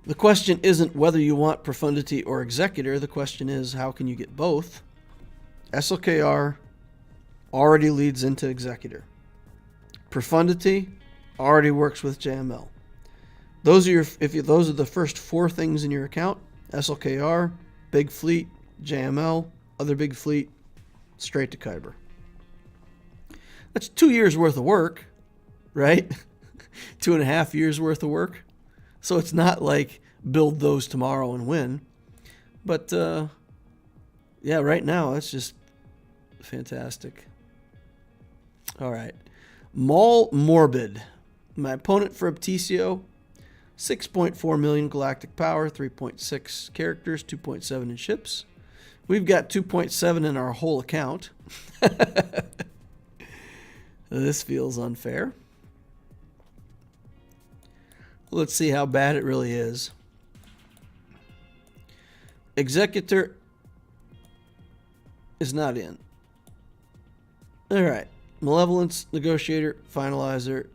The question isn't whether you want Profundity or Executor. The question is, how can you get both? SLKR already leads into Executor. Profundity already works with JML. Those are those are the first 4 things in your account. SLKR, big fleet, JML, other big fleet, straight to Kyber. That's 2 years worth of work, right? 2.5 years worth of work. So it's not like build those tomorrow and win. But yeah, right now it's just fantastic. All right. Maul Morbid. My opponent for Abticio, 6.4 million galactic power, 3.6 characters, 2.7 in ships. We've got 2.7 in our whole account. This feels unfair. Let's see how bad it really is. Executor is not in. All right. Malevolence, Negotiator, Finalizer,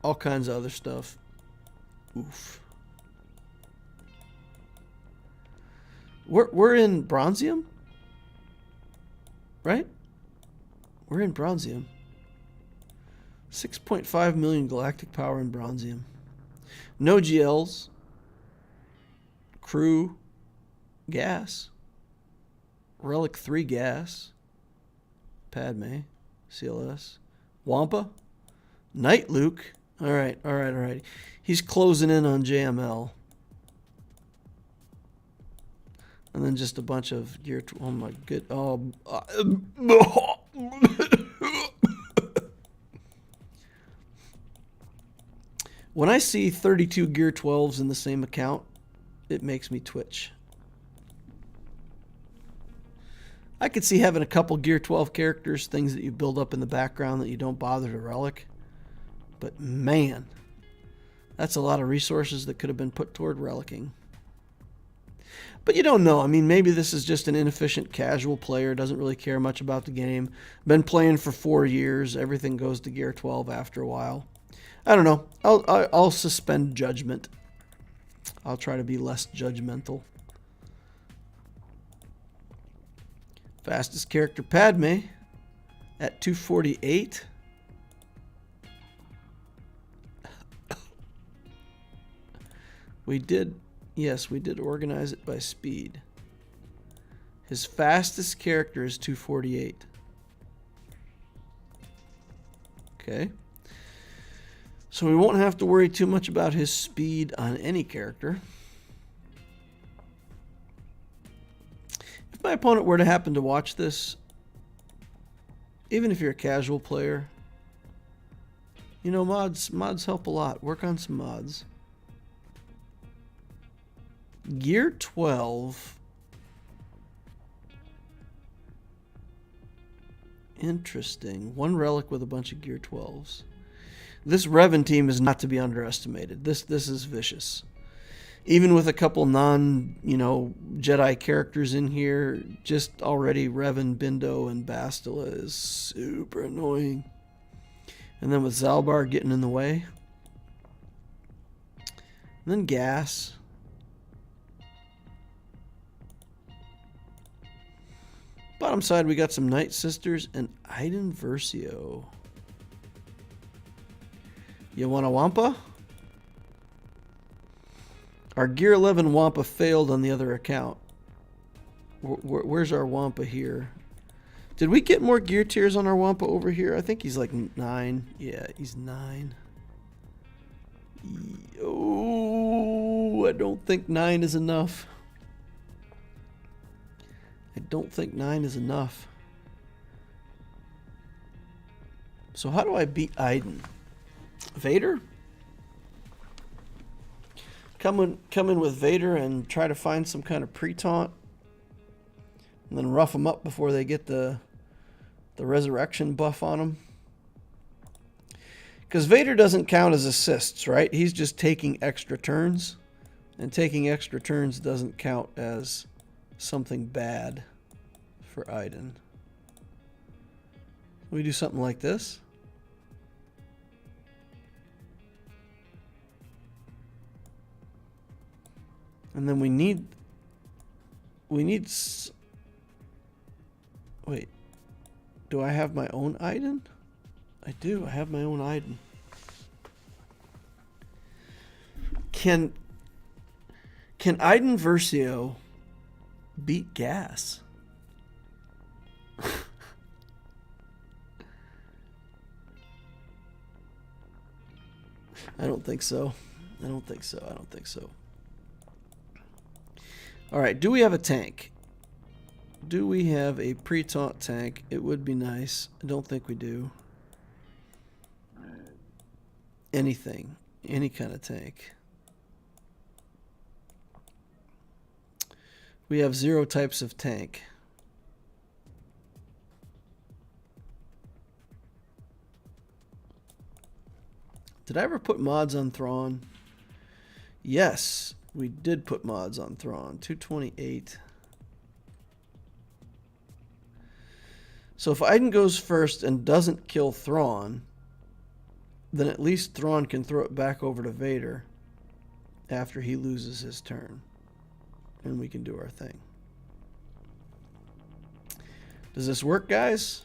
all kinds of other stuff. Oof. We're in Bronzium? Right? We're in Bronzium. 6.5 million galactic power in Bronzium. No GLs. Crew. Gas. Relic 3 gas. Padme. CLS. Wampa. Night Luke. Alright. He's closing in on JML. And then just a bunch of gear. Oh my good. Oh. When I see 32 Gear 12s in the same account, it makes me twitch. I could see having a couple Gear 12 characters, things that you build up in the background that you don't bother to relic. But man, that's a lot of resources that could have been put toward relicking. But you don't know. I mean, maybe this is just an inefficient casual player, doesn't really care much about the game. Been playing for 4 years. Everything goes to Gear 12 after a while. I don't know. I'll suspend judgment. I'll try to be less judgmental. Fastest character Padme at 248. We did organize it by speed. His fastest character is 248. Okay. So we won't have to worry too much about his speed on any character. If my opponent were to happen to watch this, even if you're a casual player, you know, mods help a lot. Work on some mods. Gear 12. Interesting. One relic with a bunch of Gear 12s. This Revan team is not to be underestimated. This is vicious. Even with a couple Jedi characters in here, just already Revan, Bindo, and Bastila is super annoying. And then with Zalbar getting in the way. And then Gas. Bottom side, we got some Night Sisters and Iden Versio. You want a Wampa? Our Gear 11 Wampa failed on the other account. Where's our Wampa here? Did we get more gear tiers on our Wampa over here? I think he's like 9. Yeah, he's 9. Oh, I don't think 9 is enough. I don't think 9 is enough. So how do I beat Iden? Vader? Come in with Vader and try to find some kind of pre-taunt. And then rough them up before they get the resurrection buff on them. Because Vader doesn't count as assists, right? He's just taking extra turns. And taking extra turns doesn't count as something bad for Iden. We do something like this. And then we need... Wait. Do I have my own Iden? I do. I have my own Iden. Can Iden Versio beat Gas? I don't think so. I don't think so. I don't think so. All right. Do we have a tank? Do we have a pre-taunt tank? It would be nice. I don't think we do. Anything. Any kind of tank. We have 0 types of tank. Did I ever put mods on Thrawn? Yes, we did put mods on Thrawn. 228. So if Iden goes first and doesn't kill Thrawn, then at least Thrawn can throw it back over to Vader after he loses his turn. And we can do our thing. Does this work, guys?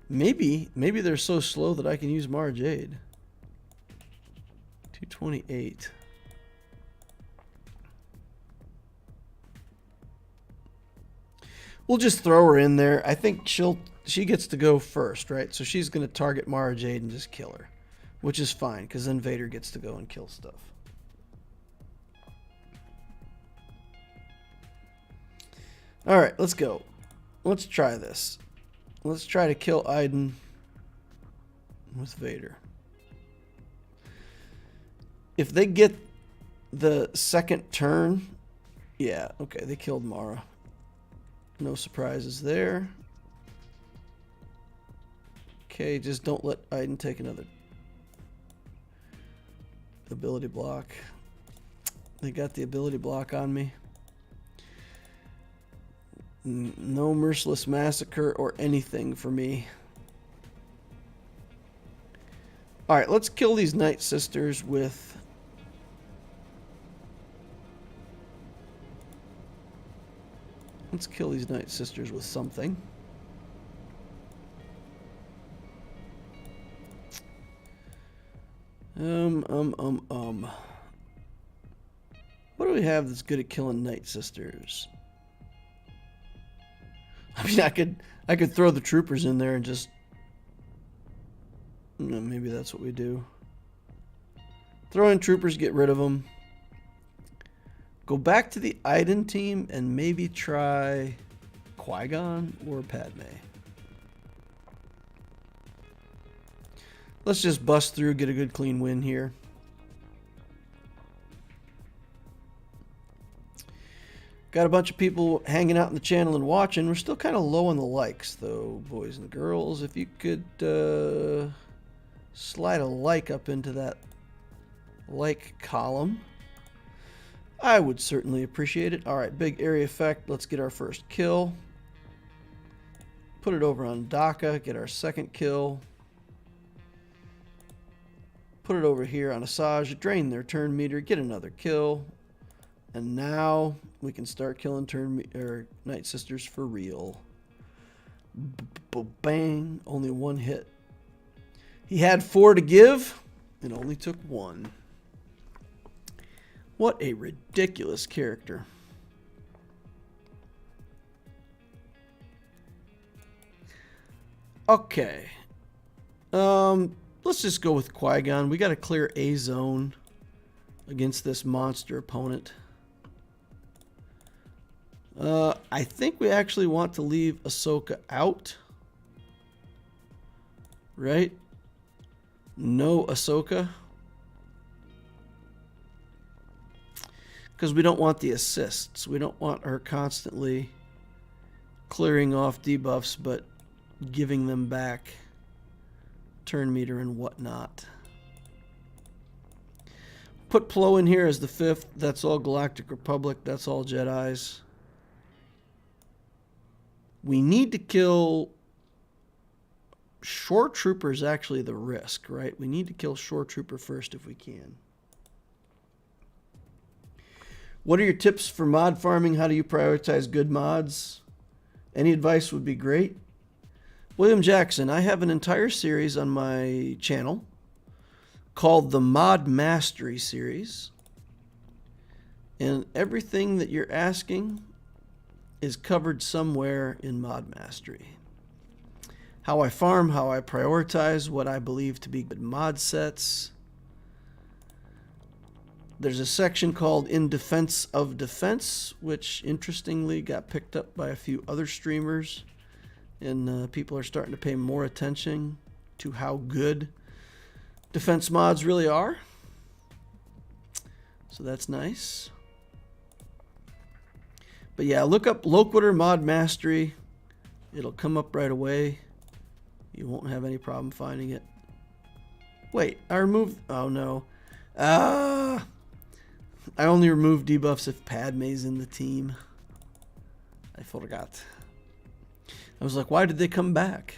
Maybe they're so slow that I can use Mara Jade. 228. We'll just throw her in there. I think she gets to go first, right? So she's going to target Mara Jade and just kill her, which is fine because then Vader gets to go and kill stuff. All right, let's go. Let's try this. Let's try to kill Iden with Vader. If they get the second turn, yeah, okay, they killed Mara. No surprises there. Okay, just don't let Iden take another ability block. They got the ability block on me. No merciless massacre or anything for me. Alright, let's kill these Night Sisters with... Let's kill these Night Sisters with something. What do we have that's good at killing Night Sisters? I mean, I could throw the troopers in there and just... No, maybe that's what we do. Throw in troopers, get rid of them. Go back to the Iden team and maybe try Qui-Gon or Padme. Let's just bust through, get a good clean win here. Got a bunch of people hanging out in the channel and watching. We're still kind of low on the likes, though, boys and girls. If you could slide a like up into that like column, I would certainly appreciate it. All right, big area effect. Let's get our first kill. Put it over on Daka. Get our second kill. Put it over here on Asajj. Drain their turn meter. Get another kill. And now we can start killing Night Sisters for real. Bang. Only one hit. He had 4 to give and only took 1. What a ridiculous character. Okay. Let's just go with Qui-Gon. We got to clear a zone against this monster opponent. I think we actually want to leave Ahsoka out. Right? No Ahsoka. Because we don't want the assists. We don't want her constantly clearing off debuffs, but giving them back. Turn meter and whatnot. Put Plo in here as the 5th. That's all Galactic Republic. That's all Jedis. We need to kill... Shore Trooper is actually the risk, right? We need to kill Shore Trooper first if we can. What are your tips for mod farming? How do you prioritize good mods? Any advice would be great. William Jackson, I have an entire series on my channel called the Mod Mastery series. And everything that you're asking is covered somewhere in Mod Mastery. How I farm, how I prioritize, what I believe to be good mod sets. There's a section called In Defense of Defense, which interestingly got picked up by a few other streamers. And people are starting to pay more attention to how good defense mods really are. So that's nice. But yeah, look up Loquitur Mod Mastery. It'll come up right away. You won't have any problem finding it. Wait, I removed... Oh no. I only remove debuffs if Padme's in the team. I forgot. I was like, why did they come back?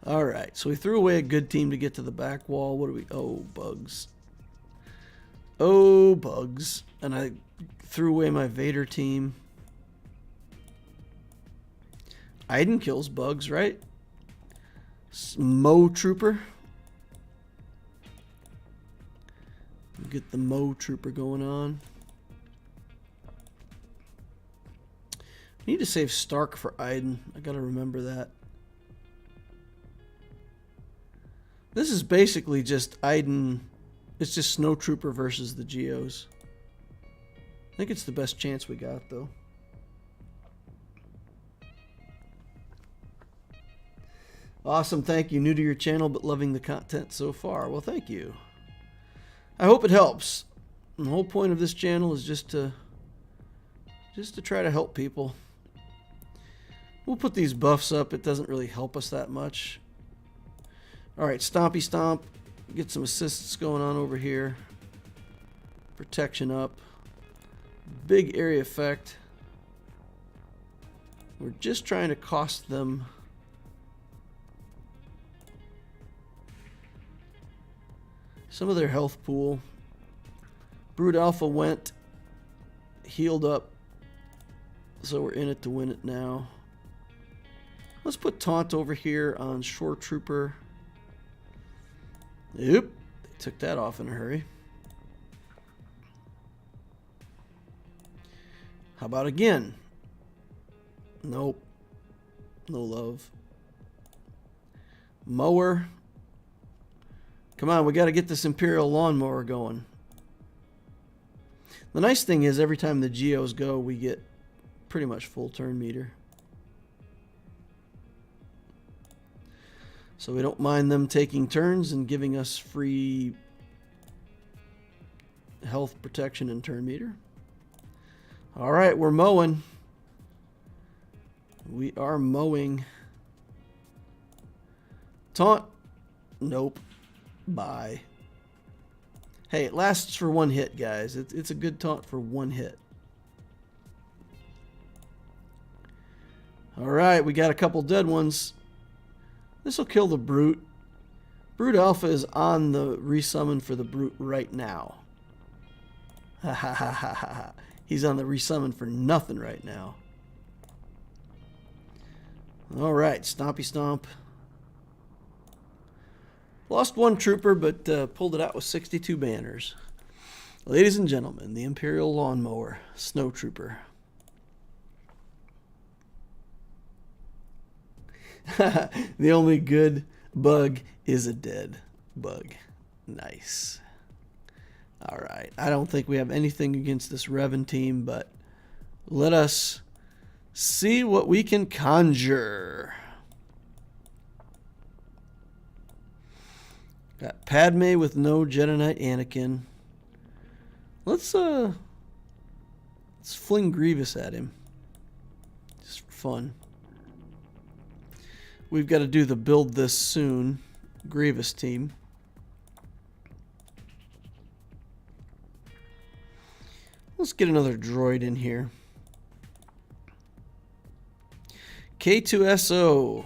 Alright, so we threw away a good team to get to the back wall. What do we... Oh, bugs. Oh, bugs. And I threw away my Vader team. Iden kills bugs, right? Mo Trooper. Get the Mo Trooper going on. I need to save Stark for Iden. I gotta remember that. This is basically just Iden. It's just Snow Trooper versus the Geos. I think it's the best chance we got, though. Awesome, thank you. New to your channel, but loving the content so far. Well, thank you. I hope it helps. And the whole point of this channel is just to try to help people. We'll put these buffs up. It doesn't really help us that much. All right, Stompy Stomp. Get some assists going on over here. Protection up. Big area effect. We're just trying to cost them some of their health pool. Brood Alpha went, healed up, so we're in it to win it now. Let's put Taunt over here on Shore Trooper. Yep, they took that off in a hurry. How about again? Nope. No love. Mower. Come on, we got to get this Imperial Lawnmower going. The nice thing is every time the Geos go, we get pretty much full turn meter. So we don't mind them taking turns and giving us free health protection and turn meter. All right, we're mowing. We are mowing. Taunt. Nope. Bye. Hey, it lasts for one hit, guys. It's a good taunt for one hit. All right, we got a couple dead ones. This will kill the Brute. Brood Alpha is on the resummon for the Brute right now. Ha ha ha ha ha. He's on the resummon for nothing right now. All right, Stompy Stomp. Lost one trooper, but pulled it out with 62 banners. Ladies and gentlemen, the Imperial Lawnmower, Snow Trooper. The only good bug is a dead bug. Nice. All right. I don't think we have anything against this Revan team, but let us see what we can conjure. Got Padme with no Jedi Knight Anakin. Let's fling Grievous at him. Just for fun. We've got to do the build this soon Grievous team. Let's get another droid in here. K2SO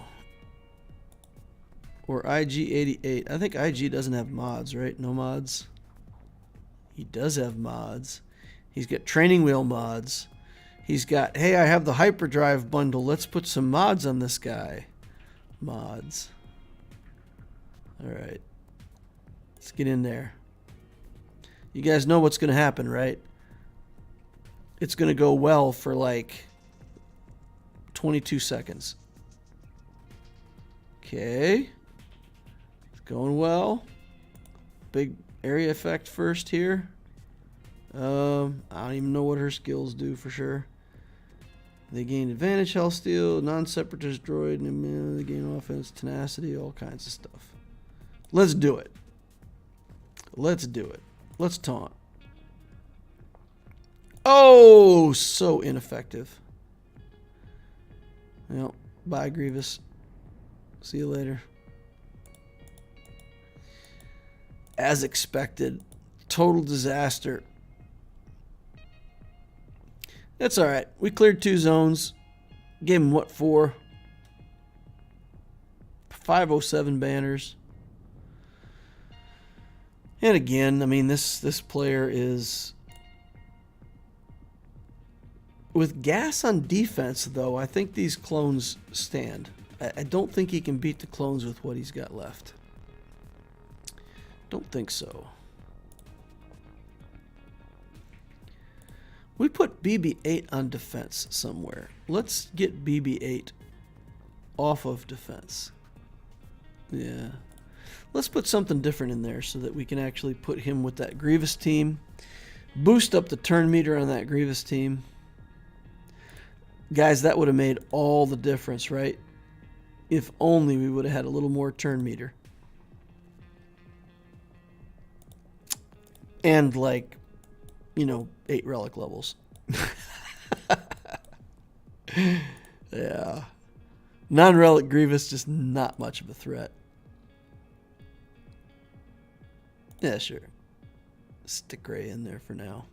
or IG88. I think IG doesn't have mods, right? No mods. He does have mods. He's got training wheel mods. He's got, hey, I have the hyperdrive bundle. Let's put some mods on this guy. Mods. All right. Let's get in there. You guys know what's going to happen, right? It's going to go well for like 22 seconds. Okay. It's going well. Big area effect first here. I don't even know what her skills do for sure. They gain advantage, health steal, non-separatist droid, and they gain offense, tenacity, all kinds of stuff. Let's do it. Let's do it. Let's taunt. Oh, so ineffective. Well, bye, Grievous. See you later. As expected, total disaster. That's all right. We cleared 2 zones. Gave him what, 4? 507 banners. And again, I mean, this player is... With gas on defense, though, I think these clones stand. I don't think he can beat the clones with what he's got left. Don't think so. We put BB-8 on defense somewhere. Let's get BB-8 off of defense. Yeah. Let's put something different in there so that we can actually put him with that Grievous team. Boost up the turn meter on that Grievous team. Guys, that would have made all the difference, right? If only we would have had a little more turn meter. And like, you know, 8 relic levels. Yeah. Non-relic Grievous, just not much of a threat. Yeah, sure. Stick Ray in there for now.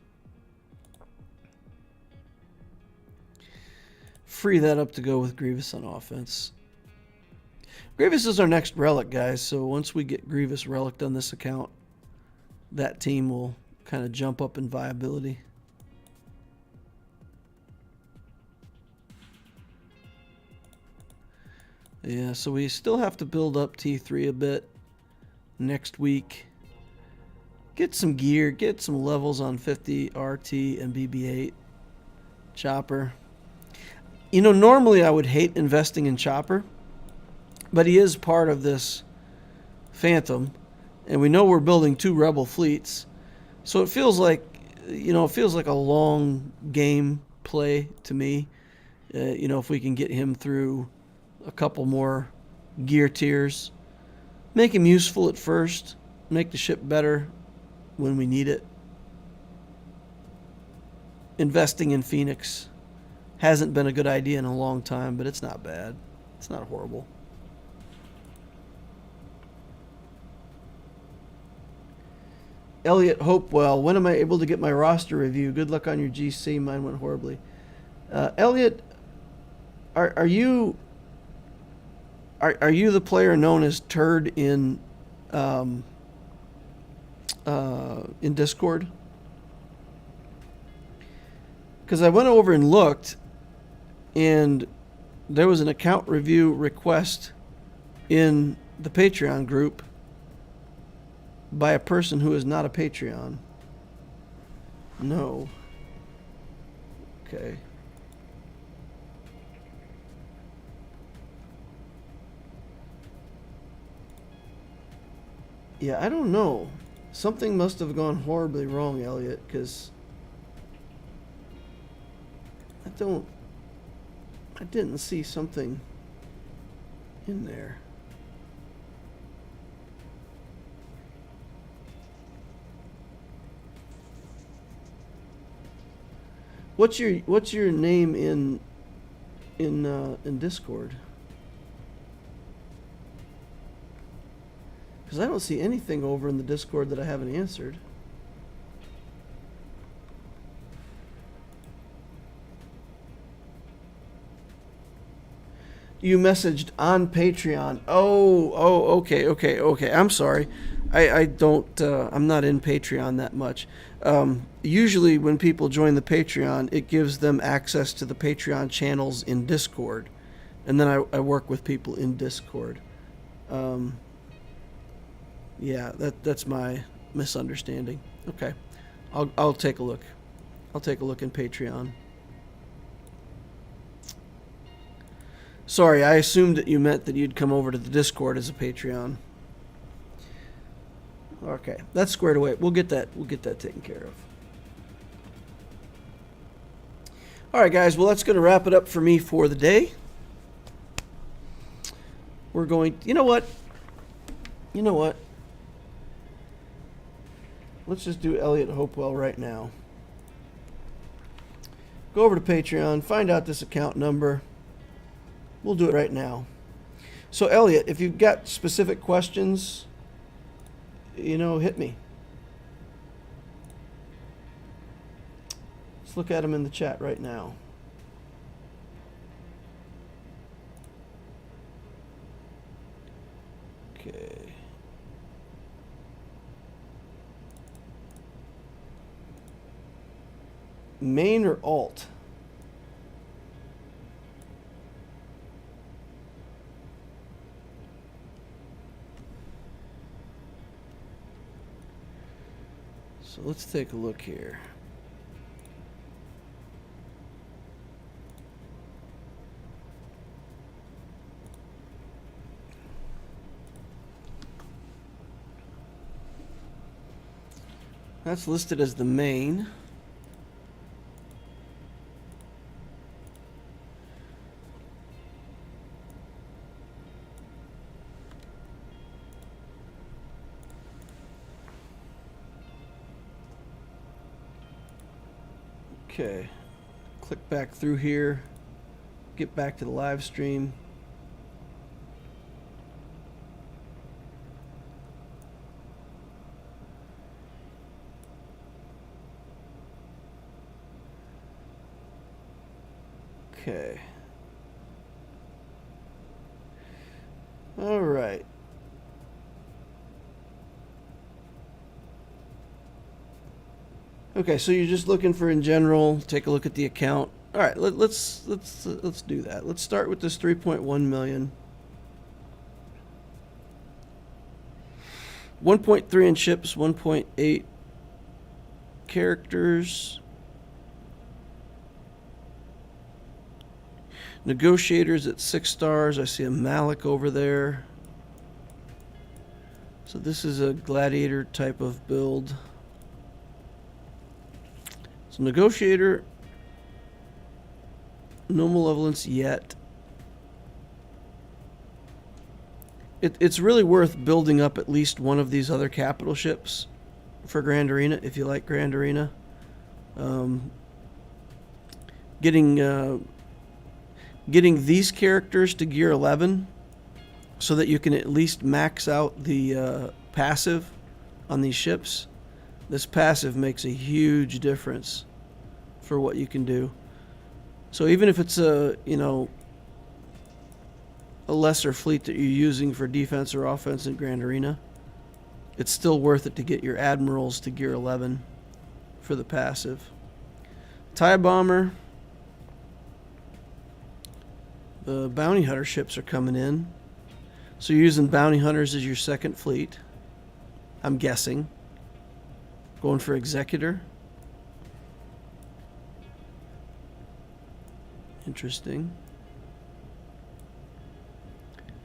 Free that up to go with Grievous on offense. Grievous is our next relic, guys, so once we get Grievous reliced on this account, that team will kind of jump up in viability. Yeah, so we still have to build up T3 a bit next week. Get some gear, get some levels on 50 RT and BB-8 Chopper. You know, normally I would hate investing in Chopper, but he is part of this Phantom, and we know we're building 2 Rebel fleets, so it feels like, you know, it feels like a long game play to me. You know, if we can get him through a couple more gear tiers, make him useful at first, make the ship better when we need it. Investing in Phoenix hasn't been a good idea in a long time, but it's not bad. It's not horrible. Elliot Hopewell, when am I able to get my roster review? Good luck on your GC. Mine went horribly. Elliot, are you the player known as Turd in Discord? Because I went over and looked, and there was an account review request in the Patreon group by a person who is not a Patreon. No. Okay. Yeah, I don't know. Something must have gone horribly wrong, Elliot, because I didn't see something in there. What's your name in Discord? Because I don't see anything over in the Discord that I haven't answered. You messaged on Patreon. Okay. I'm sorry. I don't, I'm not in Patreon that much. Usually when people join the Patreon, it gives them access to the Patreon channels in Discord. And then I work with people in Discord. Yeah, that's my misunderstanding. Okay. I'll take a look. I'll take a look in Patreon. Sorry, I assumed that you meant that you'd come over to the Discord as a Patreon. Okay, that's squared away. We'll get that taken care of. All right, guys. Well, that's going to wrap it up for me for the day. We're going. You know what? Let's just do Elliot Hopewell right now. Go over to Patreon, find out this account number. We'll do it right now. So, Elliot, if you've got specific questions, hit me. Let's look at them in the chat right now. Okay. Main or alt? So let's take a look here. That's listed as the main. Okay, click back through here, get back to the live stream. Okay. All right. Okay, so you're just looking for in general. Take a look at the account. All right, let's do that. Let's start with this 3.1 million. 1.3 in ships, 1.8 characters. Negotiators at 6 stars. I see a Malik over there. So this is a gladiator type of build. So Negotiator, no malevolence yet. It's really worth building up at least one of these other capital ships for Grand Arena, if you like Grand Arena. Getting these characters to gear 11 so that you can at least max out the passive on these ships. This passive makes a huge difference for what you can do. So even if it's a lesser fleet that you're using for defense or offense in Grand Arena, it's still worth it to get your admirals to gear 11 for the passive. TIE bomber. The bounty hunter ships are coming in. So you're using bounty hunters as your second fleet, I'm guessing. Going for executor. Interesting.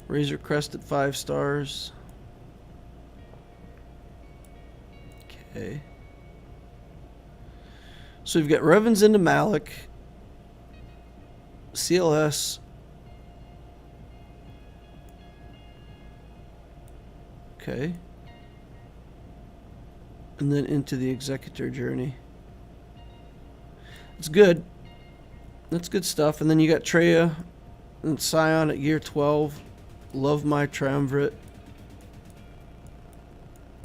Razor Crest at 5 stars. Okay. So we've got Revens into Malik. CLS. Okay. And then into the Executor journey. It's good. That's good stuff. And then you got Treya and Scion at year 12. Love my Triumvirate.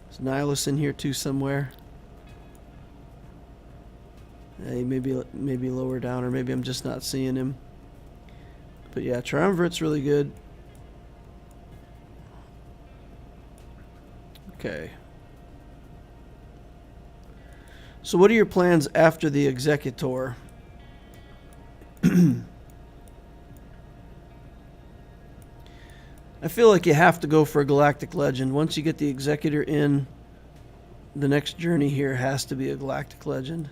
There's Nihilus in here too somewhere. Hey, maybe lower down, or maybe I'm just not seeing him. But yeah, Triumvirate's really good. Okay. So what are your plans after the Executor? I feel like you have to go for a Galactic Legend. Once you get the Executor in, the next journey here has to be a Galactic Legend.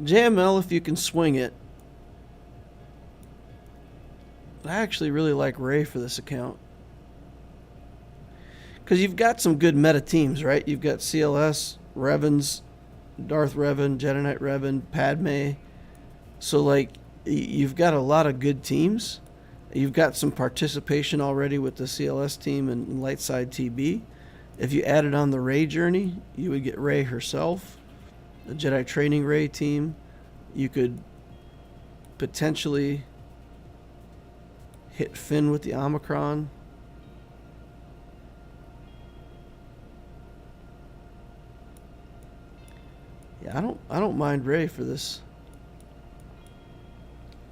JML, if you can swing it. I actually really like Ray for this account. Because you've got some good meta teams, right? You've got CLS, Revens, Darth Revan, Jedi Knight Revan, Padme. So, like, you've got a lot of good teams. You've got some participation already with the CLS team and Lightside TB. If you added on the Rey journey, you would get Rey herself. The Jedi Training Rey team. You could potentially hit Finn with the Omicron. Yeah, I don't mind Rey for this.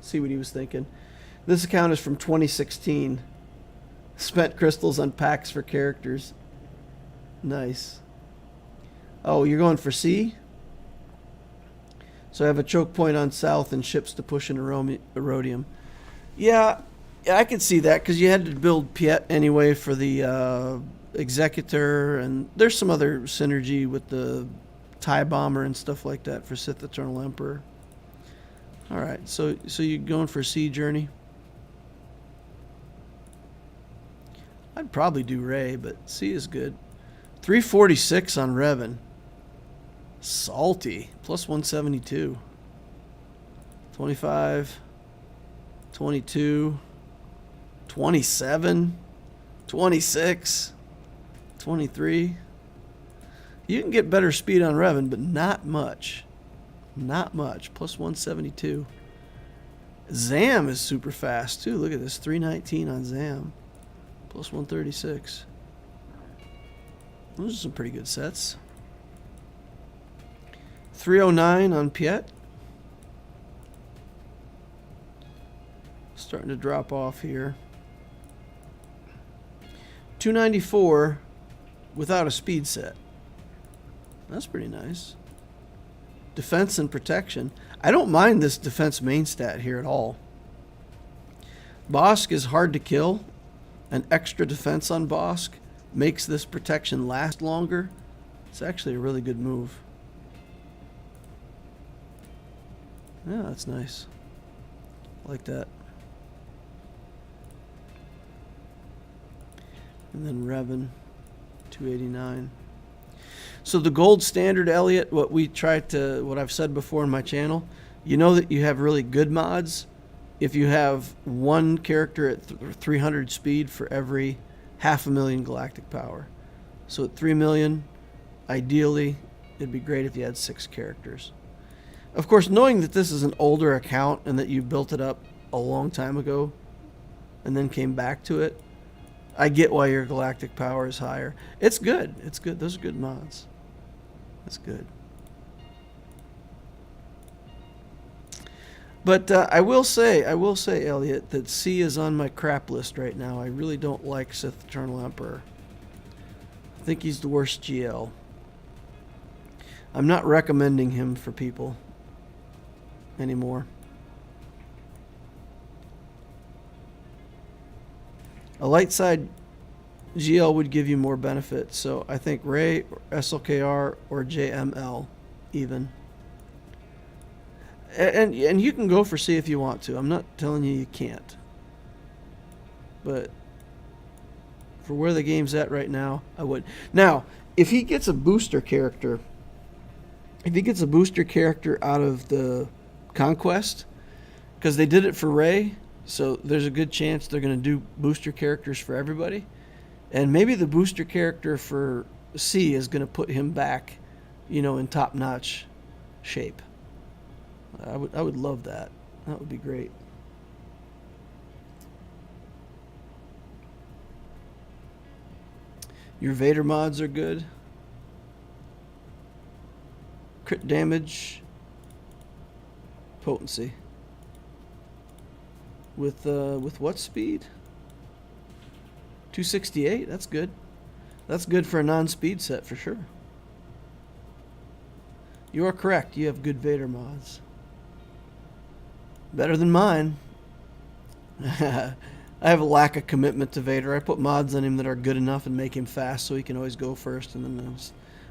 See what he was thinking. This account is from 2016. Spent crystals on packs for characters. Nice. Oh, you're going for C? So I have a choke point on south and ships to push in Erodium. Yeah, I could see that because you had to build Piet anyway for the Executor, and there's some other synergy with the TIE Bomber and stuff like that for Sith Eternal Emperor. All right, so you're going for a C journey? I'd probably do Rey, but C is good. 346 on Revan. Salty. Plus 172. 25. 22. 27. 26. 23. You can get better speed on Revan, but not much. Not much. Plus 172. Zam is super fast, too. Look at this. 319 on Zam. Plus 136. Those are some pretty good sets. 309 on Piet. Starting to drop off here. 294 without a speed set. That's pretty nice. Defense and protection. I don't mind this defense main stat here at all. Bosk is hard to kill. An extra defense on Bosk makes this protection last longer. It's actually a really good move. Yeah, that's nice. I like that. And then Revan, 289. So the gold standard, Elliot, what I've said before in my channel, you know that you have really good mods if you have one character at 300 speed for every 500,000 galactic power. So at 3 million, ideally, it'd be great if you had 6 characters. Of course, knowing that this is an older account and that you built it up a long time ago and then came back to it, I get why your galactic power is higher. It's good. It's good. Those are good mods. That's good. But I will say, Elliot, that C is on my crap list right now. I really don't like Sith Eternal Emperor. I think he's the worst GL. I'm not recommending him for people anymore. A light side GL would give you more benefit, so I think Rey, or SLKR, or JML even. And you can go for C if you want to. I'm not telling you you can't. but for where the game's at right now, I would. Now, if he gets a booster character, out of the Conquest, because they did it for Rey, so there's a good chance they're going to do booster characters for everybody. And maybe the booster character for C is going to put him back, in top-notch shape. I would love that. That would be great. Your Vader mods are good. Crit damage, potency. With what speed? 268. That's good. That's good for a non-speed set for sure. You are correct. You have good Vader mods. Better than mine. I have a lack of commitment to Vader. I put mods on him that are good enough and make him fast so he can always go first, and then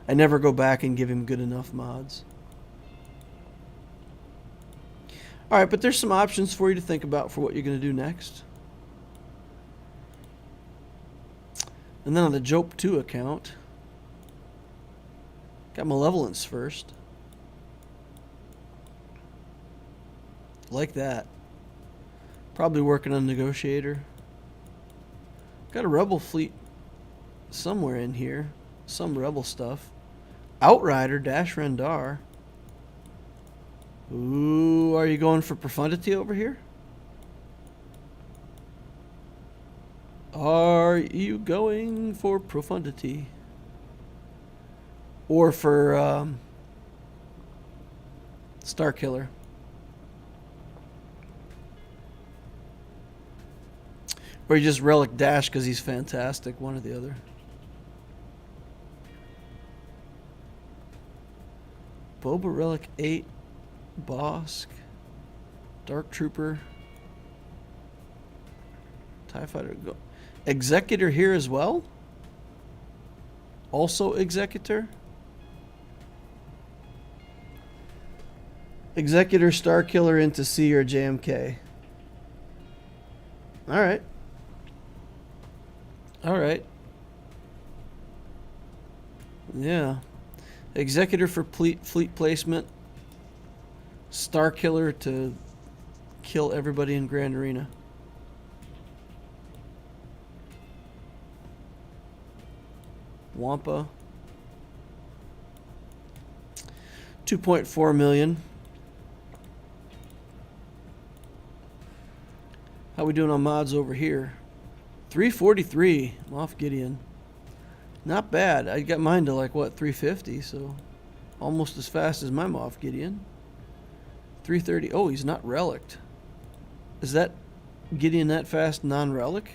I never go back and give him good enough mods. Alright, but there's some options for you to think about for what you're going to do next. And then on the Jope 2 account, got Malevolence first. Like that. Probably working on Negotiator. Got a Rebel fleet somewhere in here. Some Rebel stuff. Outrider, Dash Rendar. Ooh, are you going for Profundity over here? Are you going for Profundity? Or for Starkiller? Or you just Relic Dash because he's fantastic, one or the other. Boba Relic 8, Bosk, Dark Trooper, TIE Fighter. Go. Executor here as well? Also Executor? Executor, Starkiller into C or JMK. Alright. Alright. Yeah. Executor for fleet placement. Starkiller to kill everybody in Grand Arena. Wampa. 2.4 million. How we doing on mods over here? 343 Moff Gideon. Not bad. I got mine to like what, 350, so almost as fast as my Moff Gideon. 330. Oh, he's not relicked. Is that Gideon that fast non-relic?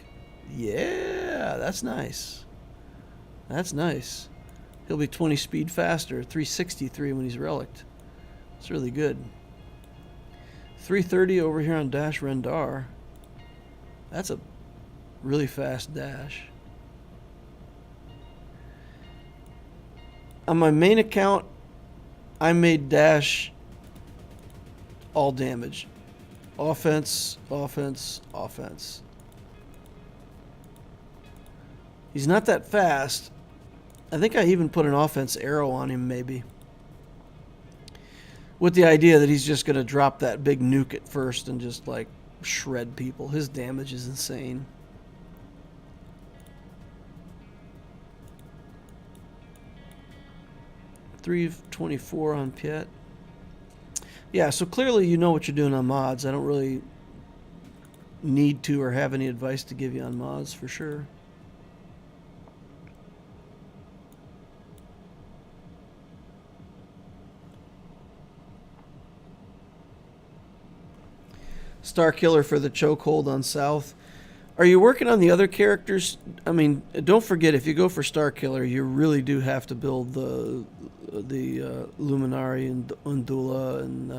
Yeah, that's nice. That's nice. He'll be 20 speed faster. 363 when he's relicked. It's really good. 330 over here on Dash Rendar. That's a really fast dash. On my main account, I made Dash all damage. Offense, offense, offense. He's not that fast. I think I even put an offense arrow on him, maybe. With the idea that he's just going to drop that big nuke at first and just, like, shred people. His damage is insane. $324 on Piet. Yeah, so clearly you know what you're doing on mods. I don't really need to or have any advice to give you on mods for sure. Starkiller for the chokehold on South. Are you working on the other characters? I mean, don't forget, if you go for Starkiller, you really do have to build the Luminari and Undula and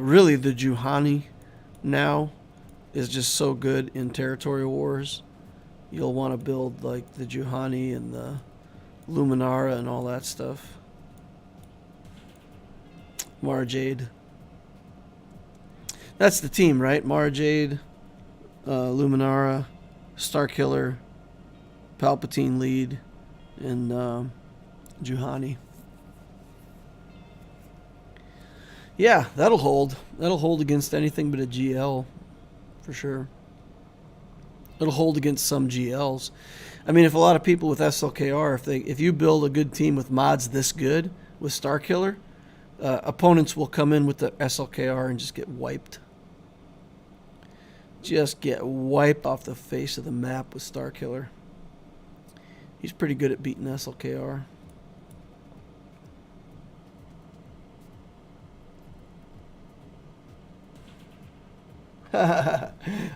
really the Juhani now is just so good in territorial wars. You'll want to build like the Juhani and the Luminara and all that stuff. Mara Jade. That's the team, right? Mara Jade, Luminara, Starkiller, Palpatine lead, and Juhani. Yeah, that'll hold. That'll hold against anything but a GL, for sure. It'll hold against some GLs. I mean, if a lot of people with SLKR, if you build a good team with mods this good with Starkiller, opponents will come in with the SLKR and just get wiped. Just get wiped off the face of the map with Starkiller. He's pretty good at beating SLKR.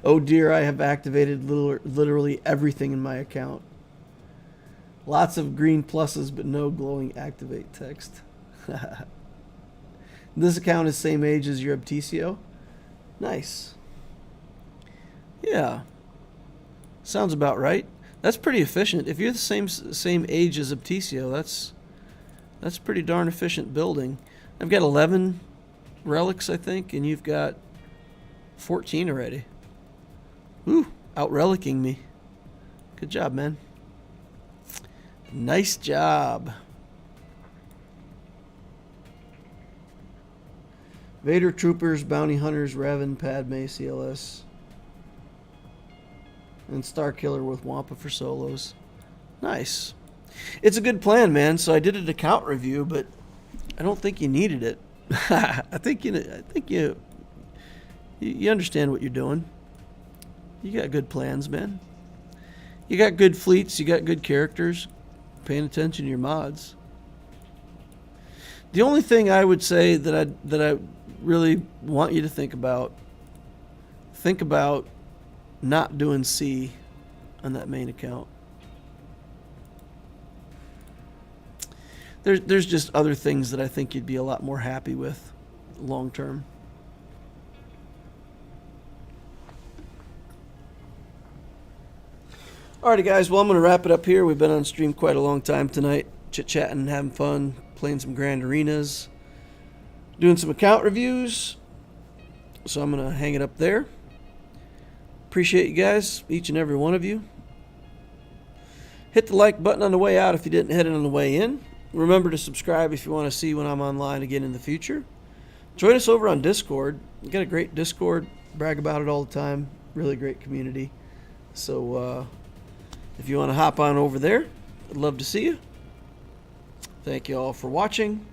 Oh dear, I have activated literally everything in my account. Lots of green pluses, but no glowing activate text. This account is same age as your Abticio. Nice. Yeah. Sounds about right. That's pretty efficient. If you're the same age as Abticio, that's pretty darn efficient building. I've got 11 relics, I think, and you've got 14 already. Woo, out relicking me. Good job, man. Nice job. Vader Troopers, Bounty Hunters, Revan, Padme, CLS. And Starkiller with Wampa for solos. Nice. It's a good plan, man. So I did an account review, but I don't think you needed it. I think you understand what you're doing. You got good plans, man. You got good fleets. You got good characters. Paying attention to your mods. The only thing I would say that I really want you to think about not doing C on that main account. There's just other things that I think you'd be a lot more happy with long term. Alrighty, guys. Well, I'm going to wrap it up here. We've been on stream quite a long time tonight, chit-chatting, having fun, playing some Grand Arenas, doing some account reviews. So I'm going to hang it up there. Appreciate you guys, each and every one of you. Hit the like button on the way out if you didn't hit it on the way in. Remember to subscribe if you want to see when I'm online again in the future. Join us over on Discord. We got a great Discord. Brag about it all the time. Really great community. So if you want to hop on over there, I'd love to see you. Thank you all for watching,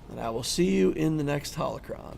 and I will see you in the next Holocron.